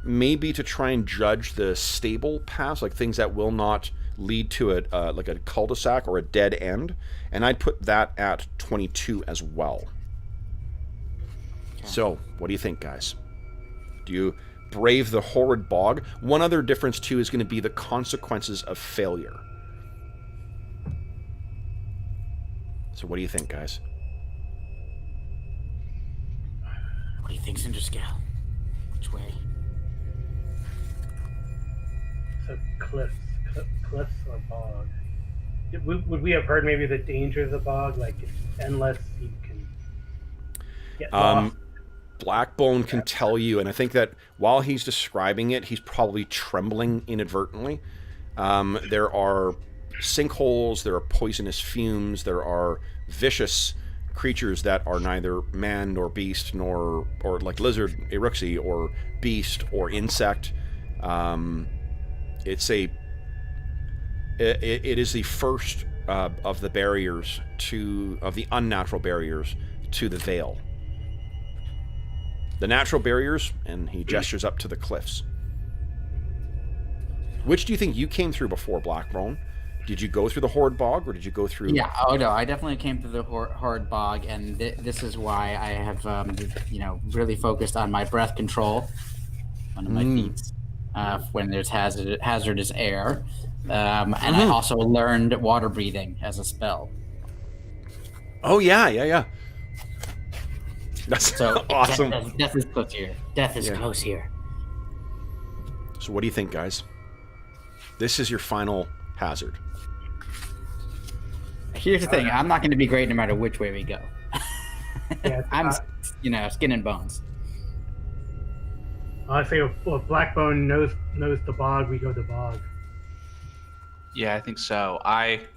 maybe to try and judge the stable paths, like things that will not lead to like a cul-de-sac or a dead end, and I'd put that at 22 as well. Okay. So, what do you think, guys? Do you brave the horrid bog? One other difference, too, is going to be the consequences of failure. So what do you think, guys? What do you think, Cinderscale? Which way? So cliffs or bog? Would we have heard maybe the danger of the bog? Like it's endless, you can get lost. Blackbone can tell you, and I think that while he's describing it, he's probably trembling inadvertently. There are sinkholes, there are poisonous fumes, there are vicious creatures that are neither man nor beast, or like lizard, eruxi, or beast, or insect. It is the first of the barriers of the unnatural barriers to the Veil. The natural barriers, and he gestures up to the cliffs. Which do you think you came through before, Blackbone? Did you go through the Horrid Bog, or did you go through... Yeah, oh no, I definitely came through the Horrid Bog, and this is why I have, really focused on my breath control, one of my feats, when there's hazardous air. And I also learned water breathing as a spell. Oh, yeah. That's so awesome. Death is close here. Death is close here. So what do you think, guys? This is your final hazard. Here's the thing. I'm not going to be great no matter which way we go. Yeah, I'm, skin and bones. Honestly, if Blackbone knows the bog, we go the bog. Yeah, I think so. I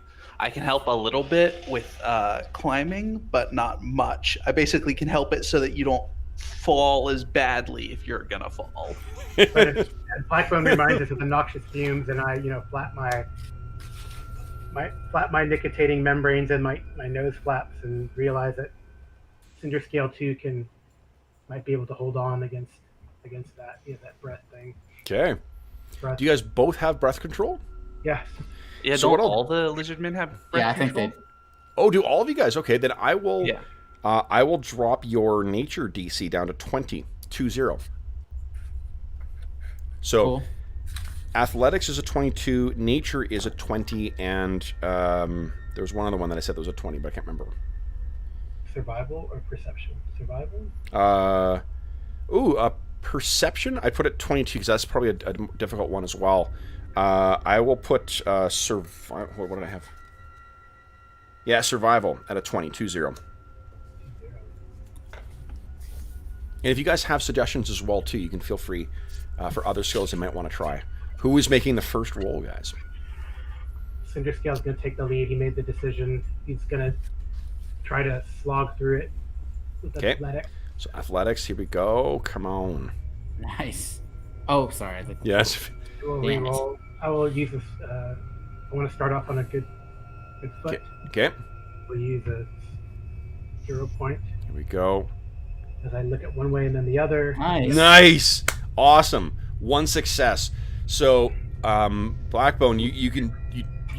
can help a little bit with climbing, but not much. I basically can help it so that you don't fall as badly if you're gonna fall. And Blackbone reminds us of the noxious fumes, and I, flap my nicotinating membranes and my nose flaps, and realize that Cinderscale 2 might be able to hold on against that that breath thing. Okay. Do you guys both have breath control? Yes. Yeah, so don't all the lizard men have breath control? I think they... Oh, do all of you guys? Okay, then I will I will drop your nature DC down to 20. So, cool. Athletics is a 22, nature is a 20, and there was one other one that I said that was a 20, but I can't remember. Survival or perception? Survival? Perception, I put it 22 because that's probably a difficult one as well. I will put survival. What did I have? Yeah, survival at a 20. And if you guys have suggestions as well too, you can feel free for other skills you might want to try. Who is making the first roll, guys? Cinderscale's going to take the lead. He made the decision. He's going to try to slog through it with athletics. So athletics, here we go. Come on. Nice. Oh, sorry. Yes. We'll re-roll. I will use this. I want to start off on a good foot. Okay. We'll use a 0 point. Here we go. As I look at one way and then the other. Nice. Awesome. One success. So, Blackbone, you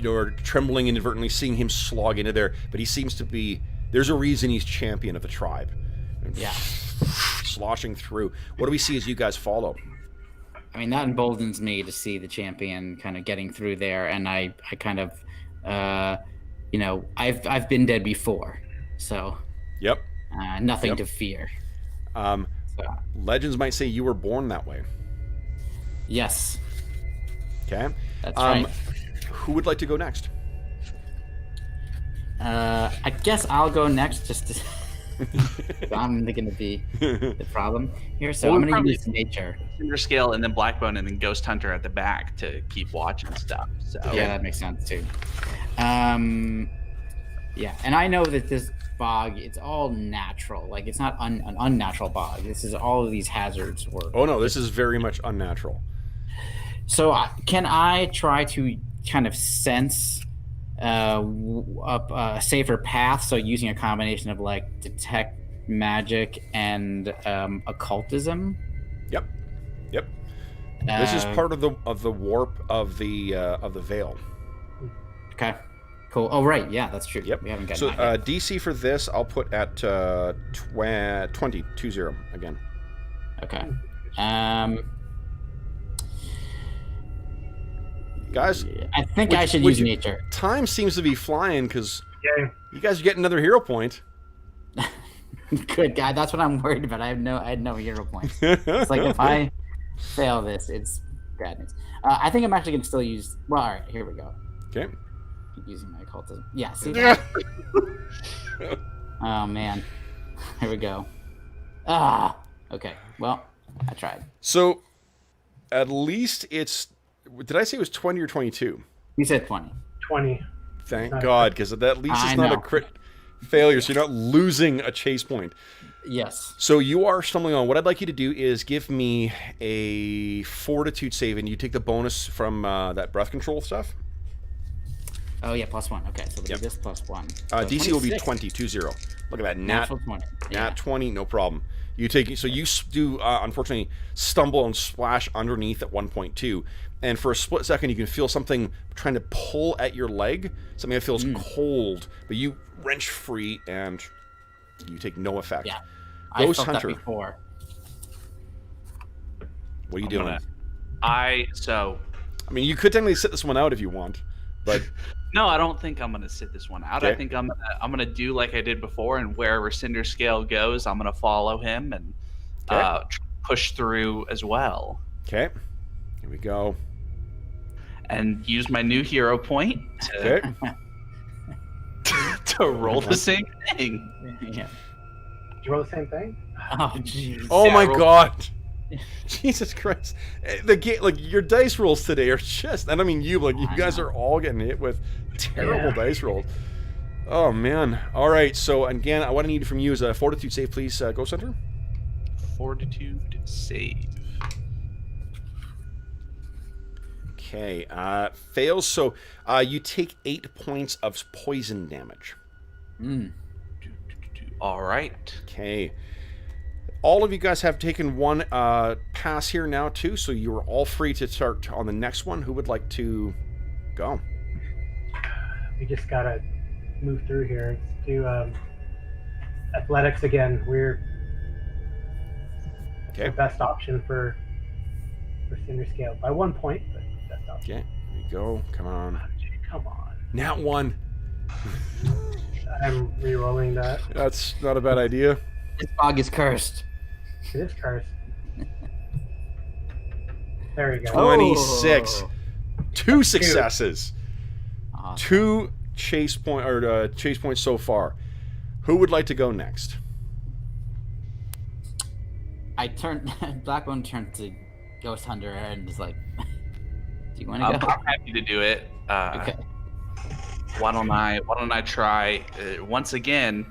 are trembling inadvertently, seeing him slog into there, but he seems to be. There's a reason he's champion of the tribe. Yeah. Sloshing through. What do we see as you guys follow? I mean, that emboldens me to see the champion kind of getting through there, and I kind of, I've been dead before, so. Yep. Nothing to fear. Legends might say you were born that way. Yes. Okay. That's right. Who would like to go next? I guess I'll go next, just to... I'm going to be the problem here, so I'm going to use nature. Cinderscale and then Blackbone and then Ghost Hunter at the back to keep watching stuff. So yeah, that makes sense too. Yeah, and I know that this bog, it's all natural. Like, it's not an unnatural bog. This is all of these hazards. Oh no, this is very much unnatural. So can I try to kind of sense a safer path? So using a combination of like detect magic and occultism. Yep. This is part of the warp of the veil. Okay. Cool. Oh right, yeah, that's true. Yep. We haven't gotten so that yet. DC for this, I'll put at 20 again. Okay. Guys, I think I should use nature. Time seems to be flying because Yeah. you guys are getting another hero point. Good God, that's what I'm worried about. I had no hero points. It's like if I fail this, it's bad news. I think I'm actually gonna still use. Well, all right, here we go. Okay. Keep using my occultism. Yeah. See. Oh man. Here we go. Okay. Well, I tried. So, at least it's. Did I say it was 20 or 22? You said 20. 20. Thank God, because at least it's I not know. a crit failure, so you're not losing a chase point. Yes. So you are stumbling on. What I'd like you to do is give me a fortitude save, and you take the bonus from that breath control stuff. Oh yeah, +1. Okay, so we'll do this +1. So DC will be 26. 20. Look at that. Natural 20. Nat 20, no problem. You take so you do unfortunately stumble and splash underneath at 1.2, and for a split second you can feel something trying to pull at your leg, something that feels cold, but you wrench free and you take no effect. Yeah, Ghost I felt Hunter. that before. What are you doing? I mean, you could technically sit this one out if you want, but No, I don't think I'm gonna sit this one out. Okay. I think I'm gonna do like I did before, and wherever Cinder Scale goes, I'm gonna follow him and push through as well. okay. Here we go. And use my new hero point to, Okay. to roll the same thing. Yeah. Did you roll the same thing? Oh jeez. Oh Yeah, my roll- God. Jesus Christ! The game, like your dice rolls today are just, and I mean you, like you I guys know. are all getting hit with terrible Yeah. dice rolls. Oh man! All right, so again, what I need from you is a fortitude save, please, Ghost Hunter. Fortitude save. Okay, fails. So you take 8 points of poison damage. All right. Okay. All of you guys have taken one pass here now too, so you are all free to start on the next one. Who would like to go? We just gotta move through here. Let's do athletics again. We're Okay. the best option for Cinder Scale by 1 point, but best option. Okay. Here we go. Come on. Come on. Nat 1. I'm re-rolling that. That's not a bad idea. This bog is cursed. It is cursed. There we go. 26. Oh. 2 successes. Awesome. 2 chase points so far. Who would like to go next? I turned Blackbone turned to Ghost Hunter and is like, "Do you want to I'm go?" happy to do it. Okay. Why don't I try once again?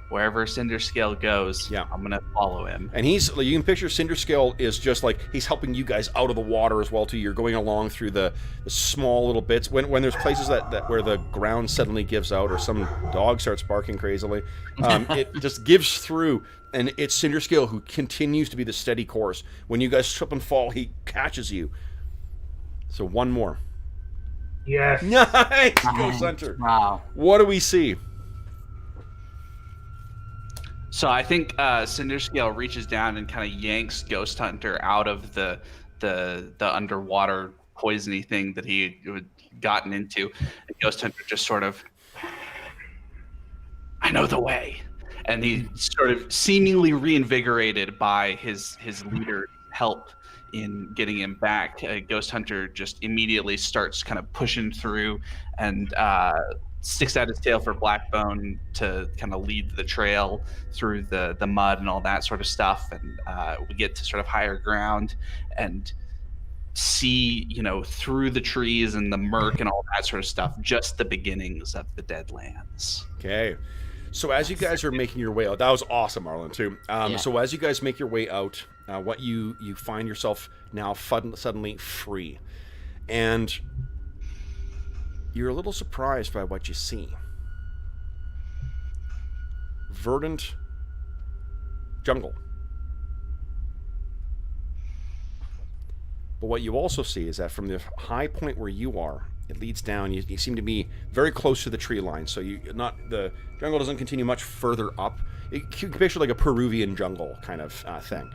Wherever Cinder Scale goes, Yeah. I'm gonna follow him. And you can picture Cinder Scale is just like he's helping you guys out of the water as well too. You're going along through the small little bits when there's places that where the ground suddenly gives out or some dog starts barking crazily, it just gives through, and it's Cinder Scale who continues to be the steady course. When you guys trip and fall, he catches you. So one more. Yes. Nice, Ghost Hunter. Wow. What do we see? So I think Cinder Scale reaches down and kind of yanks Ghost Hunter out of the underwater poisony thing that he had gotten into. And Ghost Hunter just sort of, I know the way, and he sort of seemingly reinvigorated by his leader's help in getting him back. Ghost Hunter just immediately starts kind of pushing through and sticks out his tail for Blackbone to kind of lead the trail through the mud and all that sort of stuff. And we get to sort of higher ground, and see, through the trees and the murk and all that sort of stuff, just the beginnings of the Deadlands. Okay. So as you guys are making your way out, that was awesome, Arlen, too. So as you guys make your way out, what you find yourself now suddenly free. And you're a little surprised by what you see. Verdant jungle. But what you also see is that from the high point where you are, it leads down. You seem to be very close to the tree line, so the jungle doesn't continue much further up. You can picture like a Peruvian jungle kind of thing.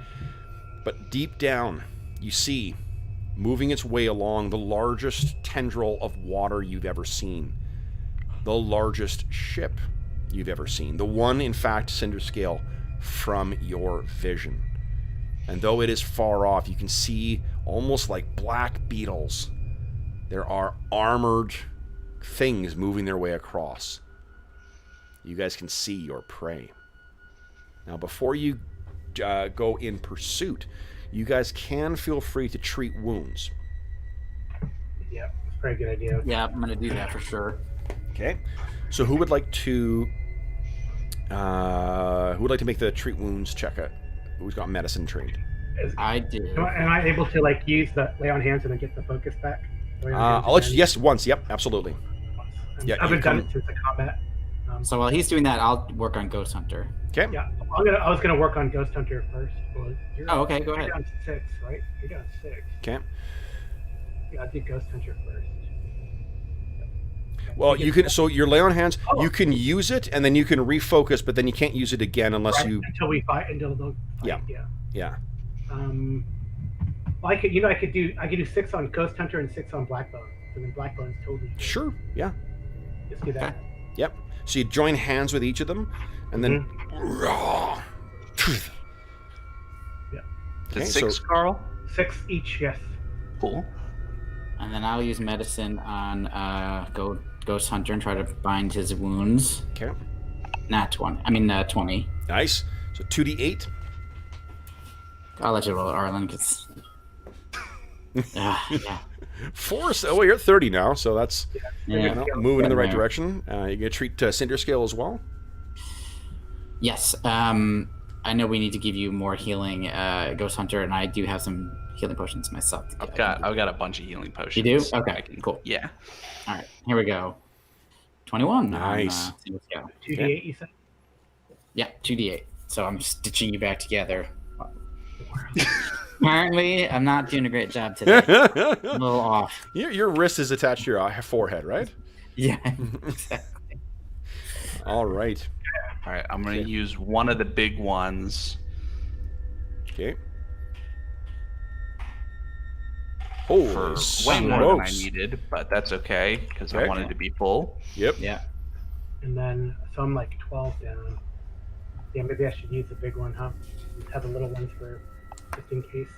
But deep down, you see, moving its way along, the largest tendril of water you've ever seen. The largest ship you've ever seen. The one, in fact, Cinder Scale, from your vision. And though it is far off, you can see almost like black beetles. There are armored things moving their way across. You guys can see your prey. Now, before you go in pursuit, you guys can feel free to treat wounds. Yeah, it's a very good idea. Yeah, I'm gonna do that for sure. Okay. So who would like to make the treat wounds check? Who's got medicine trained? I do. Am I able to use the lay on hands and then get the focus back? I'll let you. Yes, once. Yep, absolutely. Yeah, I haven't done it since the combat. So while he's doing that, I'll work on Ghost Hunter. Okay. Yeah, I was gonna work on Ghost Hunter first. Well, Okay, go ahead. You're down 6, right? You're down 6. Okay. Yeah, I did Ghost Hunter first. Well, you can. So your lay on hands, you can use it, and then you can refocus, but then you can't use it again unless you. Until we fight. Until they'll fight. Yeah. Yeah. Well, I could do 6 on Ghost Hunter and 6 on Blackbone. And then Blackbone's totally good. Sure. Yeah. Let's do that. Yep. So you join hands with each of them, and then. Yeah. Okay, 6, Carl? 6 each. Yes. Cool. And then I'll use medicine on Ghost Hunter and try to bind his wounds. Okay. Not 20. I mean 20. Nice. So 2d8. I'll let you roll it, Arlen, because... yeah. 4. So, well, you're at 30 now, so that's Yeah. moving in the right direction. You gonna treat Cinder Scale as well? Yes. I know we need to give you more healing, Ghost Hunter, and I do have some healing potions myself. I've got a bunch of healing potions. You do? Okay, cool. Yeah. All right, here we go. 21. Nice. Let's go. 2d8, you said? Yeah, 2d8. So I'm stitching you back together. Apparently, I'm not doing a great job today. A little off. Your wrist is attached to your forehead, right? Yeah, exactly. All right. All right, I'm going to use one of the big ones. Okay. For Holy way more than I smokes. needed, but that's okay because I wanted to be full. Yep. Yeah. And then, so I'm 12 down. Yeah, maybe I should use the big one, huh? Just have the little ones for just in case.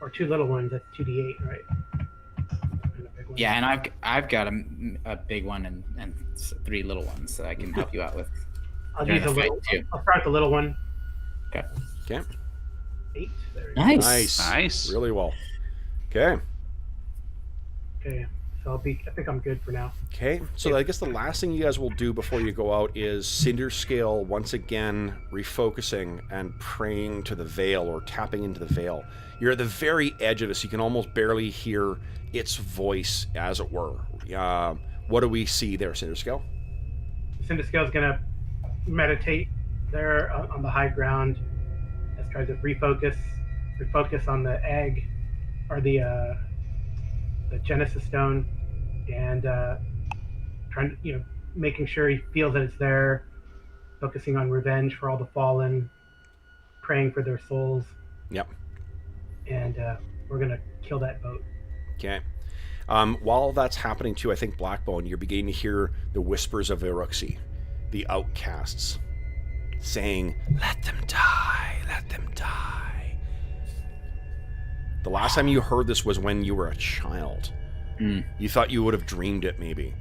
Or 2 little ones, that's 2d8, right? And a big one. Yeah, and I've got a big one and 3 little ones that I can help you out with. I'll during use the a fight, little. too. I'll start with the little one. Okay. 8. There we go. Nice. Nice. Really well. Okay. Okay, so I think I'm good for now. Okay. So I guess the last thing you guys will do before you go out is Cinder Scale once again refocusing and praying to the veil or tapping into the veil. You're at the very edge of it, so you can almost barely hear its voice, as it were. What do we see there, Cinder Scale? Cinder Scale's gonna meditate there on the high ground. Let's try to refocus on the egg or the Genesis stone, and trying to, making sure he feels that it's there, focusing on revenge for all the fallen, praying for their souls. Yep. And we're gonna kill that boat. Okay. While that's happening too, I think Blackbone, you're beginning to hear the whispers of Iruxi, the outcasts, saying, "Let them die, let them die." The last time you heard this was when you were a child. You thought you would have dreamed it, maybe.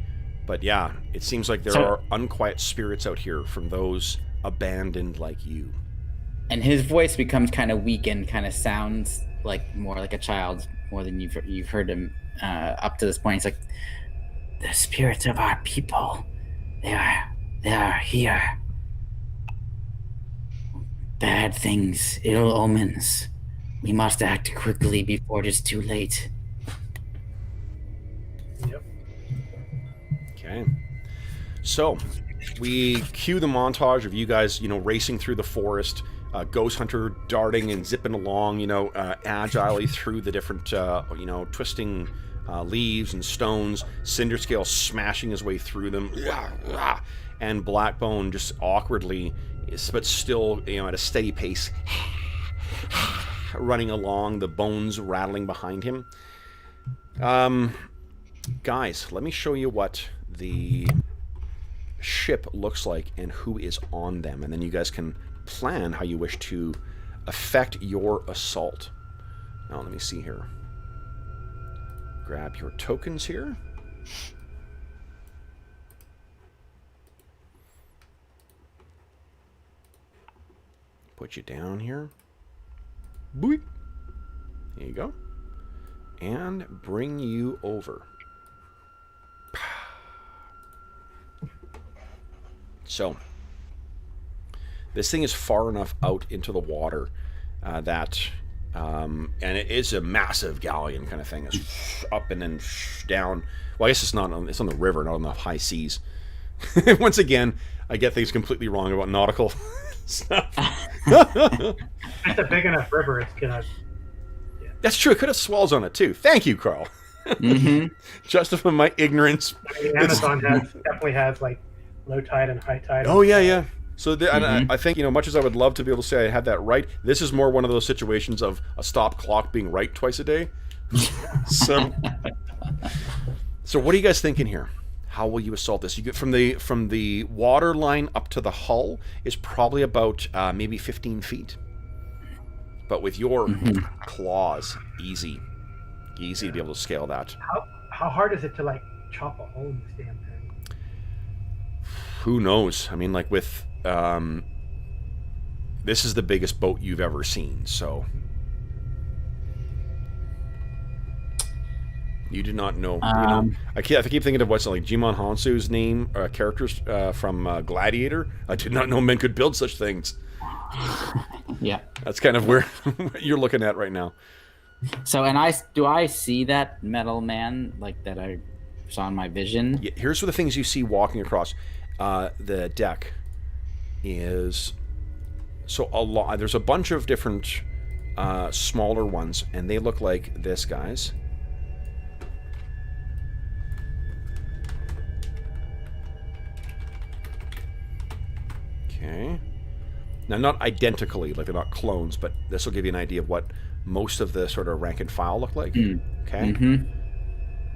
But yeah, it seems like there are unquiet spirits out here from those abandoned like you. And his voice becomes kind of weak and kind of sounds like more like a child, more than you've heard him up to this point. He's like, the spirits of our people, they are here. Bad things, ill omens. We must act quickly before it is too late. Yep. Okay. So, we cue the montage of you guys, racing through the forest, Ghost Hunter darting and zipping along, agilely through the different, twisting leaves and stones, Cinderscale smashing his way through them, and Blackbone just awkwardly, but still, at a steady pace, running along, the bones rattling behind him. Guys, let me show you what the ship looks like and who is on them, and then you guys can plan how you wish to affect your assault. Now, let me see here. Grab your tokens here. Put you down here. Boop. There you go. And bring you over. So, this thing is far enough out into the water that, and it is a massive galleon kind of thing. It's up and then down. Well, I guess it's not. It's on the river, not on the high seas. Once again, I get things completely wrong about nautical stuff. It's a big enough river. It's gonna. Yeah. That's true. It could have swells on it too. Thank you, Carl. Justify my ignorance. I mean, Amazon definitely has like low tide and high tide. Oh yeah. So I think, much as I would love to be able to say I had that right, this is more one of those situations of a stop clock being right twice a day. So what are you guys thinking here? How will you assault this? You get from the water line up to the hull is probably about maybe 15 feet. But with your claws, easy to be able to scale that. How hard is it to like chop a hole in this damn thing? Who knows? I mean, like with this is the biggest boat you've ever seen, so you do not know. I keep thinking of what's like Jimon Hansu's name, characters from Gladiator. I did not know men could build such things. Yeah, that's kind of where you're looking at right now. So, and I see that metal man like that I saw in my vision? Yeah, here's the things you see walking across the deck. Is so a lot. There's a bunch of different smaller ones, and they look like this, guys. Okay. Now, not identically, like they're not clones, but this will give you an idea of what most of the sort of rank and file look like. Okay. And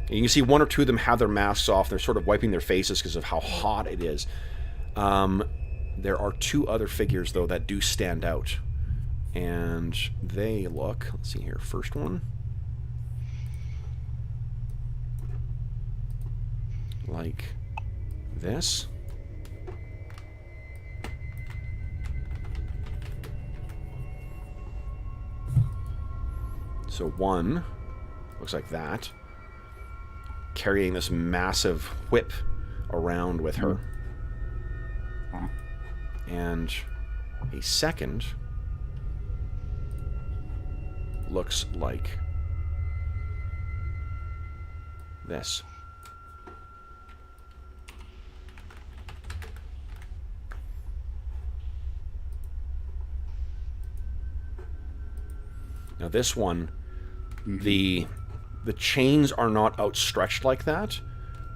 you can see one or two of them have their masks off. They're sort of wiping their faces because of how hot it is. There are two other figures, though, that do stand out. And they look... Let's see here. First one. Like this. So one looks like that. Carrying this massive whip around with her. And a second looks like this. Now this one, the chains are not outstretched like that.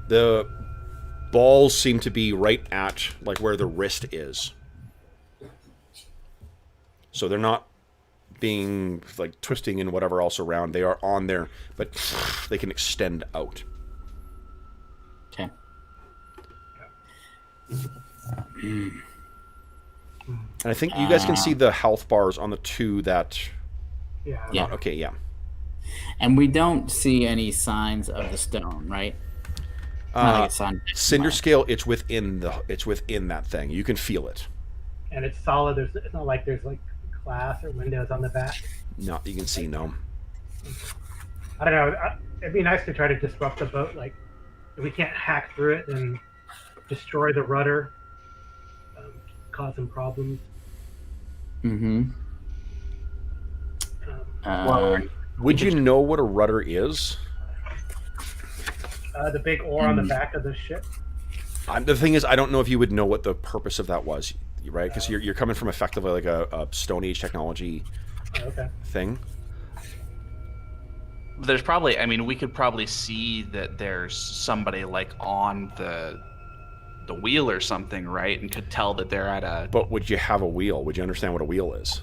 The balls seem to be right at like where the wrist is. So they're not being like twisting and whatever else around. They are on there, but they can extend out. Okay. And I think you guys can see the health bars on the two that... Yeah. Okay, yeah. And we don't see any signs of the stone, right? Cinder scale, it's within that thing. You can feel it. And it's solid. It's not like there's like glass or windows on the back? No, you can see no. I don't know. It'd be nice to try to disrupt the boat. Like, if we can't hack through it, then destroy the rudder, cause some problems. Mm-hmm. Would you know what a rudder is? The big oar on the back of the ship. The thing is, I don't know if you would know what the purpose of that was, right? Because you're coming from effectively like a Stone Age technology thing. There's probably, I mean, we could probably see that there's somebody like on the wheel or something, right? And could tell that they're at a... But would you have a wheel? Would you understand what a wheel is?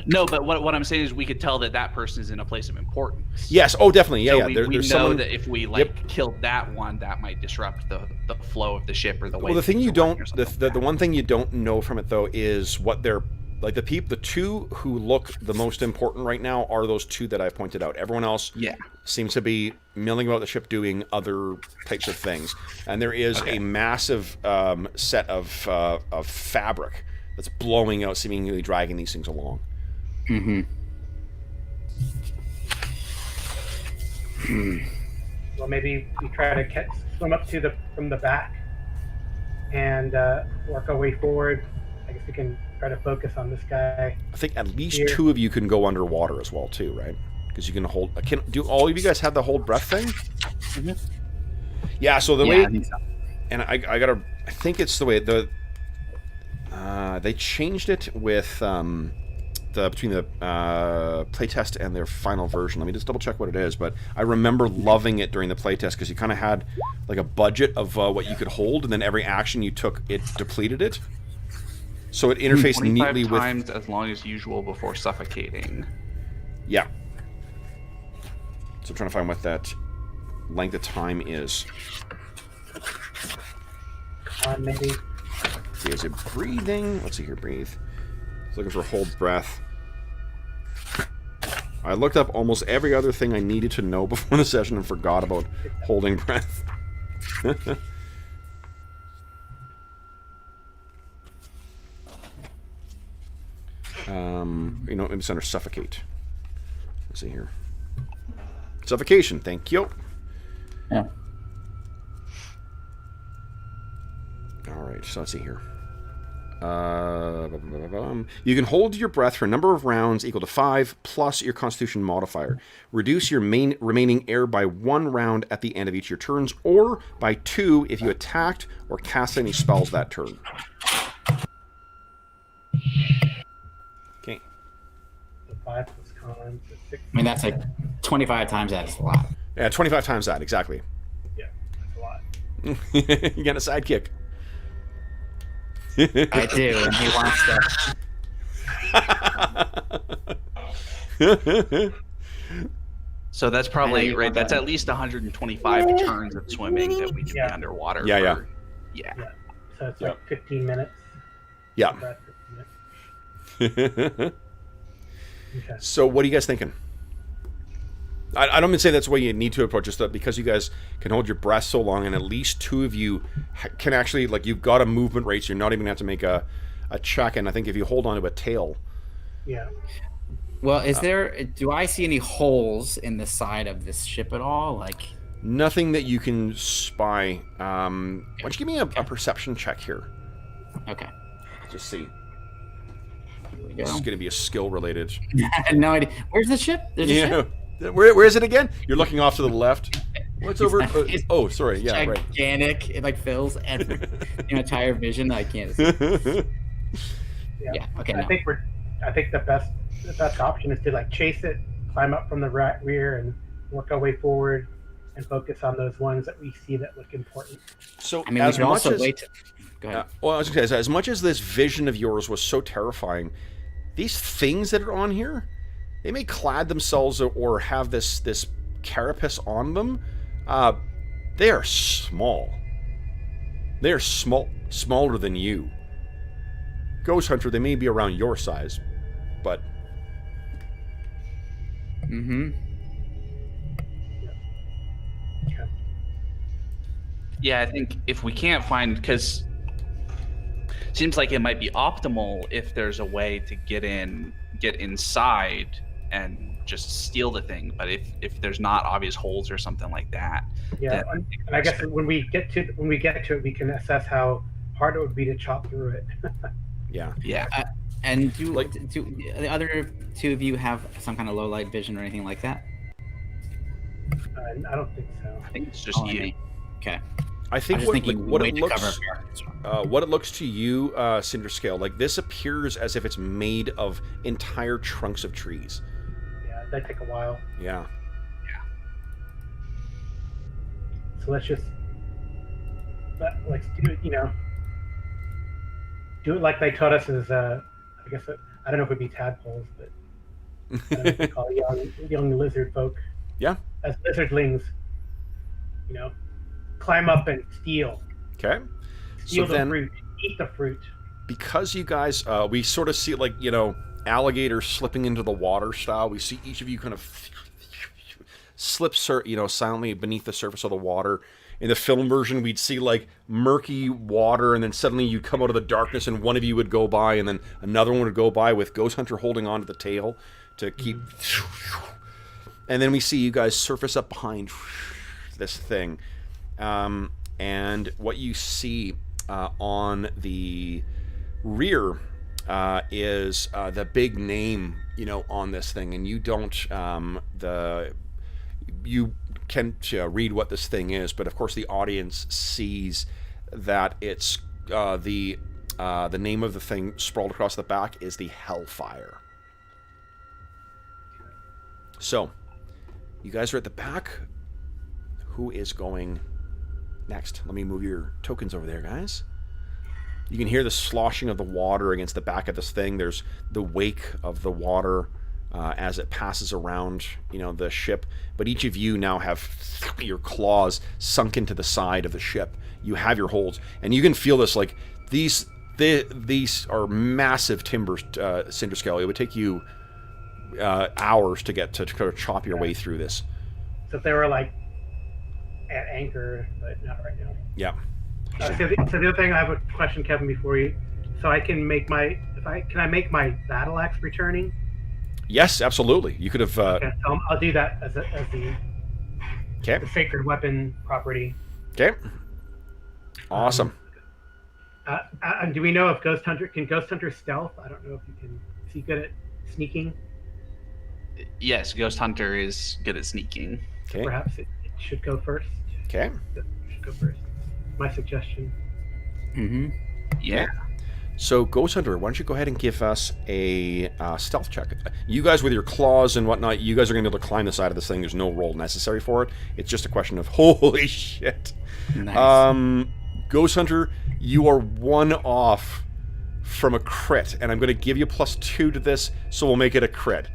No, but what I'm saying is we could tell that that person is in a place of importance. Yes. Oh, definitely. Yeah, So yeah. we There's know someone... that if we killed that one, that might disrupt the flow of the ship or the way. Well, the thing you don't, the like one thing you don't know from it though is what they're like. The two who look the most important right now are those two that I pointed out. Everyone else, seems to be milling about the ship doing other types of things. And there is a massive set of fabric that's blowing out, seemingly dragging these things along. Mm-hmm. Well, maybe we try to swim up to from the back and work our way forward. I guess we can try to focus on this guy. I think at least two of you can go underwater as well, too, right? Because you can hold. Do all of you guys have the hold breath thing? Mm-hmm. Yeah. So the way, I think so. And I think it's the way they changed it with between the playtest and their final version. Let me just double check what it is, but I remember loving it during the playtest because you kind of had like a budget of what you could hold, and then every action you took, it depleted it. So it interfaced neatly with... 25 times as long as usual before suffocating. Yeah. So I'm trying to find what that length of time is. Maybe. Let's see, is it breathing? Let's see here, breathe. Looking for hold breath. I looked up almost every other thing I needed to know before the session and forgot about holding breath. Maybe it's under suffocate. Let's see here. Suffocation, thank you. Yeah. Alright, so let's see here. You can hold your breath for a number of rounds equal to 5 plus your Constitution modifier. Reduce your remaining air by 1 round at the end of each of your turns, or by 2 if you attacked or cast any spells that turn. Okay. So 5 plus con, so 6. I mean, that's like 25 times that is a lot. Yeah, 25 times that, exactly. Yeah, that's a lot. You got a sidekick. I do, and he wants to. So that's probably right. That's at least 125 turns of swimming that we can be underwater. Yeah. So it's like 15 minutes. Yeah. About 15 minutes. Okay. So what are you guys thinking? I don't mean to say that's the way you need to approach it, but because you guys can hold your breath so long, and at least 2 of you can actually, like, you've got a movement rate, so you're not even going to have to make a check, and I think if you hold on to a tail... Yeah. Well, do I see any holes in the side of this ship at all? Like... Nothing that you can spy. Why don't you give me a perception check here? Okay. Just see. Here we go. This is going to be a skill-related... I had no idea. Where's the ship? There's a ship? Where is it again? You're looking off to the left. What's over? Oh, sorry. Yeah, right. Gigantic. It like fills every entire vision. I can't see. Yeah. Okay. I think the best option is to like chase it, climb up from the rear, and work our way forward, and focus on those ones that we see that look important. So I mean, we can also wait. Go ahead. Well, I was going to say, as much as this vision of yours was so terrifying, these things that are on here. They may clad themselves or have this carapace on them. They are small. They are smaller than you. Ghost Hunter, they may be around your size, but... Mm-hmm. Yeah, I think if we can't find... Because... seems like it might be optimal if there's a way to get inside and just steal the thing. But if there's not obvious holes or something like that, Yeah, and I guess when we get to it, we can assess how hard it would be to chop through it. Yeah. Yeah. And do the other two of you have some kind of low light vision or anything like that? I don't think so. I think it's just you. Okay. I think was thinking what way it to looks, cover what it looks to you, Cinder Scale, like this appears as if it's made of entire trunks of trees. Yeah, that'd take a while. Yeah. So let's just let's do it. Do it like they taught us as I guess I don't know if it'd be tadpoles, but I don't know if they call it young lizard folk. Yeah. As lizardlings, climb up and steal. Okay. Steal So the then, fruit. Eat the fruit. because you guys, we sort of see like, alligators slipping into the water style. We see each of you kind of slip, silently beneath the surface of the water. In the film version, we'd see like murky water, and then suddenly you'd come out of the darkness, and one of you would go by, and then another one would go by with Ghost Hunter holding on to the tail to keep. And then we see you guys surface up behind this thing, and what you see on the rear is the big name, on this thing, and you don't you can read what this thing is, but of course the audience sees that it's the name of the thing sprawled across the back is the Hellfire. So, you guys are at the back. Who is going next? Let me move your tokens over there, guys. You can hear the sloshing of the water against the back of this thing. There's the wake of the water as it passes around, the ship. But each of you now have your claws sunk into the side of the ship. You have your holds, and you can feel this. Like these are massive timbers, Cinder Scale. It would take you hours to get to kind of chop your way through this. So if they were like at anchor, but not right now. Yeah. So the other thing, I have a question, Kevin, before you. So I can make can I make my battle axe returning? Yes, absolutely. You could have. Okay, so I'll do that as the sacred weapon property. Okay. Awesome. And do we know if Ghost Hunter stealth? I don't know if you can. Is he good at sneaking? Yes, Ghost Hunter is good at sneaking. Okay. Perhaps it should go first. Okay. It should go first. My suggestion. Mm-hmm. Yeah. So, Ghost Hunter, why don't you go ahead and give us a stealth check? You guys, with your claws and whatnot, you guys are going to be able to climb the side of this thing. There's no roll necessary for it. It's just a question of, holy shit. Nice. Ghost Hunter, you are one off from a crit, and I'm going to give you +2 to this, so we'll make it a crit.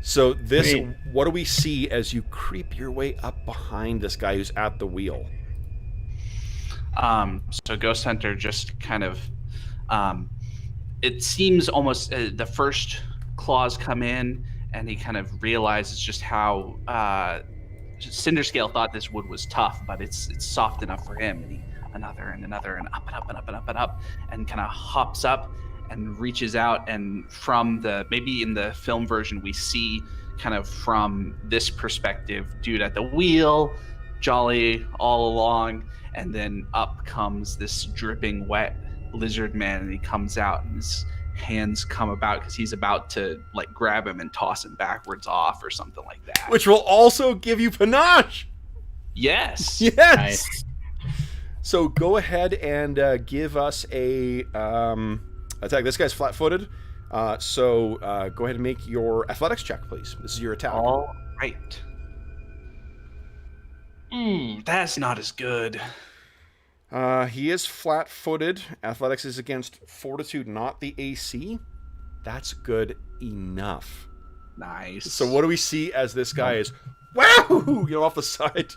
So this, Great. What do we see as you creep your way up behind this guy who's at the wheel? So Ghost Hunter just kind of, it seems almost the first claws come in, and he kind of realizes just how Cinder Scale thought this wood was tough, but it's soft enough for him. And he another and another and up and up and up and up and up, and kind of hops up and reaches out, and from maybe in the film version we see kind of from this perspective, dude at the wheel, jolly all along, and then up comes this dripping wet lizard man, and he comes out and his hands come about because he's about to like grab him and toss him backwards off or something like that. Which will also give you panache! Yes! Yes! Nice. So go ahead and give us a attack. This guy's flat-footed, so go ahead and make your athletics check, please. This is your attack. All right. That's not as good. He is flat-footed. Athletics is against fortitude, not the AC. That's good enough. Nice. So what do we see as this guy is, wow, off the side?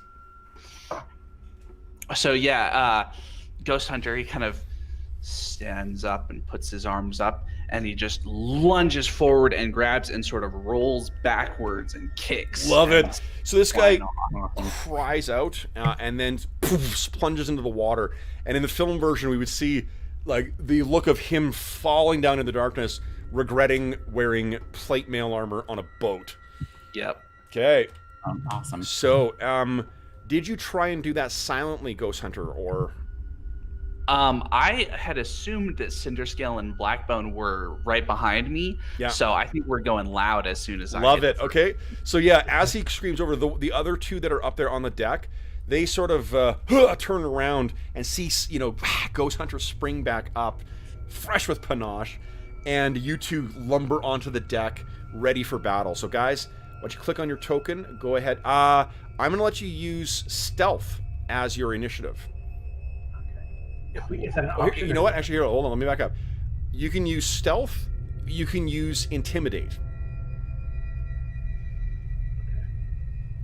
So yeah, Ghost Hunter, he kind of stands up and puts his arms up, and he just lunges forward and grabs and sort of rolls backwards and kicks. Love it. So this guy Awesome. cries out and then poof, plunges into the water. And in the film version, we would see like the look of him falling down in the darkness, regretting wearing plate mail armor on a boat. Yep. Okay. Awesome. So, did you try and do that silently, Ghost Hunter, or? I had assumed that Cinderscale and Blackbone were right behind me. Yeah. So I think we're going loud as soon as I Love hit it. Okay. So yeah, as he screams over, the other two that are up there on the deck, they sort of turn around and see, Ghost Hunter spring back up, fresh with panache, and you two lumber onto the deck, ready for battle. So guys, why don't you click on your token? Go ahead. I'm gonna let you use stealth as your initiative. Is that an option? You know what? Actually, here, hold on. Let me back up. You can use stealth. You can use intimidate.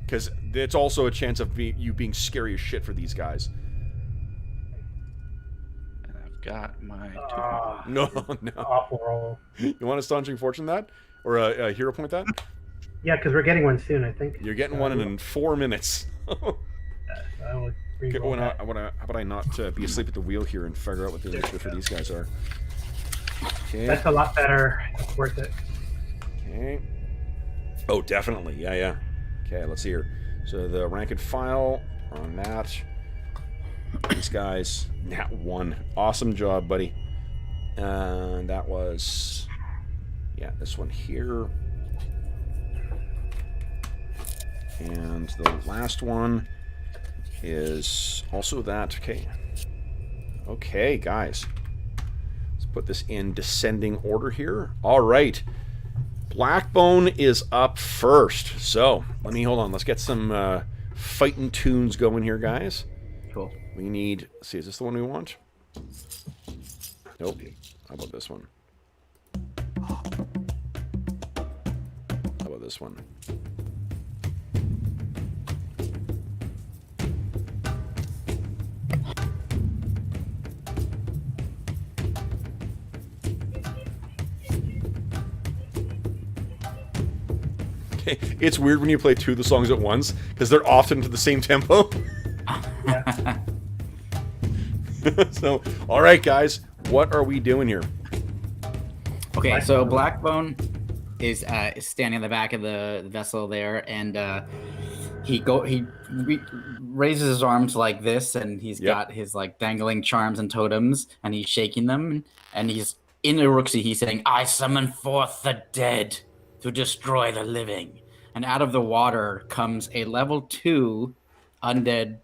Because it's also a chance of you being scary as shit for these guys. And I've got my No. Awful roll. You want Astonishing Fortune that? Or a hero point that? Yeah, because we're getting one soon, I think. You're getting one in 4 minutes. I will Okay, re-roll that. how about I not be asleep at the wheel here and figure out what the initiative for these guys are? Okay. That's a lot better. It's worth it. Okay. Oh, definitely. Yeah. Okay, let's see here. So the rank and file on that. These guys, nat 1. Awesome job, buddy. And that was, this one here. And the last one is also that. Okay, guys. Let's put this in descending order here. All right. Blackbone is up first. So, hold on. Let's get some fighting tunes going here, guys. Cool. We need, let's see, is this the one we want? Nope. How about this one? How about this one? It's weird when you play two of the songs at once because they're often to the same tempo. So, all right, guys, what are we doing here? Okay, so Blackbone is standing in the back of the vessel there, and he raises his arms like this, and he's got his like dangling charms and totems, and he's shaking them, and he's in Uruxi. He's saying, "I summon forth the dead to destroy the living." And out of the water comes a level 2 undead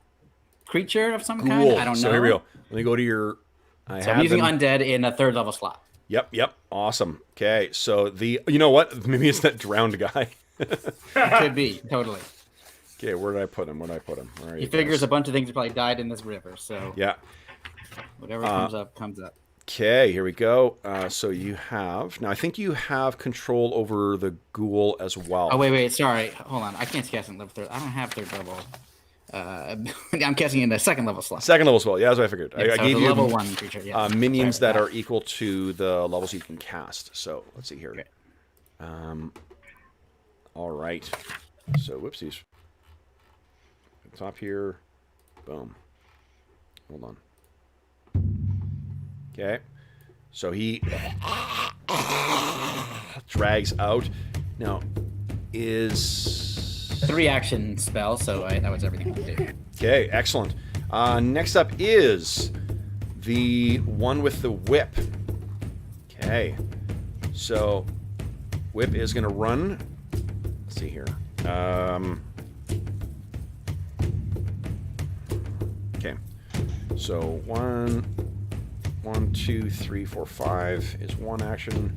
creature of some kind. I don't know. So here we go. Let me go to your... I'm using undead in a 3rd level slot. Yep. Awesome. Okay, so you know what? Maybe it's that drowned guy. Could be, totally. Okay, where did I put him? All right, he figures a bunch of things have probably died in this river, so... Yeah. Whatever comes up, comes up. Okay, here we go. So you have... Now, I think you have control over the ghoul as well. Oh, wait. Sorry. Hold on. I can't cast in level 3rd. I don't have 3rd level. I'm casting in the 2nd level slot. 2nd level spell. Yeah, that's what I figured. Yeah, I gave you level 1 creature. Yeah. Minions that are equal to the levels you can cast. So, let's see here. Okay. All right. So, whoopsies. Top here. Boom. Hold on. Okay, so he drags out. Now, is 3-action spell, so that was everything I could do. Okay, excellent. Next up is the one with the whip. Okay, so whip is going to run. Let's see here. Okay, so 1, 2, 3, 4, 5 is 1 action.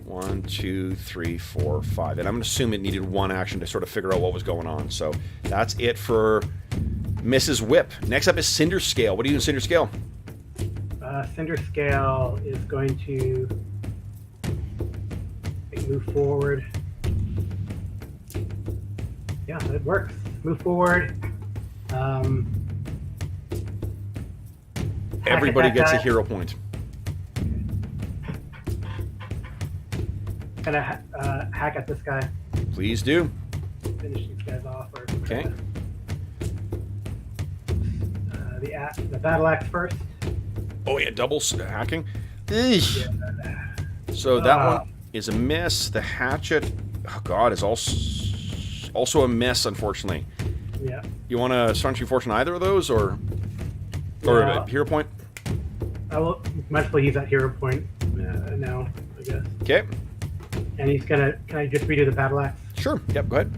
1, 2, 3, 4, 5. And I'm going to assume it needed 1 action to sort of figure out what was going on. So that's it for Mrs. Whip. Next up is Cinderscale. What do you do in Cinderscale? Cinderscale is going to move forward. Yeah, it works. Move forward. Everybody gets a hero point. Gonna hack at this guy. Please do. Finish these guys off. Okay. The battle axe first. Oh yeah, double hacking. Eesh. So that one is a miss. The hatchet, oh god, is also a miss, unfortunately. Yeah. You want to Astonishing Fortune either of those, or a hero point? I will might as well use that hero point now, I guess. Okay. And he's gonna. Can I just redo the battle axe? Sure. Yep. Go ahead.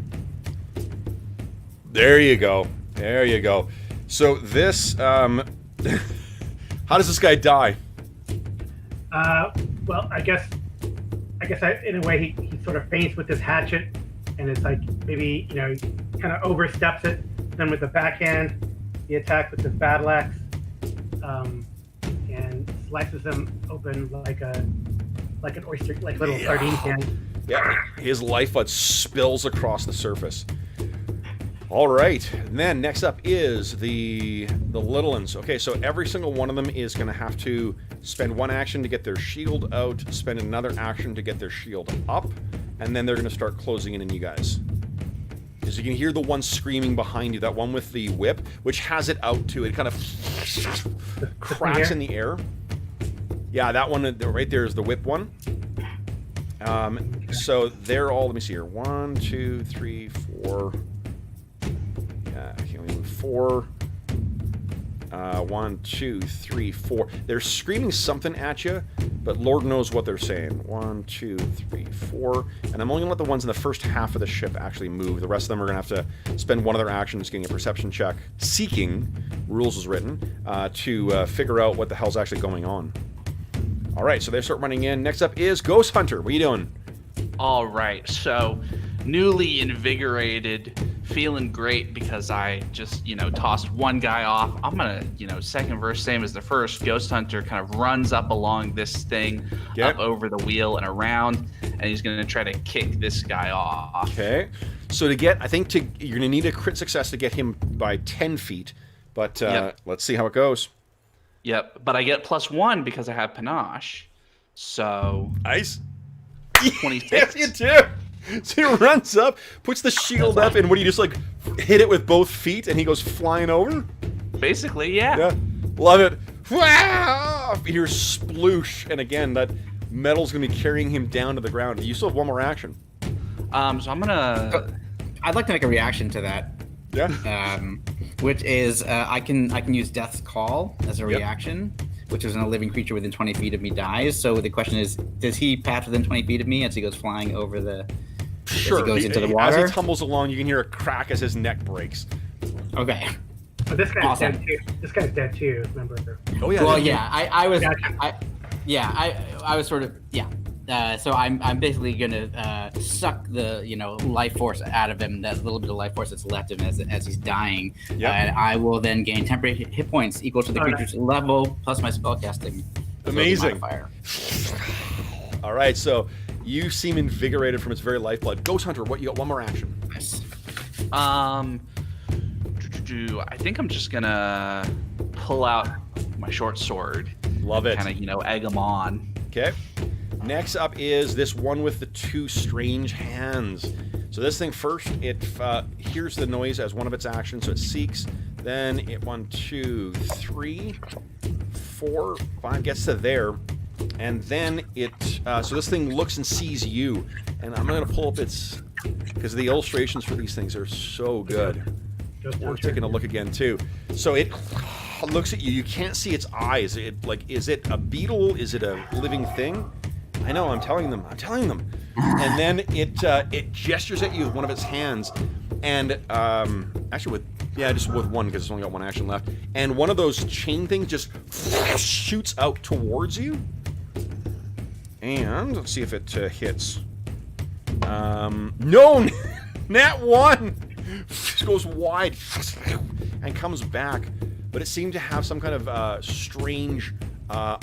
There you go. There you go. So this, how does this guy die? Well, I guess in a way he sort of faints with his hatchet, and it's like maybe he kind of oversteps it. Then with the backhand, he attacks with his battle axe, and slices him open like an oyster, like little sardine can. Yeah. His lifeblood spills across the surface. All right, and then next up is the little ones. Okay, so every single one of them is going to have to spend one action to get their shield out, spend another action to get their shield up, and then they're going to start closing in on you guys. Because you can hear the one screaming behind you, that one with the whip, which has it out too. It kind of cracks in the air. Yeah, that one right there is the whip one. So they're all, let me see here, 1, 2, 3, 4. Can we move 4? 1, 2, 3, 4. They're screaming something at you, but Lord knows what they're saying. 1, 2, 3, 4. And I'm only going to let the ones in the first half of the ship actually move. The rest of them are going to have to spend one of their actions getting a perception check, seeking, rules is written, to figure out what the hell's actually going on. All right, so they start running in. Next up is Ghost Hunter. What are you doing? All right, so newly invigorated, feeling great because I just, tossed one guy off. I'm gonna, second verse, same as the first. Ghost Hunter kind of runs up along this thing, up over the wheel and around, and he's gonna try to kick this guy off. Okay, so you're gonna need a crit success to get him by 10 feet, but let's see how it goes. Yep, but I get +1 because I have panache, so nice. 26. Yes, you do. So he runs up, puts the shield up, and what do you just hit it with both feet, and he goes flying over? Basically, yeah. Yeah, love it. You hear sploosh, and again, that metal's gonna be carrying him down to the ground. You still have one more action. So I'm gonna. I'd like to make a reaction to that. Yeah. Which is I can use Death's Call as a reaction, which is when a living creature within 20 feet of me dies. So the question is, does he pass within 20 feet of me as he goes flying over the? Sure. As he goes into the water. As he tumbles along, you can hear a crack as his neck breaks. Okay. But this guy's Awesome. dead too. This guy's dead too. Remember? Oh yeah. Well, yeah. I was. Gotcha. I was sort of so I'm basically gonna suck the life force out of him, that little bit of life force that's left him as he's dying. And I will then gain temporary hit points equal to the creature's level plus my spellcasting. Amazing. Modifier. All right, so you seem invigorated from its very lifeblood. Ghost Hunter, what you got? One more action. Nice. I think I'm just gonna pull out my short sword. Love it. Kind of egg him on. Okay. Next up is this one with the two strange hands. So this thing first, it hears the noise as one of its actions, so it seeks. Then it 1, 2, 3, 4, 5 gets to there, and then it. So this thing looks and sees you, and I'm gonna pull up its because the illustrations for these things are so good. We're taking a look again too. So it looks at you. You can't see its eyes. Is it a beetle? Is it a living thing? I know, I'm telling them. And then it gestures at you with one of its hands, and actually just with one because it's only got one action left. And one of those chain things just shoots out towards you. And let's see if it hits. No, nat 1 goes wide and comes back, but it seemed to have some kind of strange.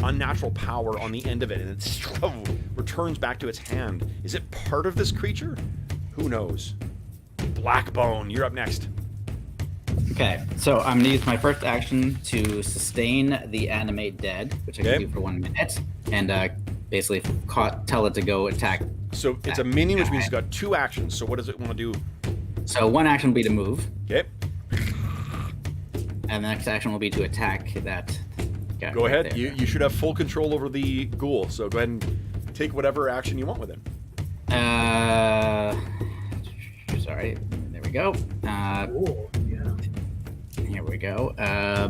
Unnatural power on the end of it, and it returns back to its hand. Is it part of this creature? Who knows? Blackbone, you're up next. Okay, so I'm going to use my first action to sustain the animate dead, which I can do for 1 minute, and basically tell it to go attack. So it's a minion, which means it's got 2 actions. So what does it want to do? So one action will be to move. Okay. And the next action will be to attack that Okay, Go right ahead. there. You should have full control over the ghoul, so go ahead and take whatever action you want with it. Sorry. There we go. Cool. Yeah. Here we go. I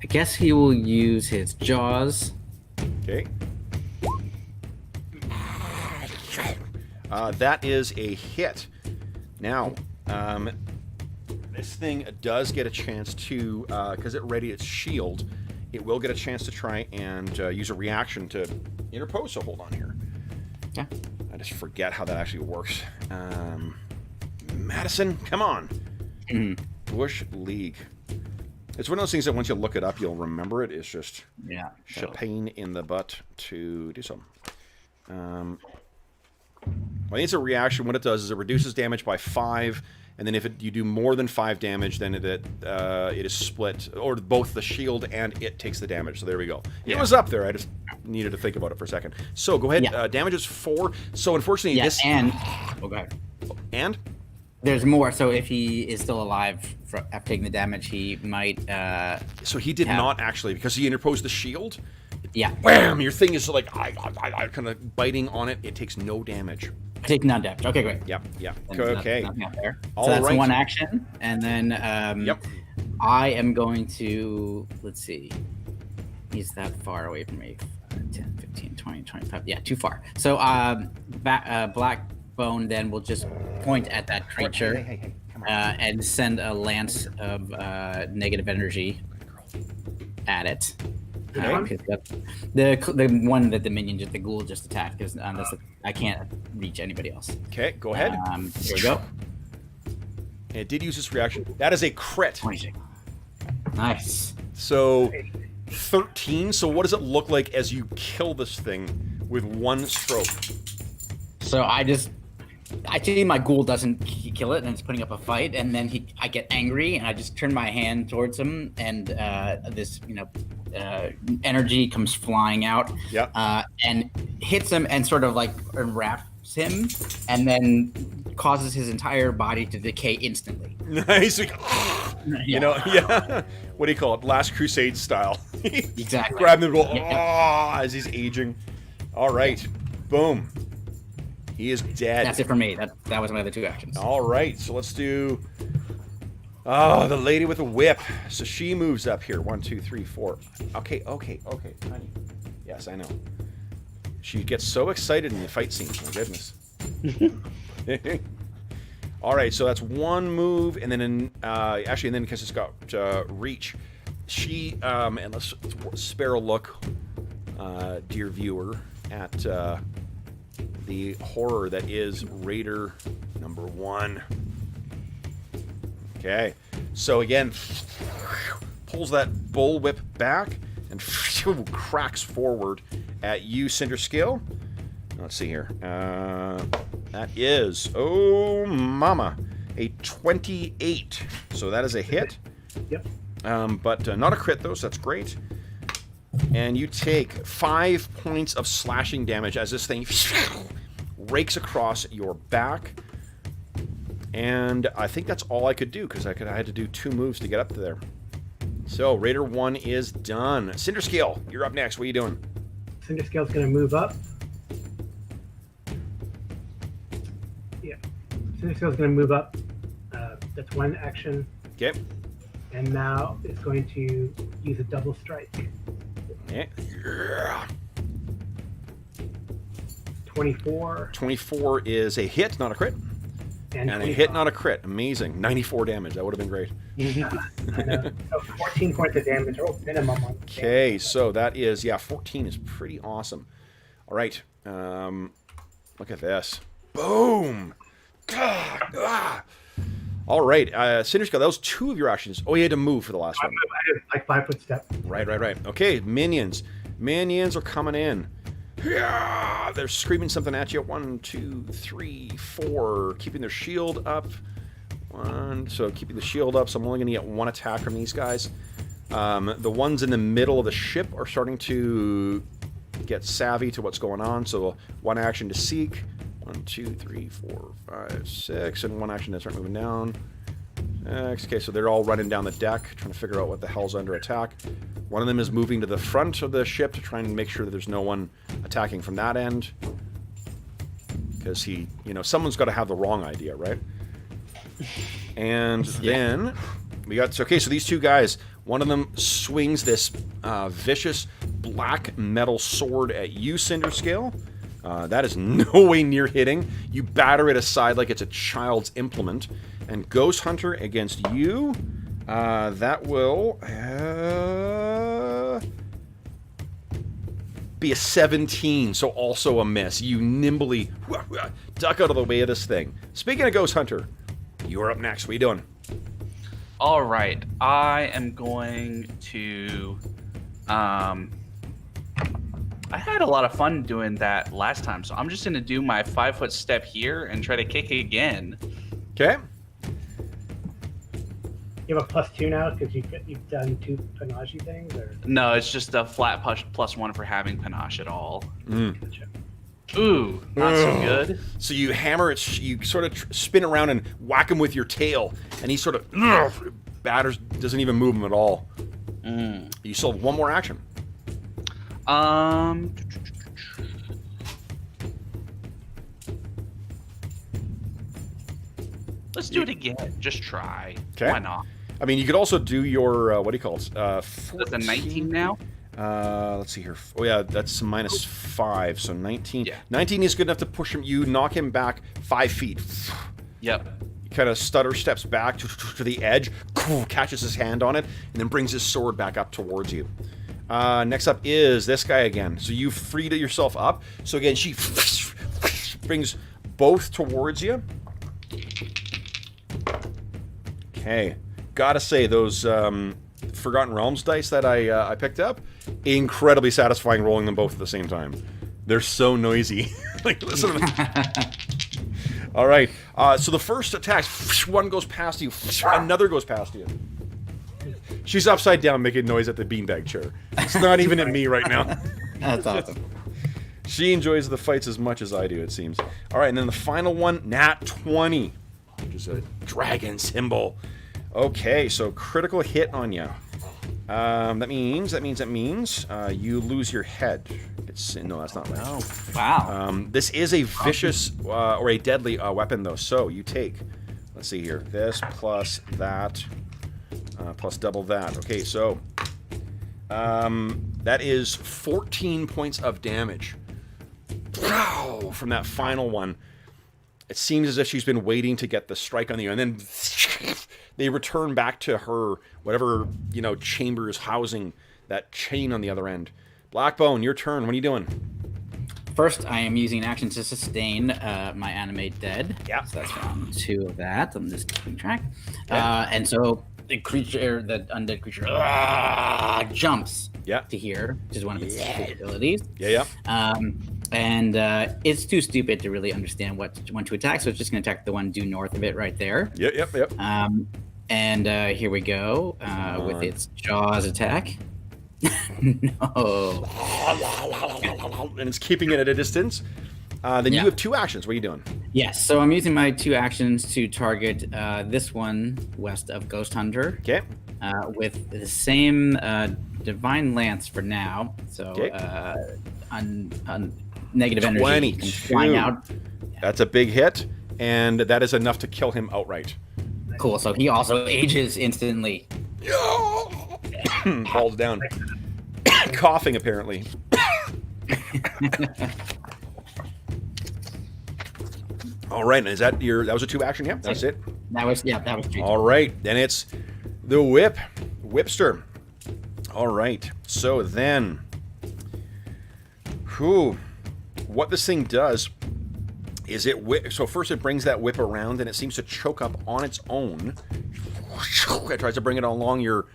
guess he will use his jaws. Okay. That is a hit. Now, this thing does get a chance to, because it readied its shield, it will get a chance to try and use a reaction to interpose. So hold on here. Yeah. I just forget how that actually works. Madison, come on. Bush League. It's one of those things that once you look it up, you'll remember it. It's just a pain in the butt to do so. Well, it's a reaction. What it does is it reduces damage by 5, and then if you do more than 5 damage, then it is split, or both the shield and it takes the damage. So there we go. Yeah. It was up there. I just needed to think about it for a after So go ahead. Yeah. Damage is 4. So unfortunately, this and go ahead. And There's more. So if he is still alive after taking the damage, he might. So he did not actually, because he interposed the shield. Yeah. Wham! Your thing is like I kind of biting on it. It takes no damage. Take none damage. Okay, great. Yep. Okay. All So that's right. one action, and then Yep. I am going to let's see. He's that far away from me. 10, 15, 20, 25. Yeah, too far. So Blackbone then will just point at that creature Hey, come on. and send a lance of negative energy at it. Okay. The one that the minion, the ghoul, just attacked, because I can't reach anybody else. Okay, go ahead. Here we go. It did use its reaction. That is a crit. 26. Nice. So 13. So what does it look like as you kill this thing with one stroke? So I see my ghoul doesn't kill it, and it's putting up a fight, and then I get angry, and I just turn my hand towards him, and this energy comes flying out, and hits him, and sort of like enwraps him, and then causes his entire body to decay instantly. Nice. You know, what do you call it? Last Crusade style. Exactly. Grab him and go, as he's aging. All right. Boom. He is dead. That's it for me. That was my other two actions. All right, so let's do. Oh, the lady with the whip. So she moves up here. 1, 2, 3, 4. Okay, honey. Yes, I know. She gets so excited in the fight scenes. My goodness. All right, so that's one move, and then because it's got reach, she and let's spare a look, dear viewer, at the horror that is Raider number 1. Okay, so again, pulls that bullwhip back and cracks forward at you, Cinderscale. Let's see here. That is, oh mama, a 28. So that is a hit. Yep. But not a crit though, so that's great. And you take 5 points of slashing damage as this thing rakes across your back. And I think that's all I could do, because I had to do 2 moves to get up to there. So Raider 1 is done. Cinderscale, you're up next. What are you doing? Cinderscale's going to move up. Yeah. Cinderscale's going to move up. That's one action. Okay. And now it's going to use a double strike. Yeah. 24. 24 is a hit, not a crit. And a hit, not a crit. Amazing. 94 damage. That would have been great. I know. So 14 points of damage, or minimum. Okay, so that is, 14 is pretty awesome. All right. Look at this. Boom. All right. Cinderscale, that was 2 of your actions. Oh, you had to move for the last one. I did like 5-foot step. Right. Okay, minions. Minions are coming in. Yeah, they're screaming something at you. 1, 2, 3, 4. Keeping their shield up. So keeping the shield up. So I'm only going to get 1 attack from these guys. The ones in the middle of the ship are starting to get savvy to what's going on. So 1 action to seek. 1, 2, 3, 4, 5, 6, and 1 action to start moving down. Okay, so they're all running down the deck, trying to figure out what the hell's under attack. One of them is moving to the front of the ship to try and make sure that there's no one attacking from that end. Because someone's got to have the wrong idea, right? And then we got, okay, so these two guys, one of them swings this vicious black metal sword at you, Cinder Scale. That is no way near hitting. You batter it aside like it's a child's implement. And Ghost Hunter against you, that will be a 17, so also a miss. You nimbly duck out of the way of this thing. Speaking of Ghost Hunter, you're up next. What are you doing? All right, I am going to. I had a lot of fun doing that last time, so I'm just going to do my 5-foot step here and try to kick again. Okay. You have a +2 now because you've done 2 panache things, or No, it's just a flat +1 for having panache at all. Gotcha. Ooh, not so good. So you hammer it, you sort of spin around and whack him with your tail, and he sort of batters, doesn't even move him at all. You still have one more action. Let's do it again. Just try. Okay. Why not? I mean, you could also do your, what do you call it? That's a 19 now? Let's see here. Oh, yeah, that's -5, so 19. Yeah. 19 is good enough to push him. You knock him back 5 feet. Yep. He kind of stutter steps back to the edge, catches his hand on it, and then brings his sword back up towards you. Next up is this guy again. So you've freed yourself up. So again, she brings both towards you. Okay. Gotta say, those Forgotten Realms dice that I picked up, incredibly satisfying rolling them both at the same time. They're so noisy. Like, listen to them. All right. So the first attack, one goes past you, another goes past you. She's upside down making noise at the beanbag chair. It's not even at me right now. That's awesome. She enjoys the fights as much as I do, it seems. All right, and then the final one, Nat 20, which is a dragon symbol. Okay, so critical hit on you. That means you lose your head. No, that's not right. Oh, wow. This is a vicious or a deadly weapon, though. So you take, let's see here, this plus that, plus double that. Okay, so that is 14 points of damage from that final one. It seems as if she's been waiting to get the strike on you, and then they return back to her whatever chamber is housing that chain on the other end. Blackbone, your turn. What are you doing? First, I am using an action to sustain my animate dead. Yeah. So that's round 2 of that. I'm just keeping track. And so the undead creature jumps to here, which is one of its capabilities. Yeah. And it's too stupid to really understand when to attack, so it's just going to attack the one due north of it right there. Yep. And here we go with its Jaws attack. No. And it's keeping it at a distance. Then you have 2 actions. What are you doing? Yes, so I'm using my 2 actions to target this one west of Ghost Hunter. Okay. With the same Divine Lance for now. So on negative energy 22. flying out. That's a big hit, and that is enough to kill him outright. Cool. So he also ages instantly. Falls down, coughing apparently. All right, is that that was a 2 action? Yeah, that's it. That was 3. All right, then it's the Whipster. All right, so then, what this thing does is so first it brings that whip around and it seems to choke up on its own. It tries to bring it along your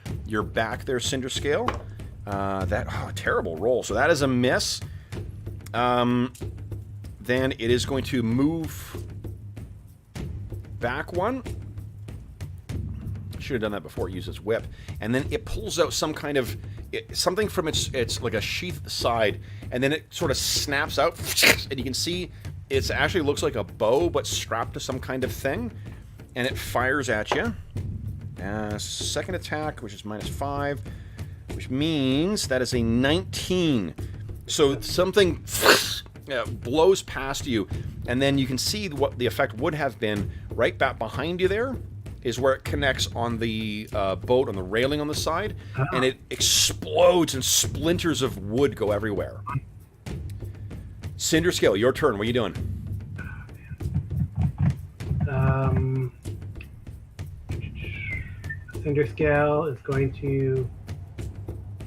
back there, Cinder Scale. Terrible roll. So that is a miss. Then it is going to move back one. Should have done that before it used its whip. And then it pulls out some kind of something from its like a sheath side, and then it sort of snaps out, and you can see it actually looks like a bow, but strapped to some kind of thing, and it fires at you. Second attack, which is -5, which means that is a 19. So something blows past you, and then you can see what the effect would have been. Right back behind you there is where it connects on the boat, on the railing on the side, and it explodes and splinters of wood go everywhere. Cinder Scale, your turn. What are you doing? Cinder Scale is going to...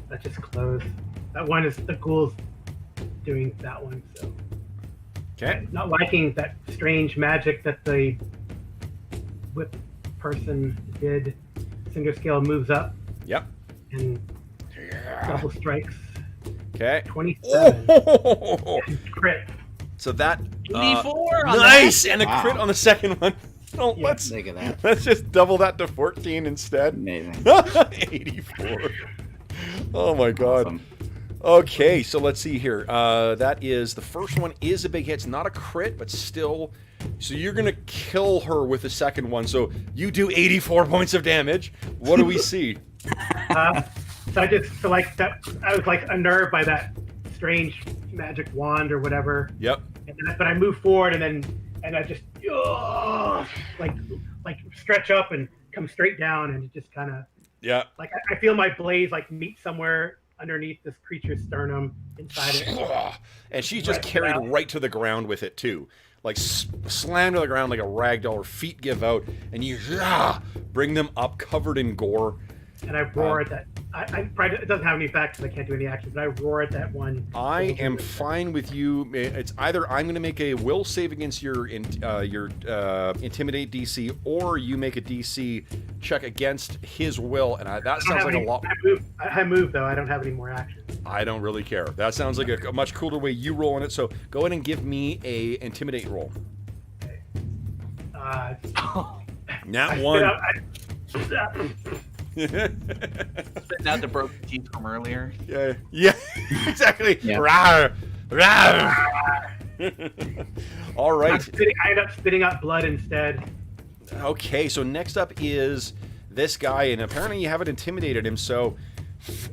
That just closed. That one is the ghoul's doing that one, so... Okay. Not liking that strange magic that the whip person did. Cinder Scale moves up. Yep. And double strikes. Okay. 27. Oh! Crit. So that 84 on nice, that. and a crit on the second one. Oh, Yeah, Look at that. let's just double that to 14 instead. Amazing. 84. Oh my god. Awesome. Okay, so let's see here. That is the first one is a big hit. It's not a crit, but still. So you're gonna kill her with the second one. So you do 84 points of damage. What do we see? So I just like that. I was like unnerved by that strange magic wand or whatever. Yep. And then, but I move forward and I just like stretch up and come straight down and it just kind of Yeah. like I feel my blades like meet somewhere underneath this creature's sternum inside it. And she's just Right, carried yeah. right to the ground with it too, like slammed to the ground like a rag doll. Her feet give out, and you bring them up covered in gore. And I roar at that. I probably, it doesn't have any effect because I can't do any actions, but I roar at that one. I am fine with you. It's either I'm going to make a will save against your intimidate DC, or you make a DC check against his will, and that sounds like a lot. I move though. I don't have any more actions. I don't really care. That sounds like a much cooler way you roll on it. So go ahead and give me a intimidate roll. Okay. Nat 1. Spitting out the broken teeth from earlier. Yeah, exactly. Yeah. Rawr, rawr. All right. I end up spitting out blood instead. Okay, so next up is this guy, and apparently you haven't intimidated him, so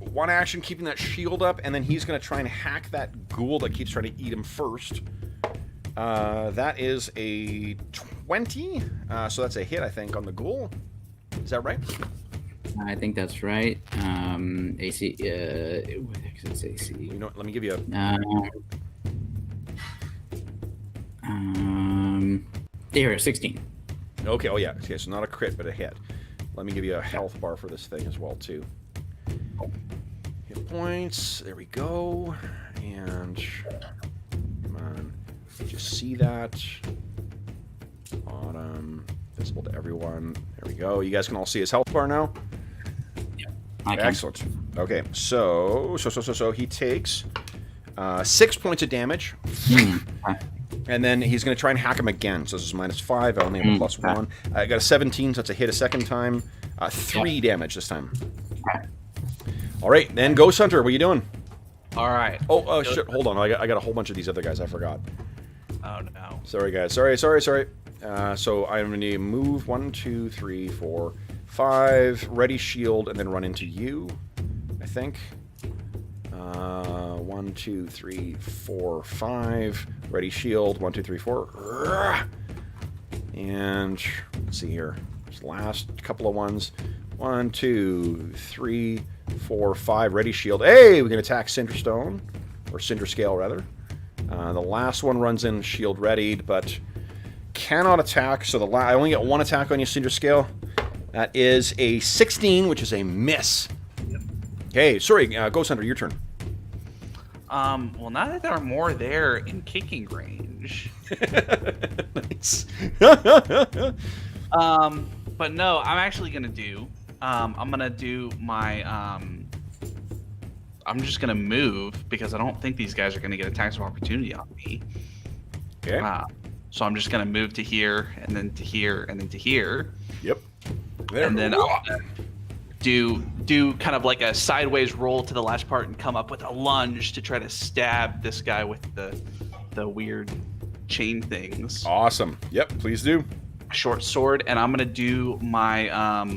one action keeping that shield up, and then he's going to try and hack that ghoul that keeps trying to eat him first. That is a 20, so that's a hit, I think, on the ghoul. Is that right? I think that's right. AC. What the heck is AC? You know what, let me give you a... Here, 16. Okay, oh yeah, okay, so not a crit, but a hit. Let me give you a health bar for this thing as well, too. Hit points, there we go. And, come on, just see that. Bottom, visible to everyone. There we go. You guys can all see his health bar now? I can. Excellent. Okay, so he takes 6 points of damage. And then he's going to try and hack him again. So this is -5. I only have a +1. I got a 17, so that's a hit a second time. 3 damage this time. All right, then Ghost Hunter, what are you doing? All right. Oh, shit, hold on. I got a whole bunch of these other guys. I forgot. Oh no. Sorry, guys. Sorry. So I'm going to move 1, 2, 3, 4, 5. Ready shield, and then run into you, I think. 1, 2, 3, 4, 5. Ready shield. 1, 2, 3, 4. And let's see here. Just last couple of ones. 1, 2, 3, 4, 5. Ready shield. Hey, we can attack Cinderstone, or Cinder Scale rather. The last one runs in shield readied, but cannot attack. So I only get 1 attack on your Cinder Scale. That is a 16, which is a miss. Okay, sorry, Ghost Hunter, your turn. Well, now that there are more there in kicking range. Nice. But no, I'm actually gonna do. I'm gonna do my. I'm just gonna move because I don't think these guys are gonna get attacks of opportunity on me. Okay. So I'm just gonna move to here, and then to here, and then to here. Yep. There. And then I'll do kind of like a sideways roll to the last part and come up with a lunge to try to stab this guy with the weird chain things. Awesome. Yep, please do. Short sword, and I'm gonna do my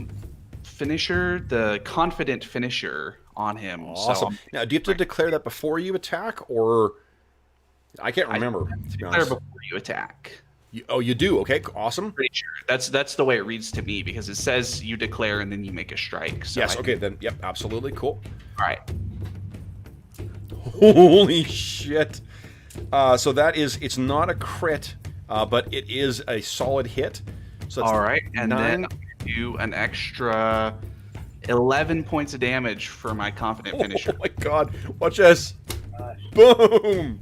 finisher, the confident finisher on him. Awesome. So Now, do you have to declare that before you attack, or I can't remember, to be declare honest. before you attack. You do? Okay, awesome. Pretty sure that's the way it reads to me, because it says you declare and then you make a strike. So Yes, okay, then, yep, absolutely, cool. All right. Holy shit. So that is, it's not a crit, but it is a solid hit. So that's All right, and 9. then I'm gonna do an extra 11 points of damage for my confident finisher. Oh my god, watch this. Gosh. Boom!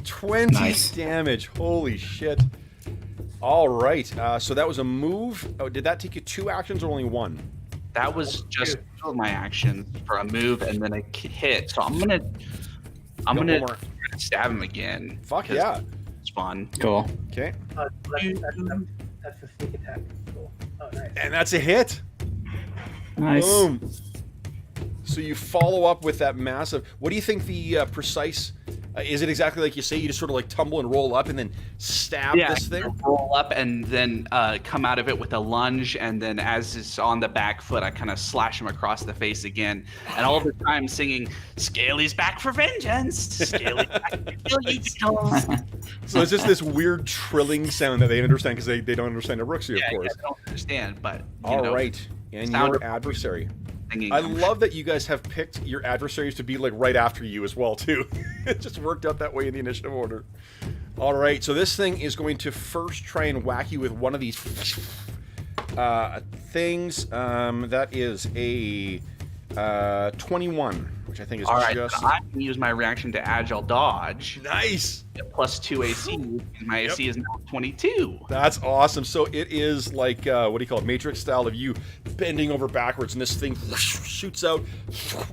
20 Nice. damage, holy shit. All right, so that was a move. Oh, did that take you 2 actions or only 1? That was just two of my actions for a move and then a hit. So I'm gonna one more. stab him again. Fuck because yeah. it's fun. Cool. Okay, That's a sneak attack. Cool. Oh, nice. and that's a hit. Nice. Boom. So you follow up with that massive. What do you think the precise? Is it exactly like you say? You just sort of like tumble and roll up and then stab this thing. Roll up and then come out of it with a lunge, and then as it's on the back foot, I kind of slash him across the face again, and all the time singing "Scaly's back for vengeance, Scaly's back to kill you." So it's just this weird trilling sound that they understand because they don't understand Rooksie, of course. I don't understand, but All right, and sound your of adversary. singing. I love that you guys have picked your adversaries to be like right after you as well too. It just worked out that way in the initiative order. All right, so this thing is going to first try and whack you with one of these things. That is a 21, which I think is All right, just I can use my reaction to agile dodge. nice. Plus 2 AC. And my AC is now 22. That's awesome. So it is like, what do you call it, Matrix style of you bending over backwards, and this thing shoots out,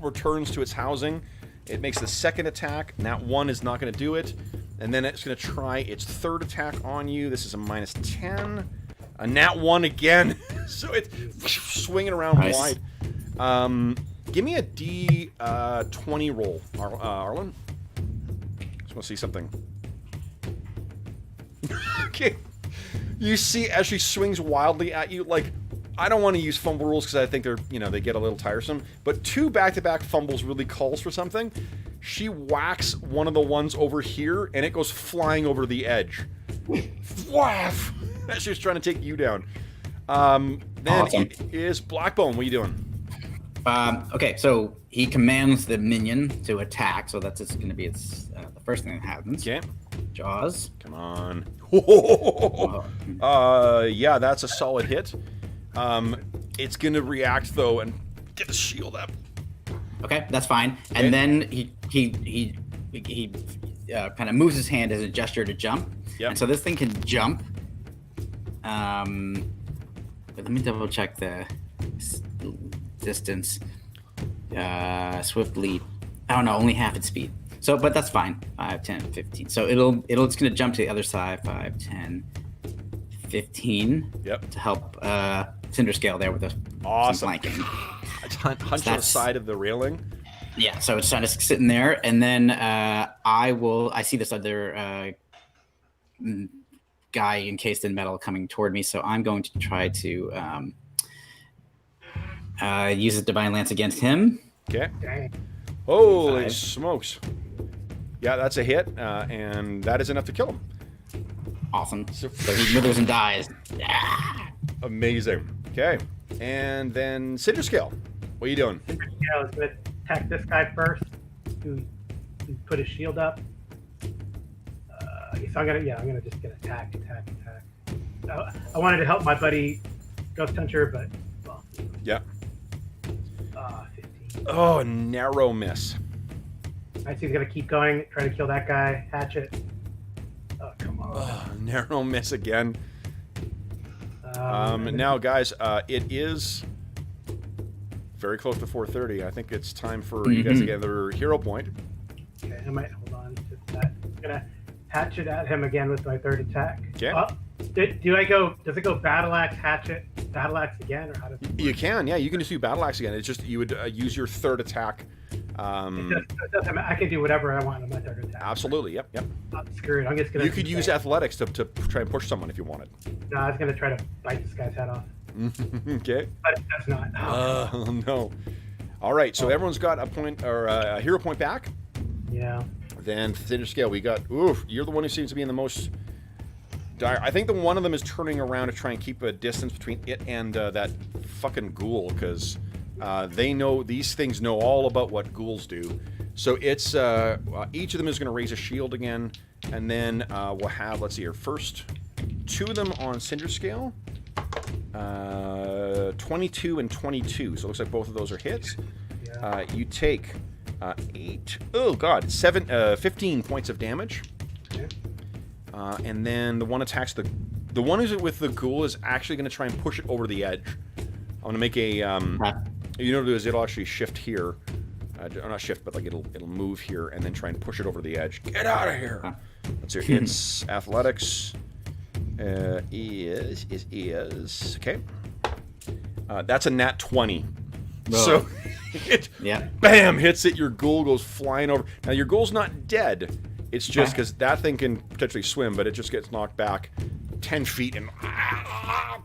returns to its housing. It makes the second attack. Nat 1 is not going to do it. And then it's going to try its third attack on you. This is a -10. A Nat 1 again. So it's swinging around Nice. wide. Give me a D20 roll, Arlen. Just want to see something. Okay. You see as she swings wildly at you, like, I don't want to use fumble rules because I think they're, they get a little tiresome, but 2 back-to-back fumbles really calls for something. She whacks one of the ones over here, and it goes flying over the edge. Whaff! As she's trying to take you down. Then Awesome. it is Blackbone. What are you doing? Okay, so he commands the minion to attack, so that's going to be the first thing that happens. Okay. Jaws. Come on. Yeah, that's a solid hit. It's gonna react though and get the shield up. Okay, that's fine. Okay. And then he kind of moves his hand as a gesture to jump. Yep. And so this thing can jump. But let me double check the distance. Swift leap. I don't know, only half its speed. So, but that's fine. 5, 10, 15. So it's gonna jump to the other side. 5, 10, 15. Yep. To help Cinder Scale there with the Awesome. flanking. Hunch on the That's- side of the railing. Yeah, so it's kind of sitting there, and then I see this other guy encased in metal coming toward me, so I'm going to try to use the Divine Lance against him. Okay. Dang. Holy 5. smokes. Yeah, that's a hit, and that is enough to kill him. Awesome. So- So he withers and dies. Ah! Amazing. Okay. And then Cinder Scale. What are you doing? Yeah, I was gonna attack this guy first, who put his shield up. So I'm gonna just get attack. I wanted to help my buddy Ghost Hunter, but well. Yeah. 15. Oh, narrow miss. I see he's gonna keep going, try to kill that guy. Hatchet. Oh, come on. Oh, narrow miss again. Now, guys, it is very close to 4:30. I think it's time for you guys to get another hero point. Okay, I might hold on to that. I'm gonna hatchet at him again with my third attack. Okay. Does it go battle axe, hatchet, battle axe again, or how does it You can, yeah, you can just do battle axe again. It's just you would use your third attack. It doesn't matter. I can do whatever I want on my third attack. Absolutely, yep. Screw it. I'm just gonna. You could use athletics to try and push someone if you wanted. No, I was gonna try to bite this guy's head off. Okay. but it does not. Oh no. All right, so everyone's got a point or a hero point back. Yeah. Then Cinder Scale, we got. Oof, you're the one who seems to be in the most dire. I think the one of them is turning around to try and keep a distance between it and that fucking ghoul, because they know, these things know all about what ghouls do. So it's each of them is going to raise a shield again, and then we'll have, let's see here, first 2 of them on Cinder Scale. 22 and 22, so it looks like both of those are hits. Yeah. You take 15 points of damage. Okay. And then the one attacks the one who's with the ghoul is actually going to try and push it over the edge. I'm going to make a you know what it'll do is it'll actually shift here, or not shift, but like it'll move here and then try and push it over the edge. Get out of here! Let's see. It's athletics. Is okay. That's a nat 20. Whoa. So it bam hits it. Your ghoul goes flying over. Now your ghoul's not dead. It's just because that thing can potentially swim, but it just gets knocked back 10 feet and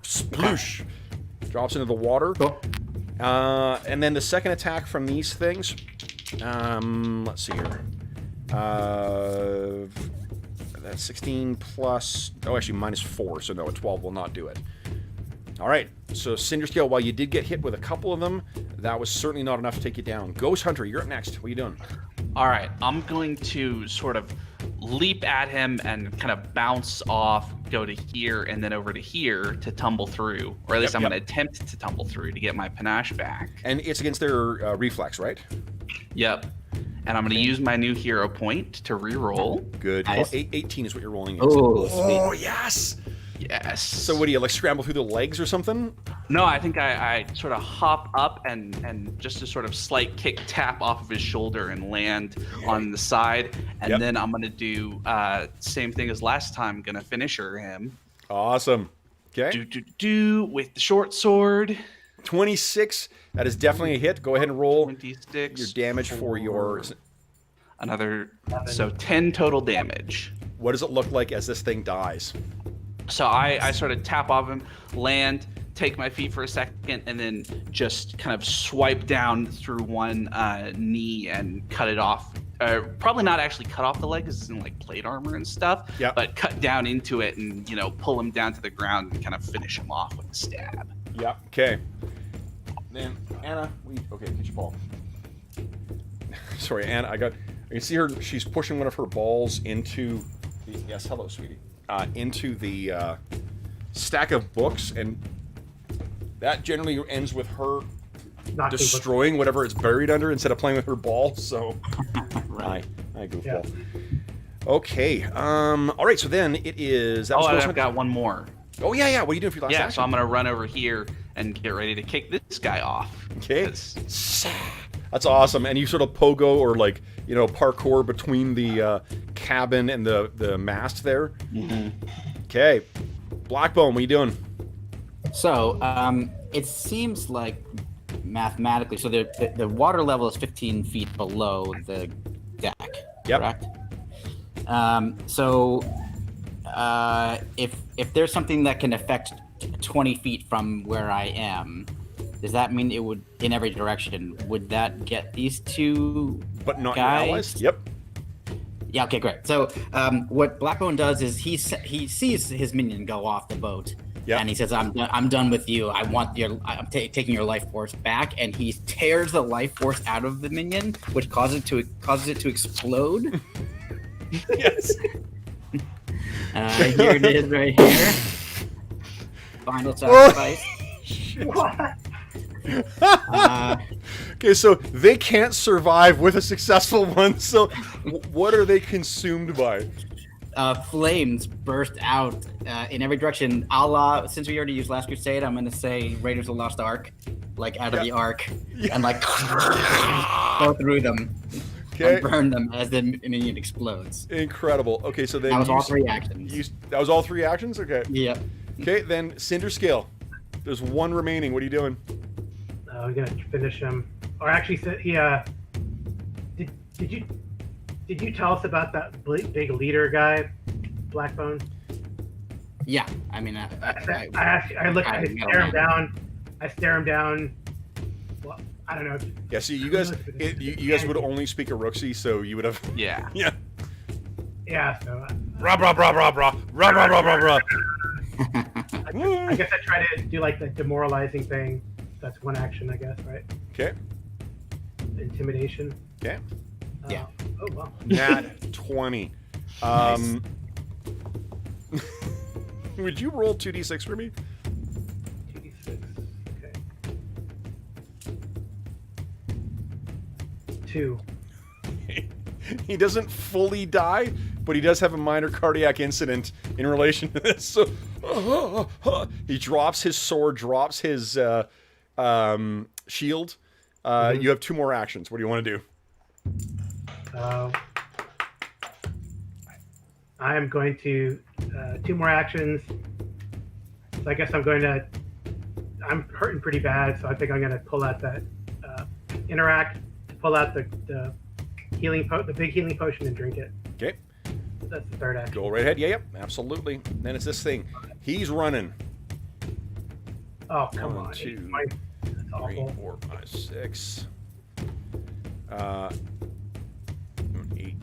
sploosh, drops into the water. Cool. And then the second attack from these things. Let's see here. That's 16 plus. Oh, actually, -4. So no, a 12 will not do it. All right. So Cinder Scale, while you did get hit with a couple of them, that was certainly not enough to take you down. Ghost Hunter, you're up next. What are you doing? All right, I'm going to sort of leap at him and kind of bounce off, go to here, and then over to here to tumble through. Or at least I'm going to attempt to tumble through to get my panache back. And it's against their reflex, right? Yep. And I'm going to use my new hero point to re-roll. Good. Nice. 18 is what you're rolling in. Oh, yes! Yes. So what do you, like, scramble through the legs or something? No, I think I sort of hop up and just a sort of slight kick tap off of his shoulder and land on the side. And then I'm going to do same thing as last time. Going to finisher him. Awesome. Okay. With the short sword. 26. That is definitely a hit. Go ahead and roll 26. your damage for your... Another... So 10 total damage. What does it look like as this thing dies? So I sort of tap off him, land, take my feet for a second, and then just kind of swipe down through one knee and cut it off. Probably not actually cut off the leg because it's in like plate armor and stuff, but cut down into it and, you know, pull him down to the ground and kind of finish him off with a stab. Yeah. Okay. Then Anna, okay, get your ball. Sorry, Anna. I can see her. She's pushing one of her balls into. Yes, hello, sweetie. Into the stack of books, and that generally ends with her destroying whatever it's buried under instead of playing with her ball. So, right. I goofball. Yeah. Okay. All right. So then it is. I've got one more. Oh yeah. What are you doing for your last action? So I'm gonna run over here and get ready to kick this guy off. Okay. That's awesome. And you sort of pogo or like, you know, parkour between the cabin and the mast there. Mm-hmm. Okay. Blackbone, what are you doing? So, it seems like mathematically, so the water level is 15 feet below the deck, correct? So, if there's something that can affect 20 feet from where I am, does that mean it would, in every direction, would that get these two but not guys? Your allies? Yep. Yeah, okay, great. So what Blackbone does is he sees his minion go off the boat, and he says, I'm done with you. I'm taking your life force back, and he tears the life force out of the minion, which causes it to explode. Yes. Here it is right here. Final sacrifice. What? Okay, so they can't survive with a successful one, so what are they consumed by? Flames burst out in every direction. A la, since we already used Last Crusade, I'm going to say Raiders of the Lost Ark, like out of the Ark, and like go through them and burn them as the minion explodes. Incredible. Okay, so then that was all 3 actions. That was all 3 actions? Okay. Yep. Okay, then Cinder Scale. There's 1 remaining. What are you doing? We're gonna finish him. Or actually, he did you tell us about that big leader guy, Blackbone? Yeah, I mean, I look. I metal stare him man. down. I stare him down. Well, I don't know. Yeah, see, you guys would only speak Uruksi, so you would have. Yeah. Yeah. Yeah. So Rah, rah, rah, rah, rah, rah, rah, rah, rah, rah. I guess I try to do like the demoralizing thing. That's one action, I guess, right? Okay. Intimidation. Okay. Yeah. Oh wow. Nat 20. Nice. Would you roll 2d6 for me? 2d6. Okay. 2. He doesn't fully die, but he does have a minor cardiac incident in relation to this. So he drops his sword, drops his shield. You have 2 more actions. What do you want to do? I am going to 2 more actions. So I guess I'm going to. I'm hurting pretty bad, so I think I'm going to pull out that interact, pull out the the big healing potion, and drink it. Okay. That's the third action. Go right ahead. Yeah, yep, absolutely. Then it's this thing. He's running. Oh come 1, on! 2, That's 3, awful. 4, 5, 6. 8, 9, 10,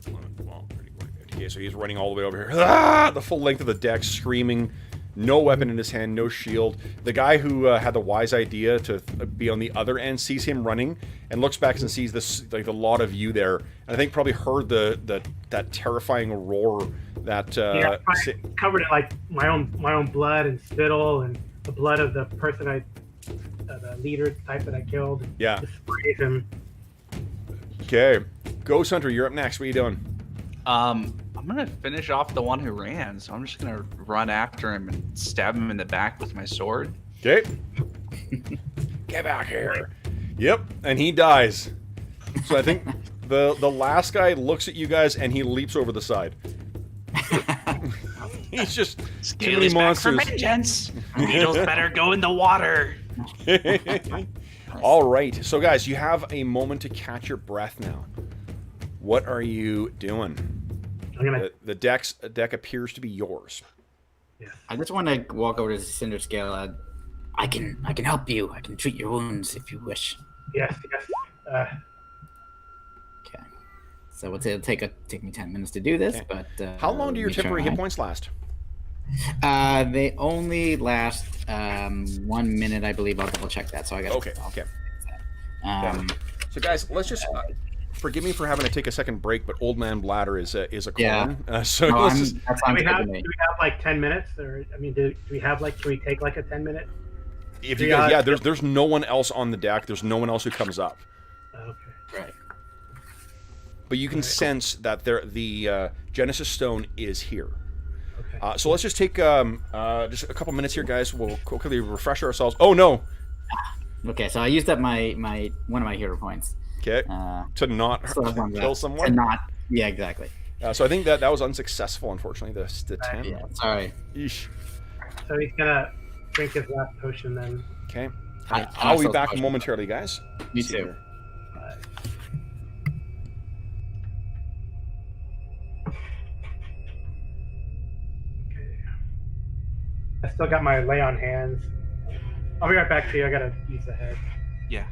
11, 12, 13, 14, 15. Okay, so he's running all the way over here. Ah! The full length of the deck, screaming. No weapon in his hand, no shield. The guy who had the wise idea to be on the other end sees him running and looks back and sees this, like, the lot of you there. And I think probably heard that terrifying roar that Yeah, I'm covered in like my own blood and spittle and the blood of the person the leader type that I killed. Yeah. Just sprays him. Okay, Ghost Hunter, you're up next. What are you doing? I'm gonna finish off the one who ran, so I'm just gonna run after him and stab him in the back with my sword. Okay. Get back here. Yep, and he dies. So I think the last guy looks at you guys and he leaps over the side. He's just too many Scaly's back for monsters. vengeance. Needles better go in the water. All right, so guys, you have a moment to catch your breath now. What are you doing? I'm gonna. The deck appears to be yours. Yes. I just want to walk over to Cinder Scale. I can help you. I can treat your wounds if you wish. Yes. Okay. So it'll take me 10 minutes to do this, Okay. but How long do your let me try. temporary hit points last? They only last 1 minute, I believe. I'll double check that. So I got. Okay. So guys, let's just forgive me for having to take a second break, but Old Man Bladder is a Yeah. clone. So No, let's just, that Do sounds we good have to me. like 10 minutes, or I mean, do we have like? Can we take like a 10-minute? if you guys, there's no one else on the deck. There's no one else who comes up. Okay. Right. But you can sense that the Genesis Stone is here. Okay. So let's just take just a couple minutes here, guys. We'll quickly refresh ourselves. Oh no! Okay, so I used up my one of my hero points. Okay, to not So I wanted kill to someone. not. Yeah, exactly. So I think that was unsuccessful, unfortunately. The 10. Yeah, sorry. Yeesh. So he's gonna drink his last potion then. Okay. I I'll be also back question. momentarily, guys. Me See you too. here. Okay. I still got my lay on hands. I'll be right back to you. I gotta use the head. Yeah.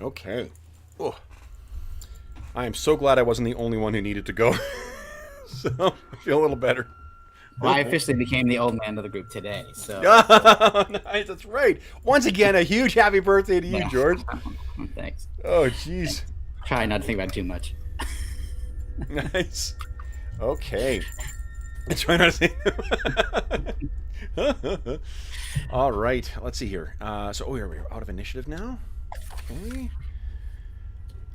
Okay. Oh. I am so glad I wasn't the only one who needed to go. So I feel a little better. Well, I officially became the old man of the group today, so... Nice, that's right. Once again, a huge happy birthday to you, George. Thanks. Oh, jeez. Try not to think about it too much. Nice. Okay. Try not to think. All right, let's see here. We're out of initiative now. Okay.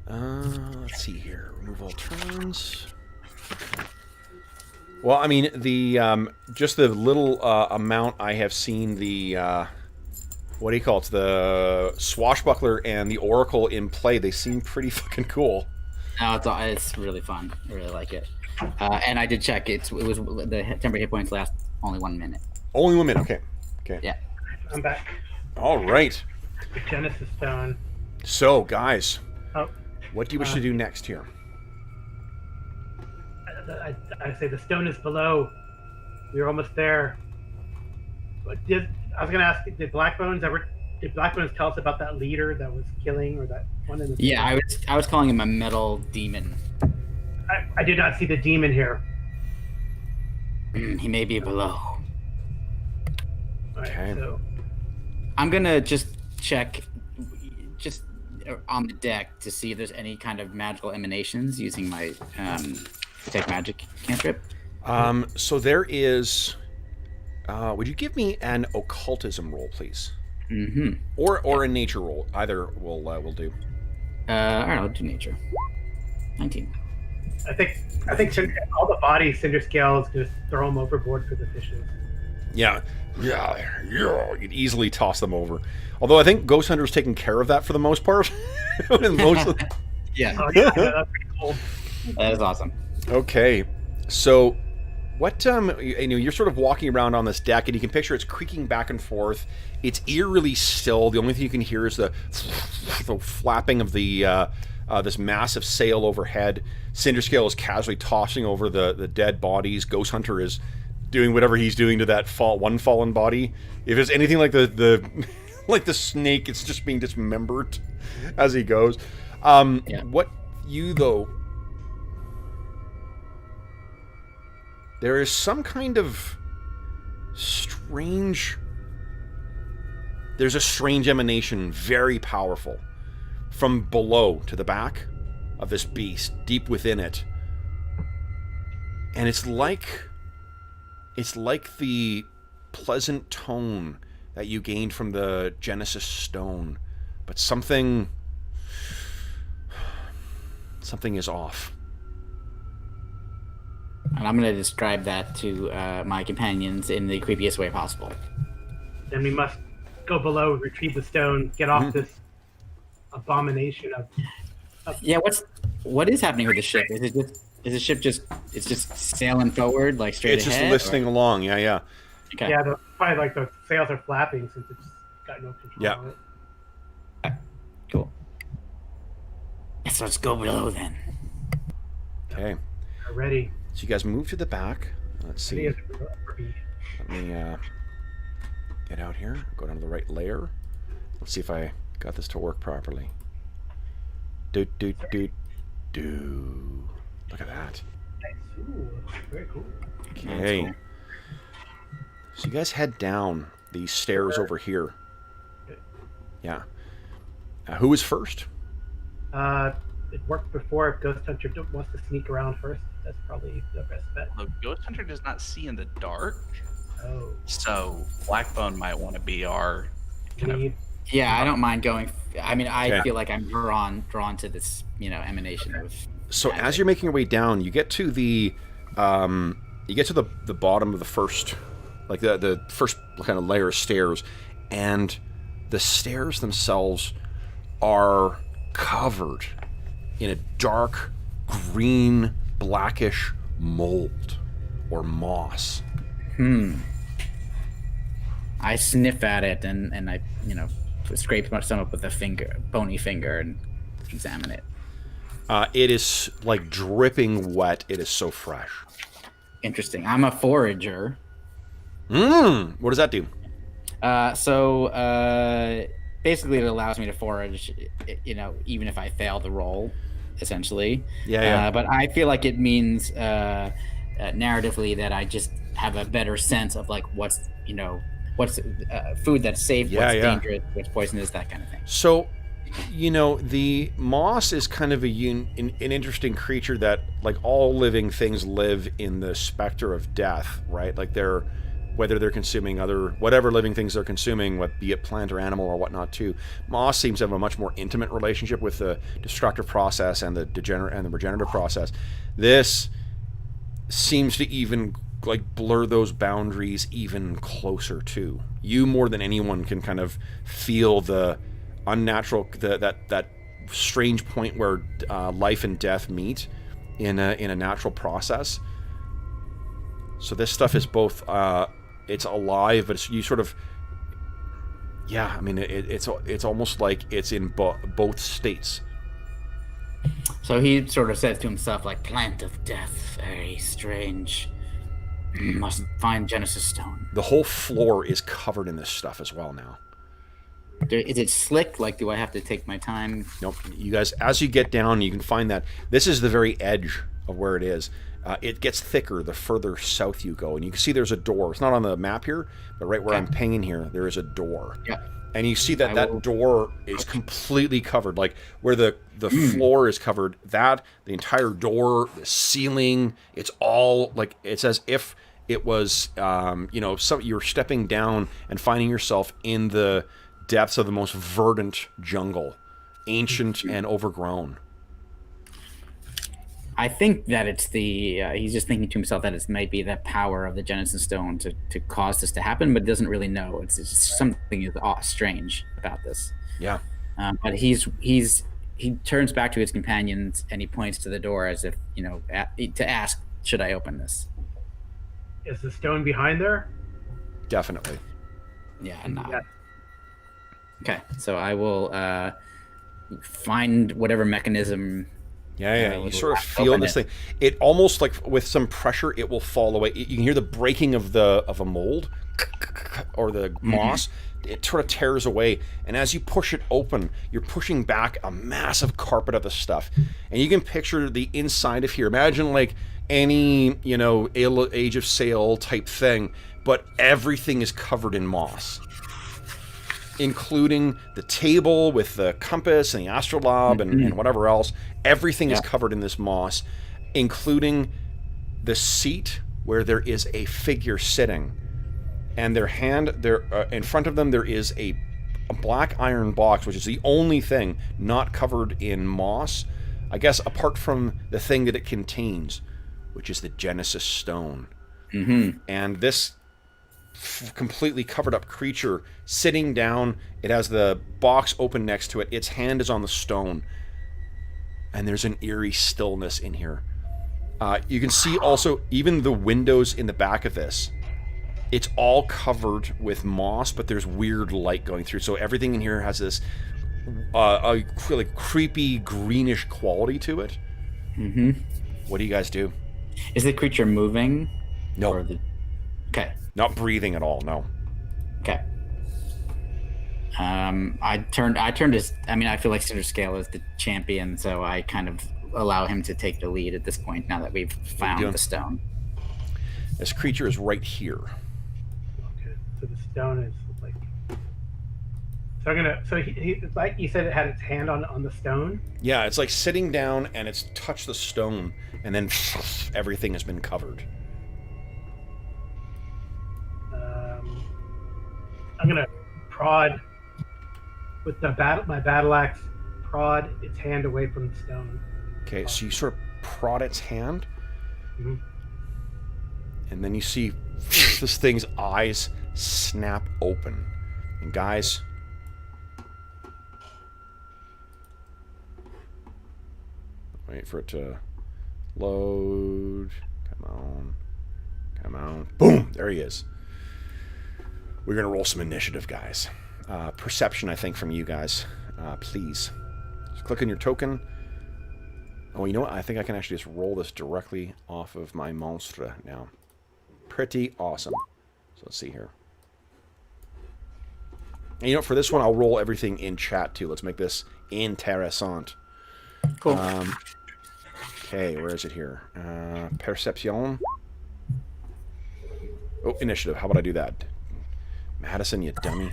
Let's see here. Remove all turns. Well, I mean, the just the little amount I have seen the what do you call it? The Swashbuckler and the Oracle in play. They seem pretty fucking cool. No, it's really fun. I really like it. And I did check. It was the temporary hit points last only 1 minute. Only 1 minute. Okay. Okay. Yeah. I'm back. All right. The Genesis Stone. So, guys, Oh, what do you wish to do next here? I say the stone is below. We're almost there. But I was going to ask, did Black Bones tell us about that leader that was killing, or that one in the... Yeah, I was calling him a metal demon. I did not see the demon here. He may be below. All right, Okay. so I'm gonna just check just on the deck to see if there's any kind of magical emanations using my detect magic cantrip. So there is. Would you give me an occultism roll, please? Mm-hmm. Or a nature roll. Either will do. All right, I'll do nature. 19. I think all the bodies, Cinder Scales, just throw them overboard for the fishes. Yeah. You'd easily toss them over. Although I think Ghost Hunter's taking care of that for the most part. Yeah. Oh yeah, that's pretty cool. That is awesome. Okay, so what you're sort of walking around on this deck, and you can picture it's creaking back and forth. It's eerily still. The only thing you can hear is the flapping of the this massive sail overhead. Cinderscale is casually tossing over the dead bodies. Ghost Hunter is doing whatever he's doing to that one fallen body. If it's anything like the like the snake, it's just being dismembered as he goes. Yeah. What you though? There is some kind of strange... There's a strange emanation, very powerful, from below to the back of this beast, deep within it. And it's like the pleasant tone that you gained from the Genesis Stone, but something is off. And I'm going to describe that to my companions in the creepiest way possible. Then we must go below, retrieve the stone, get off this abomination of... Yeah, what is happening with the ship? Is the ship just sailing forward, like straight It's ahead? just listing along, yeah. Okay. Yeah, probably like the sails are flapping since it's got no control Yeah. of it. Cool. So let's go below then. Okay. We're ready. So you guys move to the back. Let's see. Ready as a bee. Let me get out here. Go down to the right layer. Let's see if I got this to work properly. Do. Look at that. Nice. Ooh, very cool. Okay. Cool. So you guys head down these stairs over here. Yeah. Who was first? It worked before. If Ghost Hunter wants to sneak around first, that's probably the best bet. The Ghost Hunter does not see in the dark, Oh, so Blackbone might want to be our kind of... lead. Yeah, I don't mind going. I mean, I Yeah. feel like I'm drawn to this, emanation of. So as you're making your way down, you get to the bottom of the first, like the first kind of layer of stairs, and the stairs themselves are covered in a dark green blackish mold or moss. I sniff at it and I scrape some up with a bony finger, and examine it. It is like dripping wet. It is so fresh. Interesting. I'm a forager. What does that do? So basically it allows me to forage, you know, even if I fail the roll, essentially. Yeah. But I feel like it means narratively that I just have a better sense of like what's, you know, what's food that's safe, Yeah, what's yeah. dangerous, what's poisonous, that kind of thing. So, you know, the moss is kind of an interesting creature that, like all living things, live in the specter of death, right? Like whether they're consuming whatever living things they're consuming, be it plant or animal or whatnot too. Moss seems to have a much more intimate relationship with the destructive process and the regenerative process. This seems to even like blur those boundaries even closer too. You more than anyone can kind of feel the unnatural, that strange point where life and death meet in a natural process. So this stuff is both it's alive, but you sort of, yeah, I mean it's almost like it's in both states. So he sort of says to himself, like, plant of death, very strange. Must find Genesis Stone. The whole floor is covered in this stuff as well now. Is it slick? Like, do I have to take my time? Nope. You guys, as you get down, you can find that this is the very edge of where it is. It gets thicker the further south you go, and you can see there's a door. It's not on the map here, but right where I'm pinging here, there is a door. Yeah. And you see that door is completely covered, like where the floor is covered. The entire door, the ceiling, it's all like, it's as if it was, you know, you're stepping down and finding yourself in the depths of the most verdant jungle, ancient and overgrown. I think that it's he's just thinking to himself that it might be the power of the Genesis Stone to cause this to happen, but doesn't really know. It's just something is strange about this. Yeah. But he turns back to his companions and he points to the door as if, you know, to ask, should I open this? Is the stone behind there? Definitely. Yeah, no. Yeah. Okay, so I will find whatever mechanism. Yeah. You sort of feel this thing. It almost like with some pressure, it will fall away. You can hear the breaking of a mold or the moss. It sort of tears away, and as you push it open, you're pushing back a massive carpet of the stuff, and you can picture the inside of here. Imagine like any, you know, Age of Sail type thing, but everything is covered in moss, including the table with the compass and the astrolabe and whatever else. Everything is covered in this moss, including the seat where there is a figure sitting, and in front of them there is a black iron box, which is the only thing not covered in moss, I guess, apart from the thing that it contains, which is the Genesis Stone. And this completely covered up creature sitting down, it has the box open next to it, its hand is on the stone, and there's an eerie stillness in here. You can see also even the windows in the back of this, it's all covered with moss, but there's weird light going through, so everything in here has this like creepy greenish quality to it. What do you guys do? Is the creature moving? No. Okay. Not breathing at all, no. Okay. I turned his. I mean, I feel like Cinder Scale is the champion, so I kind of allow him to take the lead at this point. Now that we've found the stone, this creature is right here. Okay, so the stone is like. So I'm gonna. So he like you said, it had its hand on the stone. Yeah, it's like sitting down and it's touched the stone, and then everything has been covered. I'm gonna prod with my battle axe, prod its hand away from the stone. Okay, so you sort of prod its hand, and then you see this thing's eyes snap open. And guys, wait for it to load. Come on. Boom! There he is. We're going to roll some initiative, guys. Perception, I think, from you guys. Please. Just click on your token. Oh, you know what? I think I can actually just roll this directly off of my monstre now. Pretty awesome. So let's see here. And you know, for this one, I'll roll everything in chat too. Let's make this interessant. Cool. Okay, where is it here? Perception. Oh, initiative. How about I do that? Madison, you dummy.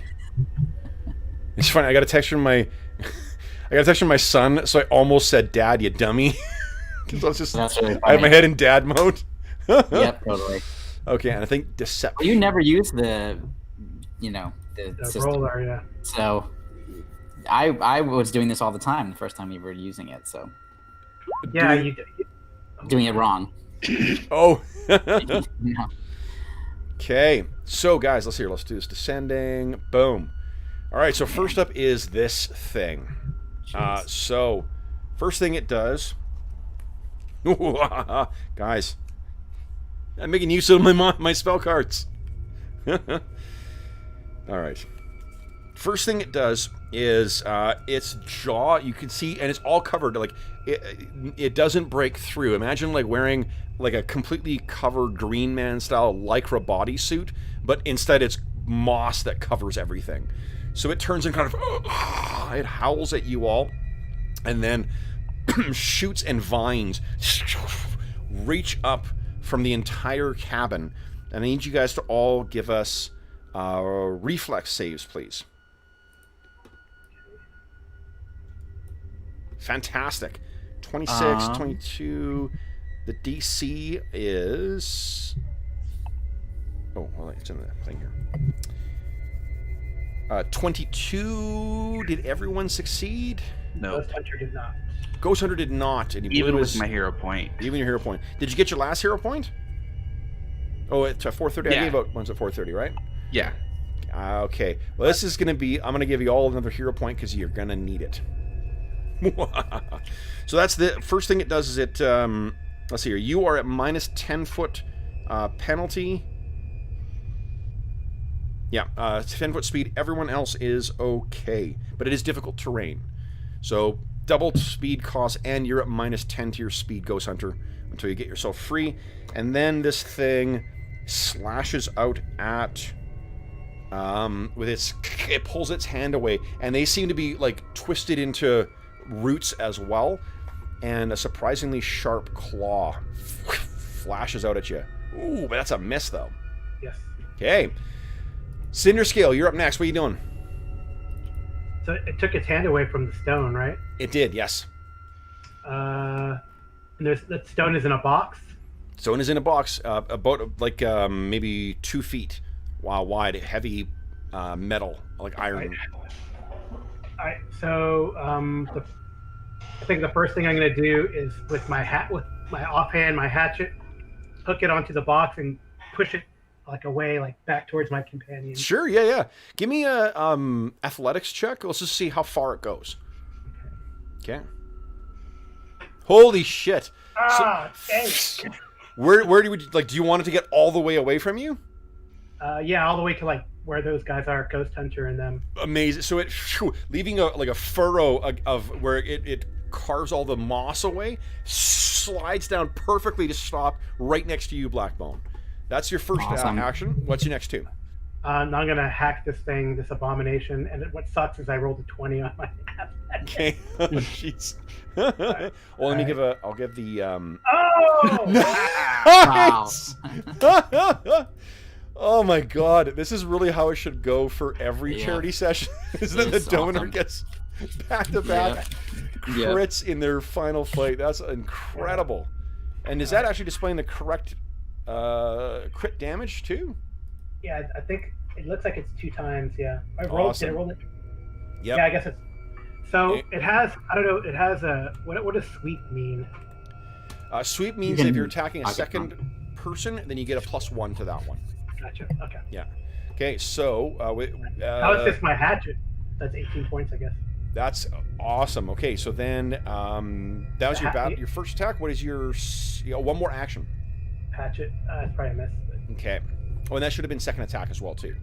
It's funny. I got a text from my son, so I almost said, "Dad, you dummy," because I was just That's really I have my funny. head in dad mode. Yep, totally. Okay, and I think deception. You never use the system. roller, yeah. So I was doing this all the time the first time we were using it, so Yeah, doing it wrong. Oh. No. Okay, so guys, let's do this. Descending. Boom. All right, so first up is this thing. So, first thing it does... Guys, I'm making use of my spell cards. All right. First thing it does is its jaw, you can see, and it's all covered, like, it doesn't break through. Imagine, like, wearing, like, a completely covered Green Man-style Lycra bodysuit, but instead it's moss that covers everything. So it turns and kind of, it howls at you all, and then shoots and vines reach up from the entire cabin. And I need you guys to all give us reflex saves, please. Fantastic. 26, 22. The DC is... Oh, well, it's in the thing here. 22. Did everyone succeed? No. Ghost Hunter did not. Ghost Hunter did not. And he Even blew with his- my hero point. Even your hero point. Did you get your last hero point? Oh, it's 4:30. Yeah. I gave out ones at 4:30, right? Yeah. Okay. Well, this is going to be... I'm going to give you all another hero point because you're going to need it. So that's the first thing it does is it... let's see here. You are at minus 10 foot penalty. Yeah, 10 foot speed. Everyone else is okay. But it is difficult terrain. So double speed cost, and you're at minus 10 to your speed, Ghost Hunter, until you get yourself free. And then this thing slashes out at... with its... It pulls its hand away, and they seem to be, like, twisted into roots as well. And a surprisingly sharp claw flashes out at you. Ooh, but that's a miss, though. Yes. Okay. Cinder Scale, you're up next. What are you doing? So it took its hand away from the stone, right? It did, yes. And that stone is in a box. Stone is in a box, about like maybe 2 feet wide, heavy metal, like iron. Alright, so I think the first thing I'm going to do is with my offhand, my hatchet, hook it onto the box and push it like away, like back towards my companion. Sure, yeah. Give me a athletics check. Let's just see how far it goes. Okay. Holy shit! Thanks. Where do you like? Do you want it to get all the way away from you? Yeah, all the way to like where those guys are, Ghost Hunter and them. Amazing. So it leaving a furrow of where it carves all the moss away, slides down perfectly to stop right next to you, Blackbone. That's your first action. What's your next two? Now I'm gonna hack this thing, this abomination, and what sucks is I rolled a 20 on my app. Okay. Jeez. Well, let me give a. I'll give the. Oh! Wow. Oh my god, this is really how it should go for every Yeah. charity session. Isn't it? The It's donor awesome. gets back-to-back Yeah. crits in their final fight. That's incredible. And is that actually displaying the correct crit damage too? Yeah, I think it looks like it's 2 times. Yeah, I rolled. Awesome. Did I roll it? Yep. Yeah, I guess it's. So It- it has. I don't know. It has a. What does sweep mean? Sweep means You if can- you're attacking a I can- second person, then you get a +1 to that one. Gotcha. Okay. Okay, so That was just my hatchet. That's 18 points, I guess. that's awesome. Okay, so then that was your first attack. What is your one more action? Hatchet. That's probably a miss. But... Okay. Oh, and that should have been second attack as well too.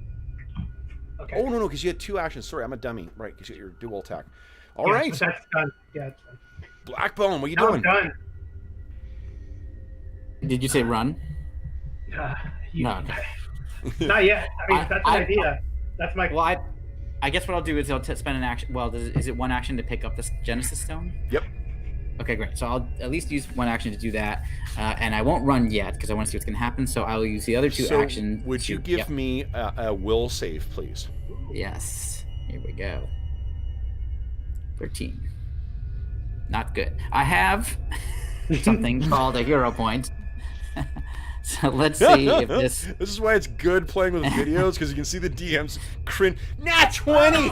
Okay. Oh no, because you had 2 actions. Sorry, I'm a dummy. Right, because you got your dual attack. All Yeah, right, but that's done. Yeah, it's done. Blackbone, what are you Now doing? I'm done. Did you say run? You- No. Not yet. I mean, that's an I- idea. That's my. Well, I guess what I'll do is I'll spend an action. Well, is it one action to pick up this Genesis Stone? Yep. Okay, great. So I'll at least use one action to do that, and I won't run yet because I want to see what's going to happen. So I'll use the other two actions. Would you give me a will save, please? Yes. Here we go. 13. Not good. I have something called a hero point. So let's see if this. This is why it's good playing with videos, because you can see the DMs cringe. Nat 20!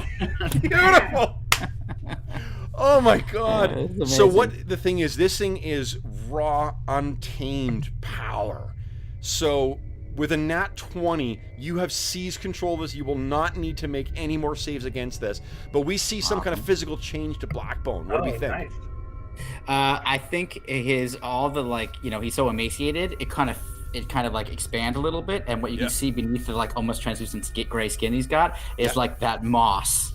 Beautiful! Oh my god. So what the thing is, this thing is raw, untamed power. So with a nat 20, you have seized control of this. You will not need to make any more saves against this. But we see some kind of physical change to Blackbone. What do we think? Nice. I think he's so emaciated. It kind of like expand a little bit, and what you can see beneath the like almost translucent gray skin he's got is like that moss.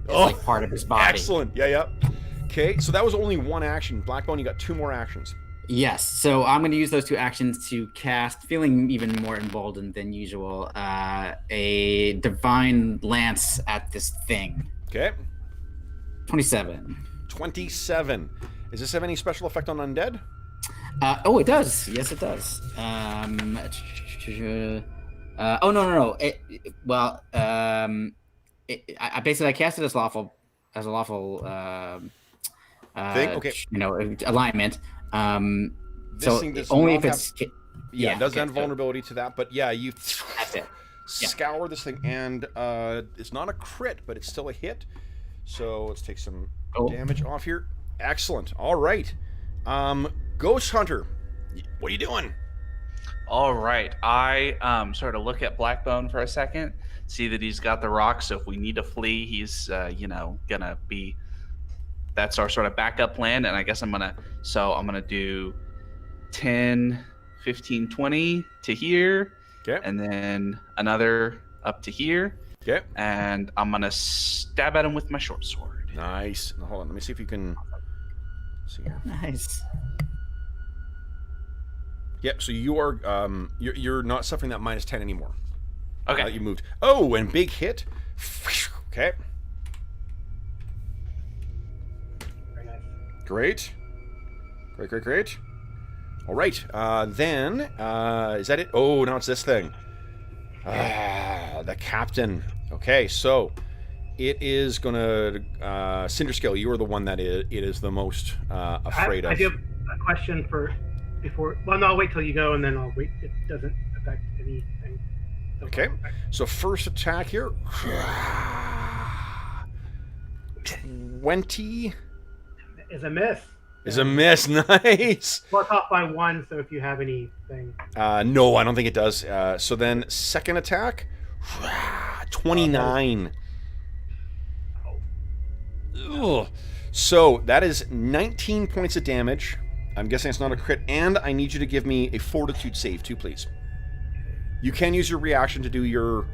It's like part of his body. Excellent. Yeah. Okay, so that was only one action. Blackbone, you got 2 more actions. Yes. So I'm going to use those 2 actions to cast, feeling even more emboldened than usual, a divine lance at this thing. Okay. 27. 27. Does this have any special effect on undead? It does. Yes, it does. No. I basically cast it as lawful thing. Okay. Alignment. This thing does only not if it's it does have vulnerability to that, but yeah, you that's it. Scour this thing, and it's not a crit, but it's still a hit. So let's take some damage off here. Excellent. All right. Ghost Hunter, what are you doing? All right. I sort of look at Blackbone for a second, see that he's got the rock, so if we need to flee, he's gonna be. That's our sort of backup plan, and I guess I'm gonna do 10, 15, 20 to here, and then another up to here, and I'm gonna stab at him with my short sword. Nice. Now, hold on, let me see if you can see here. Nice. Yep. So you are you're not suffering that -10 anymore. Okay. You moved. Oh, and big hit. Okay. Great. All right. Then, is that it? Oh, now it's this thing. The captain. Okay, so it is going to... Cinderscale, you are the one that it is the most afraid of. I do have a question for before... Well, no, I'll wait till you go, and then I'll wait. It doesn't affect anything. Okay, so first attack here. 20... Is a miss. Is a miss. Nice. Plus off by 1, so if you have anything. No, I don't think it does. So then second attack. 29. Ugh. So that is 19 points of damage. I'm guessing it's not a crit, and I need you to give me a fortitude save too, please. You can use your reaction to do your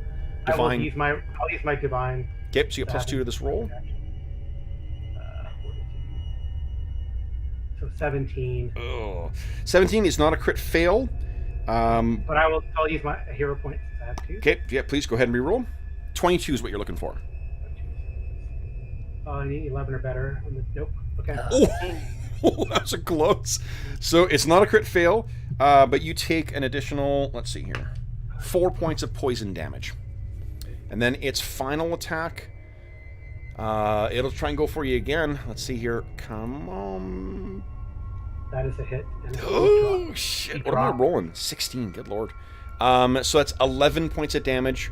divine. I'll use my divine. Okay, so you get +2 to this roll. So 17. Oh. 17 is not a crit fail. But I'll use my hero point since I have 2. Okay, yeah, please go ahead and reroll. 22 is what you're looking for. I need 11 or better. Nope. Okay. Oh, that's a close. So it's not a crit fail, but you take an additional, let's see here, 4 points of poison damage. And then its final attack, it'll try and go for you again. Let's see here. Come on. That is a hit. Oh, shit. What am I rolling? 16. Good lord. So that's 11 points of damage,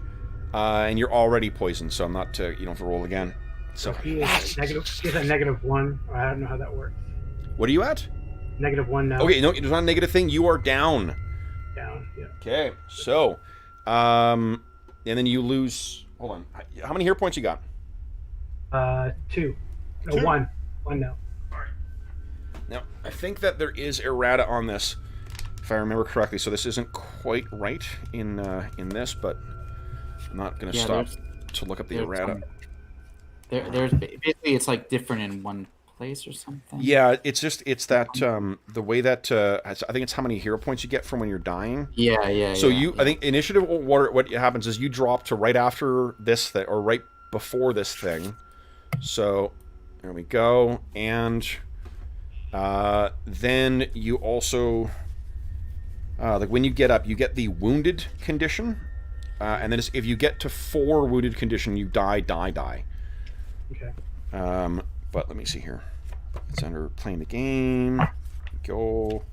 and you're already poisoned, so I'm not, you don't have to roll again. So he is at -1. I don't know how that works. What are you at? -1 now. Okay, no, it's not a negative thing. You are down. Down, yeah. Okay, so, and then you lose, hold on. How many hero points you got? 2. No, 2? 1. 1 now. Now, I think that there is errata on this, if I remember correctly. So this isn't quite right in this, but I'm not going to stop to look up the errata. There's basically it's like different in one place or something. Yeah, it's that the way that I think it's how many hero points you get from when you're dying. Yeah. So I think initiative what happens is you drop to right after this or right before this thing. So there we go. And then you also, like when you get up, you get the wounded condition. And then if you get to 4 wounded condition, you die. Okay. But let me see here. It's under playing the game. Go.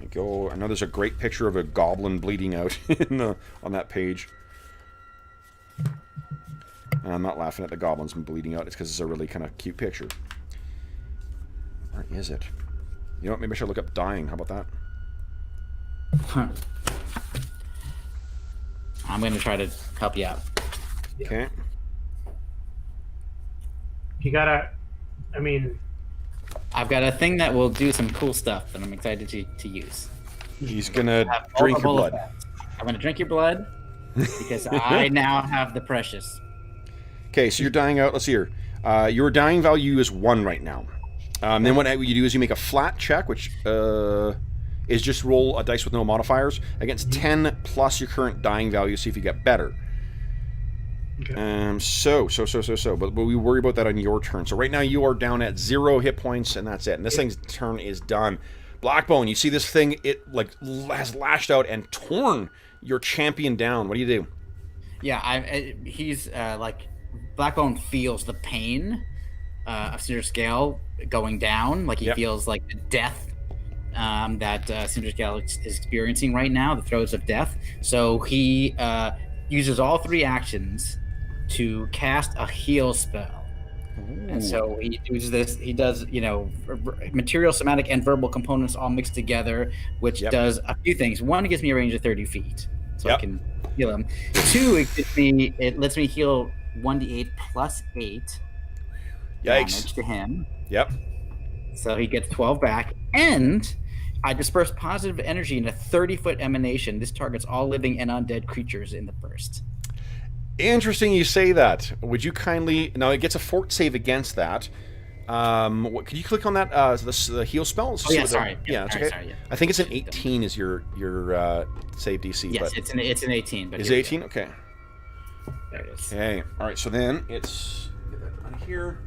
I know there's a great picture of a goblin bleeding out on that page. And I'm not laughing at the goblins bleeding out. It's because it's a really kind of cute picture. Where is it? You know what? Maybe I should look up dying. How about that? I'm going to try to help you out. Okay. You gotta, I mean... I've got a thing that will do some cool stuff that I'm excited to use. He's going to drink your blood. I'm going to drink your blood because I now have the precious. Okay, so you're dying out. Let's see here. Your dying value is 1 right now. Then what you do is you make a flat check, which is just roll a dice with no modifiers against 10 plus your current dying value, see if you get better. Okay. But we worry about that on your turn. So right now you are down at 0 hit points, and that's it. And this thing's turn is done. Blackbone, you see this thing, it like has lashed out and torn your champion down. What do you do? Yeah, he's like, Blackbone feels the pain of Cinder Scale going down. Like he feels like the death that Cinder Scale is experiencing right now, the throes of death. So he uses all 3 actions to cast a heal spell. Ooh. And so he uses this. He does, material, somatic, and verbal components all mixed together, which does a few things. 1, it gives me a range of 30 feet, so I can heal him. 2, it lets me heal 1d8 plus 8 damage to him. Yep. So he gets 12 back, and I disperse positive energy in a 30-foot emanation. This targets all living and undead creatures in the burst. Interesting you say that. Would you kindly... Now, it gets a fort save against that. Could you click on that, the heal spell? Oh, yeah, sorry. Yeah, it's okay. Sorry, yeah. I think it's an 18 is your save DC. Yes, but it's an 18. But is it 18? Okay. There it is. Okay. All right, so then it's... Get that on here.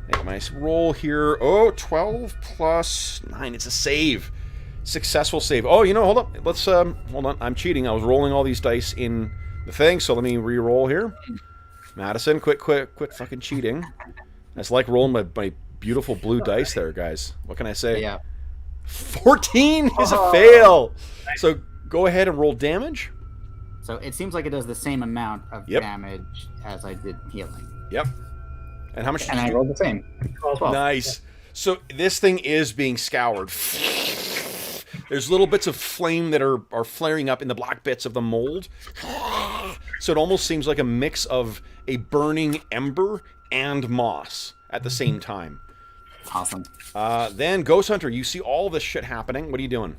Make a nice roll here. Oh, 12 plus 9. It's a save. Successful save. Oh, hold up. Let's, hold on. I'm cheating. I was rolling all these dice in the thing, so let me re-roll here. Madison, quit fucking cheating. That's like rolling my beautiful blue dice there, guys. What can I say? Yeah. 14 is a fail. So go ahead and roll damage. So it seems like it does the same amount of damage as I did healing. Yep. And how much? And I rolled the same. 12. Nice. So this thing is being scoured. There's little bits of flame that are flaring up in the black bits of the mold. So it almost seems like a mix of a burning ember and moss at the same time. Awesome. Then Ghost Hunter, you see all this shit happening. What are you doing?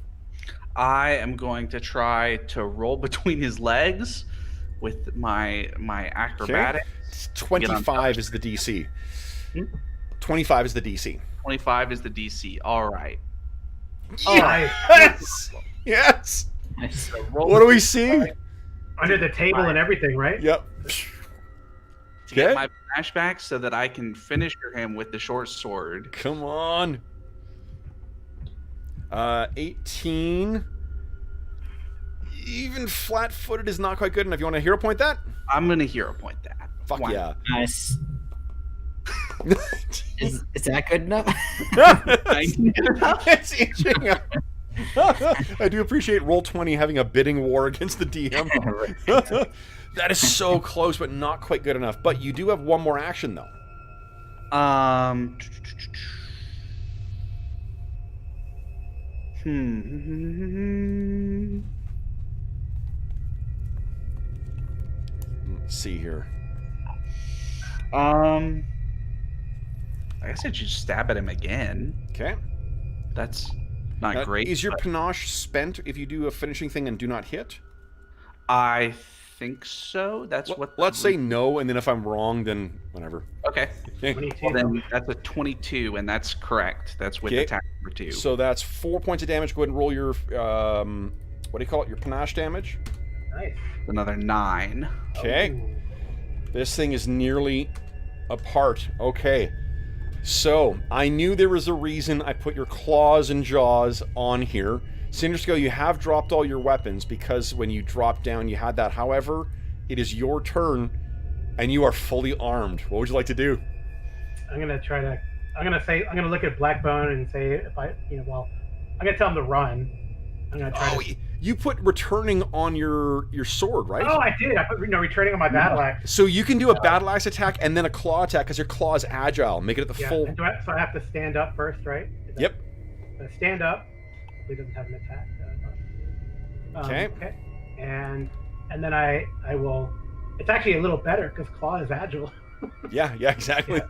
I am going to try to roll between his legs with my acrobatic. Okay. 25 is the DC. 25 is the DC. 25 is the DC. All right. Yes! Yes! Nice. So What do we see? Under the table and everything, right? Yep. To get my flashback so that I can finish him with the short sword. Come on. 18. Even flat-footed is not quite good enough. You want to hero point that? I'm going to hero point that. Fuck Why? yeah. Nice. Is that good enough? It's inching up. I do appreciate Roll20 having a bidding war against the DM. That is so close, but not quite good enough. But you do have one more action, though. Let's see here. I guess I should stab at him again. Okay. That's not great. Is your panache spent if you do a finishing thing and do not hit? I think so. That's what. Let's say no, and then if I'm wrong, then whatever. Okay. 22. Well, then that's a 22, and that's correct. That's with attack number 2. So that's 4 points of damage. Go ahead and roll your what do you call it? Your panache damage. Nice. Another 9. Okay. This thing is nearly apart. Okay. So, I knew there was a reason I put your claws and jaws on here. Cinderscale, you have dropped all your weapons because when you dropped down you had that. However, it is your turn and you are fully armed. What would you like to do? I'm gonna look at Blackbone and say if I'm gonna tell him to run. I'm gonna try to. You put returning on your sword, right? Oh, I did. I put returning on my battle axe. So you can do a battle axe attack and then a claw attack because your claw is agile. Make it at the full. And so I have to stand up first, right? Yep. Stand up. He doesn't have an attack. Okay. Okay. And then I will. It's actually a little better because claw is agile. Yeah. Exactly. Yeah.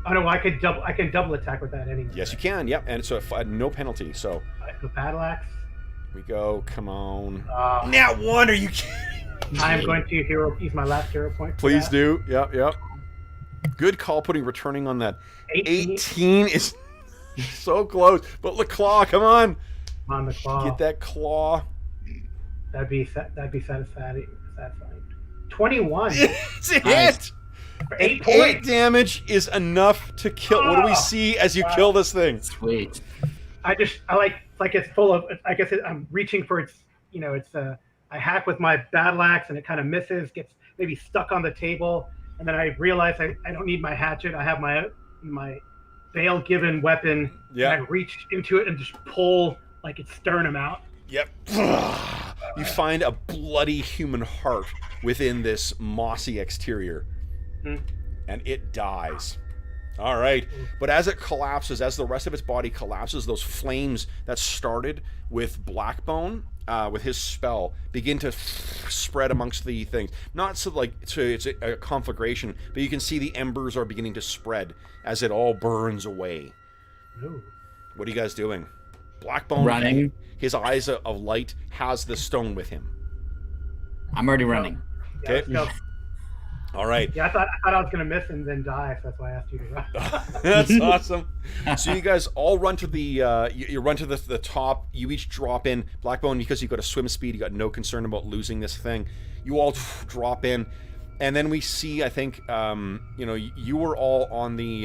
Oh no, I can double attack with that anyway. Yes, you can. Yep, and so no penalty. So the battle axe. We go. Come on. Nat 1. Are you kidding? I'm going to use my last hero point. Please do. Yep. Good call putting returning on that. 18 is so close. But the claw, come on. On the claw. Get that claw. That'd be satisfying. 21. It's a hit. 8 points. 8 damage is enough to kill. What do we see as you kill this thing? Sweet. It's like it's full of. I guess I'm reaching for its. I hack with my battle axe and it kind of misses, gets maybe stuck on the table, and then I realize I don't need my hatchet. I have my Vale-given weapon. Yeah. And I reach into it and just pull like its sternum out. Yep. You find a bloody human heart within this mossy exterior. And it dies. All right. But as it collapses, as the rest of its body collapses, those flames that started with Blackbone, with his spell, begin to spread amongst the things. Not so it's a conflagration, but you can see the embers are beginning to spread as it all burns away. Ooh. What are you guys doing? Blackbone, running. His eyes of light, has the stone with him. I'm already running. Yeah, Okay. let's go. All right. Yeah, I thought I was gonna miss and then die, so that's why I asked you to run. That's awesome. So you guys all run to the you run to the top. You each drop in. Blackbone, because you've got a swim speed, you got no concern about losing this thing. You all drop in, and then we see. I think you were all on the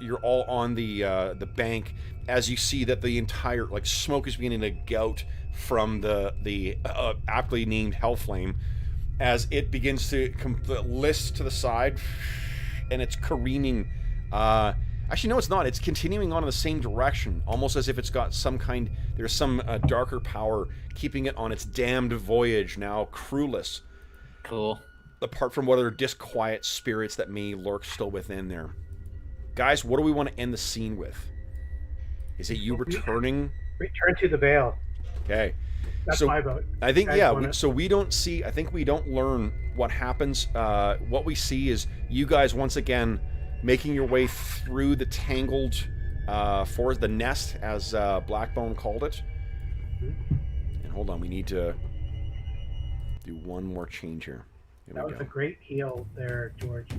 you're all on the bank as you see that the entire smoke is beginning to gout from the aptly named Hellflame. As it begins to list to the side, and it's careening. Actually, no, it's not. It's continuing on in the same direction, almost as if it's got there's some darker power keeping it on its damned voyage, now crewless. Cool. Apart from what other disquiet spirits that may lurk still within there. Guys, what do we want to end the scene with? Is it you returning? Return to the Vale. Okay. That's so my vote. I think we don't see. I think we don't learn what happens. What we see is you guys once again making your way through the tangled forest, the nest, as Blackbone called it. And hold on, we need to do one more change here. That was a great heal there, George.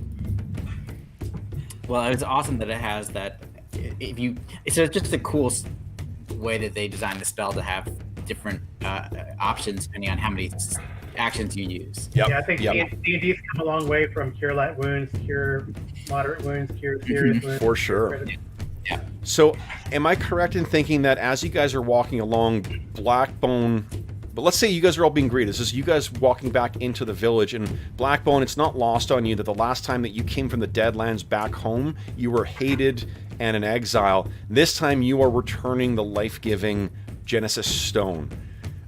Well, it's awesome that it has that. It's just a cool way that they designed the spell to have different options depending on how many actions you use. Yep. Yeah, I think D&D's come a long way from cure light wounds, cure moderate wounds, cure serious wounds. For sure. Yeah. So, am I correct in thinking that as you guys are walking along, Blackbone... But let's say you guys are all being greeted. This is you guys walking back into the village, and Blackbone, it's not lost on you that the last time that you came from the Deadlands back home, you were hated and in exile. This time you are returning the life-giving Genesis Stone.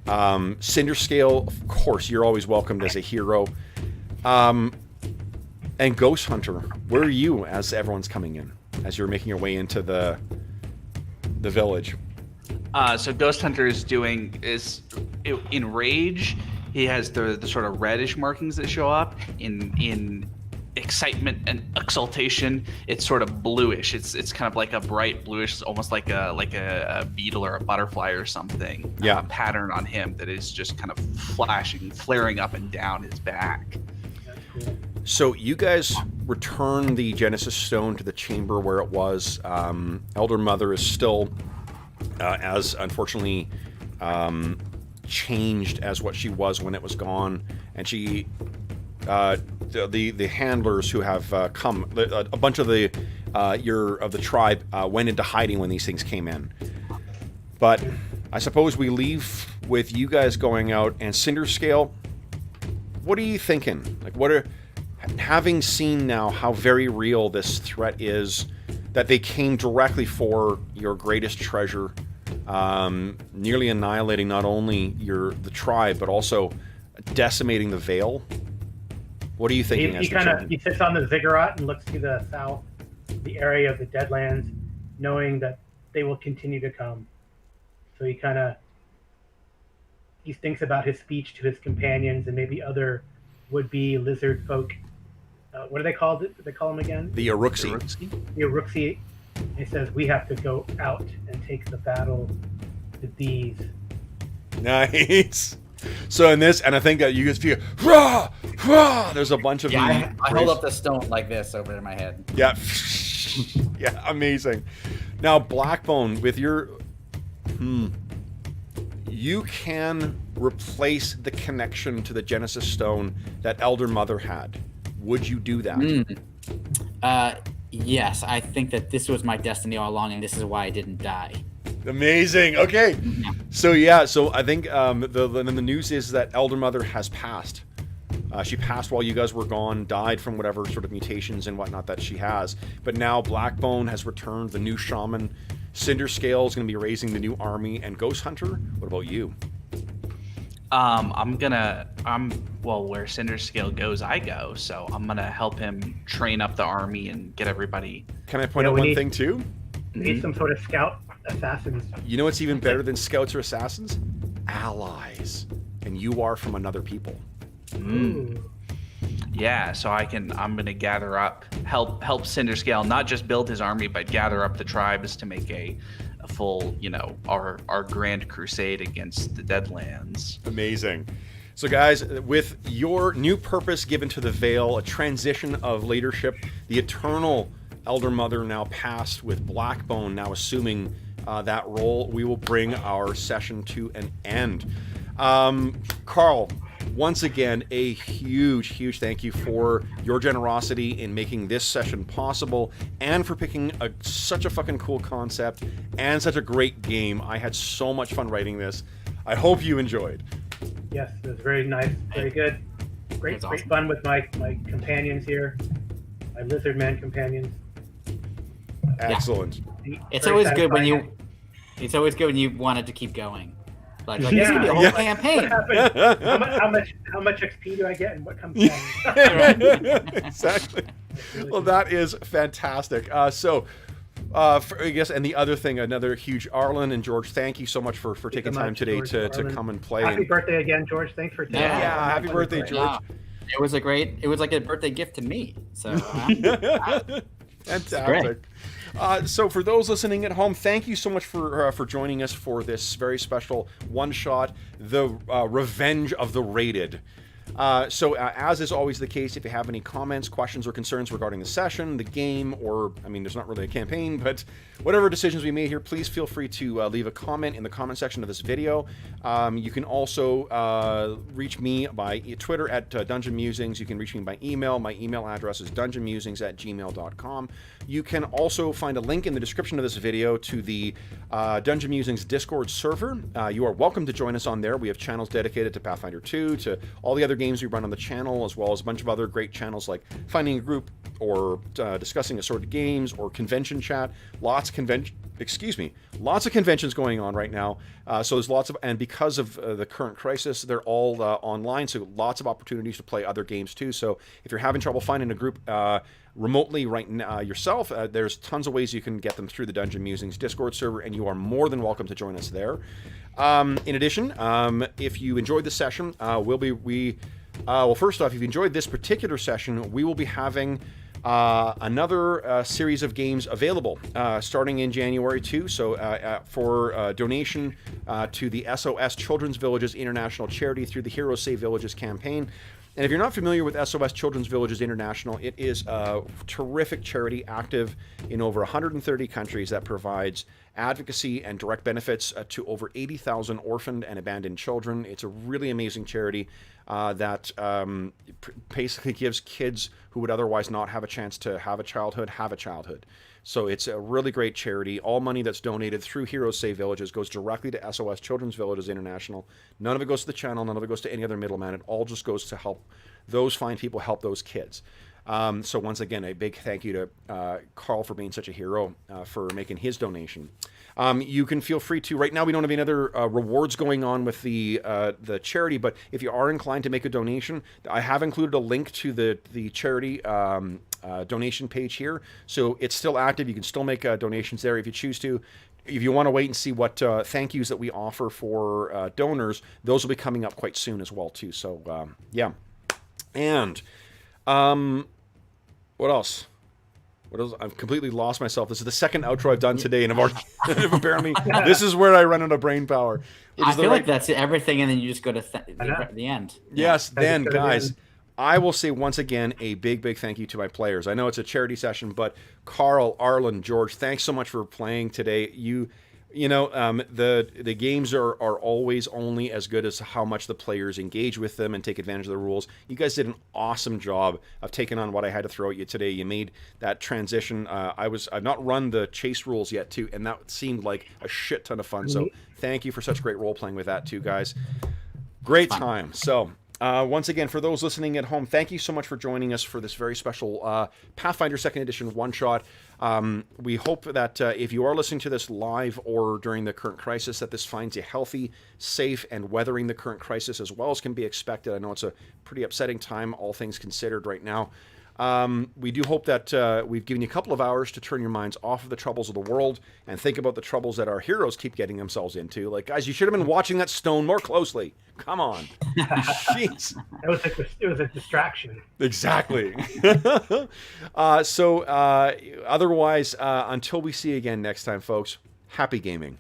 Cinderscale, of course, you're always welcomed as a hero. And Ghost Hunter, where are you as everyone's coming in? As you're making your way into the village? So Ghost Hunter is in rage. He has the sort of reddish markings that show up. In excitement and exultation, it's sort of bluish. It's kind of like a bright bluish, almost like a beetle or a butterfly or something. Yeah. Pattern on him that is just kind of flashing, flaring up and down his back. That's cool. So you guys return the Genesis Stone to the chamber where it was. Elder Mother is still as unfortunately changed as what she was when it was gone, and she the handlers who have come. A bunch of the tribe went into hiding when these things came in. But I suppose we leave with you guys going out, and Cinderscale, what are you thinking? Like, having seen now how very real this threat is, that they came directly for your greatest treasure, nearly annihilating not only the tribe, but also decimating the Vale. What are you thinking? He sits on the ziggurat and looks to the south, the area of the Deadlands, knowing that they will continue to come. So he thinks about his speech to his companions and maybe other would-be lizard folk. What do they call it? They call them again? The Uruxi. The Uruxi. He says, we have to go out and take the battle to these. Nice. So in this, and I think that you guys feel, rah, rah, there's a bunch of I hold up the stone like this over my head. Yeah. Yeah, amazing. Now, Blackbone, with your... you can replace the connection to the Genesis Stone that Elder Mother had. Would you do that? Yes, I think that this was my destiny all along, and this is why I didn't die. Amazing. Okay. So I think the news is that Elder Mother has passed. She passed while you guys were gone, died from whatever sort of mutations and whatnot that she has. But now Blackbone has returned, the new shaman. Cinderscale is going to be raising the new army, and Ghost Hunter. What about you? Where Cinderscale goes, I go. So I'm gonna help him train up the army and get everybody. Can I point out one thing too? We need some sort of scout assassins. You know what's even better than scouts or assassins? Allies. And you are from another people. Yeah, so I'm gonna gather up, help Cinderscale not just build his army, but gather up the tribes to make a full, our grand crusade against the Deadlands. Amazing. So guys, with your new purpose given to the Vale, a transition of leadership, the eternal Elder Mother now passed, with Blackbone now assuming that role, we will bring our session to an end. Carl, once again, a huge thank you for your generosity in making this session possible, and for picking such a fucking cool concept and such a great game. I had so much fun writing this. I hope you enjoyed. Yes, it was very nice, very good. Great fun with my companions here, my lizard man companions. Excellent. It's always good when you wanted to keep going. Like this could be a whole campaign. How much XP do I get, and what comes down? Exactly. Well, that is fantastic. I guess, and the other thing, another huge Arlen and George, thank you so much for taking time today to come and play. Happy birthday again, George. Thanks for taking happy birthday, George. Yeah. It was like a birthday gift to me. So fantastic. So for those listening at home, thank you so much for joining us for this very special one-shot, The Revenge of the Raided. As is always the case, if you have any comments, questions, or concerns regarding the session, the game, or, there's not really a campaign, but whatever decisions we made here, please feel free to leave a comment in the comment section of this video. You can also reach me by Twitter at Dungeon Musings. You can reach me by email. My email address is dungeonmusings@gmail.com. You can also find a link in the description of this video to the Dungeon Musings Discord server. You are welcome to join us on there. We have channels dedicated to Pathfinder 2, to all the other games we run on the channel, as well as a bunch of other great channels like Finding a Group, or discussing assorted games, or convention chat. Lots of conventions going on right now. So there's lots of, and because of the current crisis, they're all online, so lots of opportunities to play other games too. So if you're having trouble finding a group remotely right now yourself, there's tons of ways you can get them through the Dungeon Musings Discord server, and you are more than welcome to join us there. In addition, if you enjoyed the session, first off, if you enjoyed this particular session, we will be having another series of games available starting in January too. So for donation to the SOS Children's Villages International Charity through the Hero Save Villages campaign, And if you're not familiar with SOS Children's Villages International, it is a terrific charity active in over 130 countries that provides advocacy and direct benefits to over 80,000 orphaned and abandoned children. It's a really amazing charity that basically gives kids who would otherwise not have a chance to have a childhood. So it's a really great charity. All money that's donated through Heroes Save Villages goes directly to SOS Children's Villages International. None of it goes to the channel. None of it goes to any other middleman. It all just goes to help those fine people, help those kids. So once again, a big thank you to Carl for being such a hero, for making his donation. You can feel free to. Right now, we don't have any other rewards going on with the charity, but if you are inclined to make a donation, I have included a link to the charity donation page here. So it's still active. You can still make donations there if you choose to. If you want to wait and see what thank yous that we offer for donors, those will be coming up quite soon as well too. So yeah, and what else? What else? I've completely lost myself. This is the second outro I've done today, and I've already apparently this is where I run out of brain power. I feel like that's everything, and then you just go to the end. Yes, then guys, I will say once again a big thank you to my players. I know it's a charity session, but Carl, Arlen, George, thanks so much for playing today. You know, the games are always only as good as how much the players engage with them and take advantage of the rules. You guys did an awesome job of taking on what I had to throw at you today. You made that transition. I've not run the chase rules yet too, and that seemed like a shit ton of fun. So thank you for such great role playing with that too, guys. Great time. So once again, for those listening at home, thank you so much for joining us for this very special Pathfinder 2nd Edition one-shot. We hope that if you are listening to this live or during the current crisis, that this finds you healthy, safe, and weathering the current crisis as well as can be expected. I know it's a pretty upsetting time, all things considered right now. We do hope that we've given you a couple of hours to turn your minds off of the troubles of the world and think about the troubles that our heroes keep getting themselves into. Like, guys, you should have been watching that stone more closely. Come on. Jeez. It was a distraction. Exactly. Otherwise, until we see you again next time, folks, happy gaming.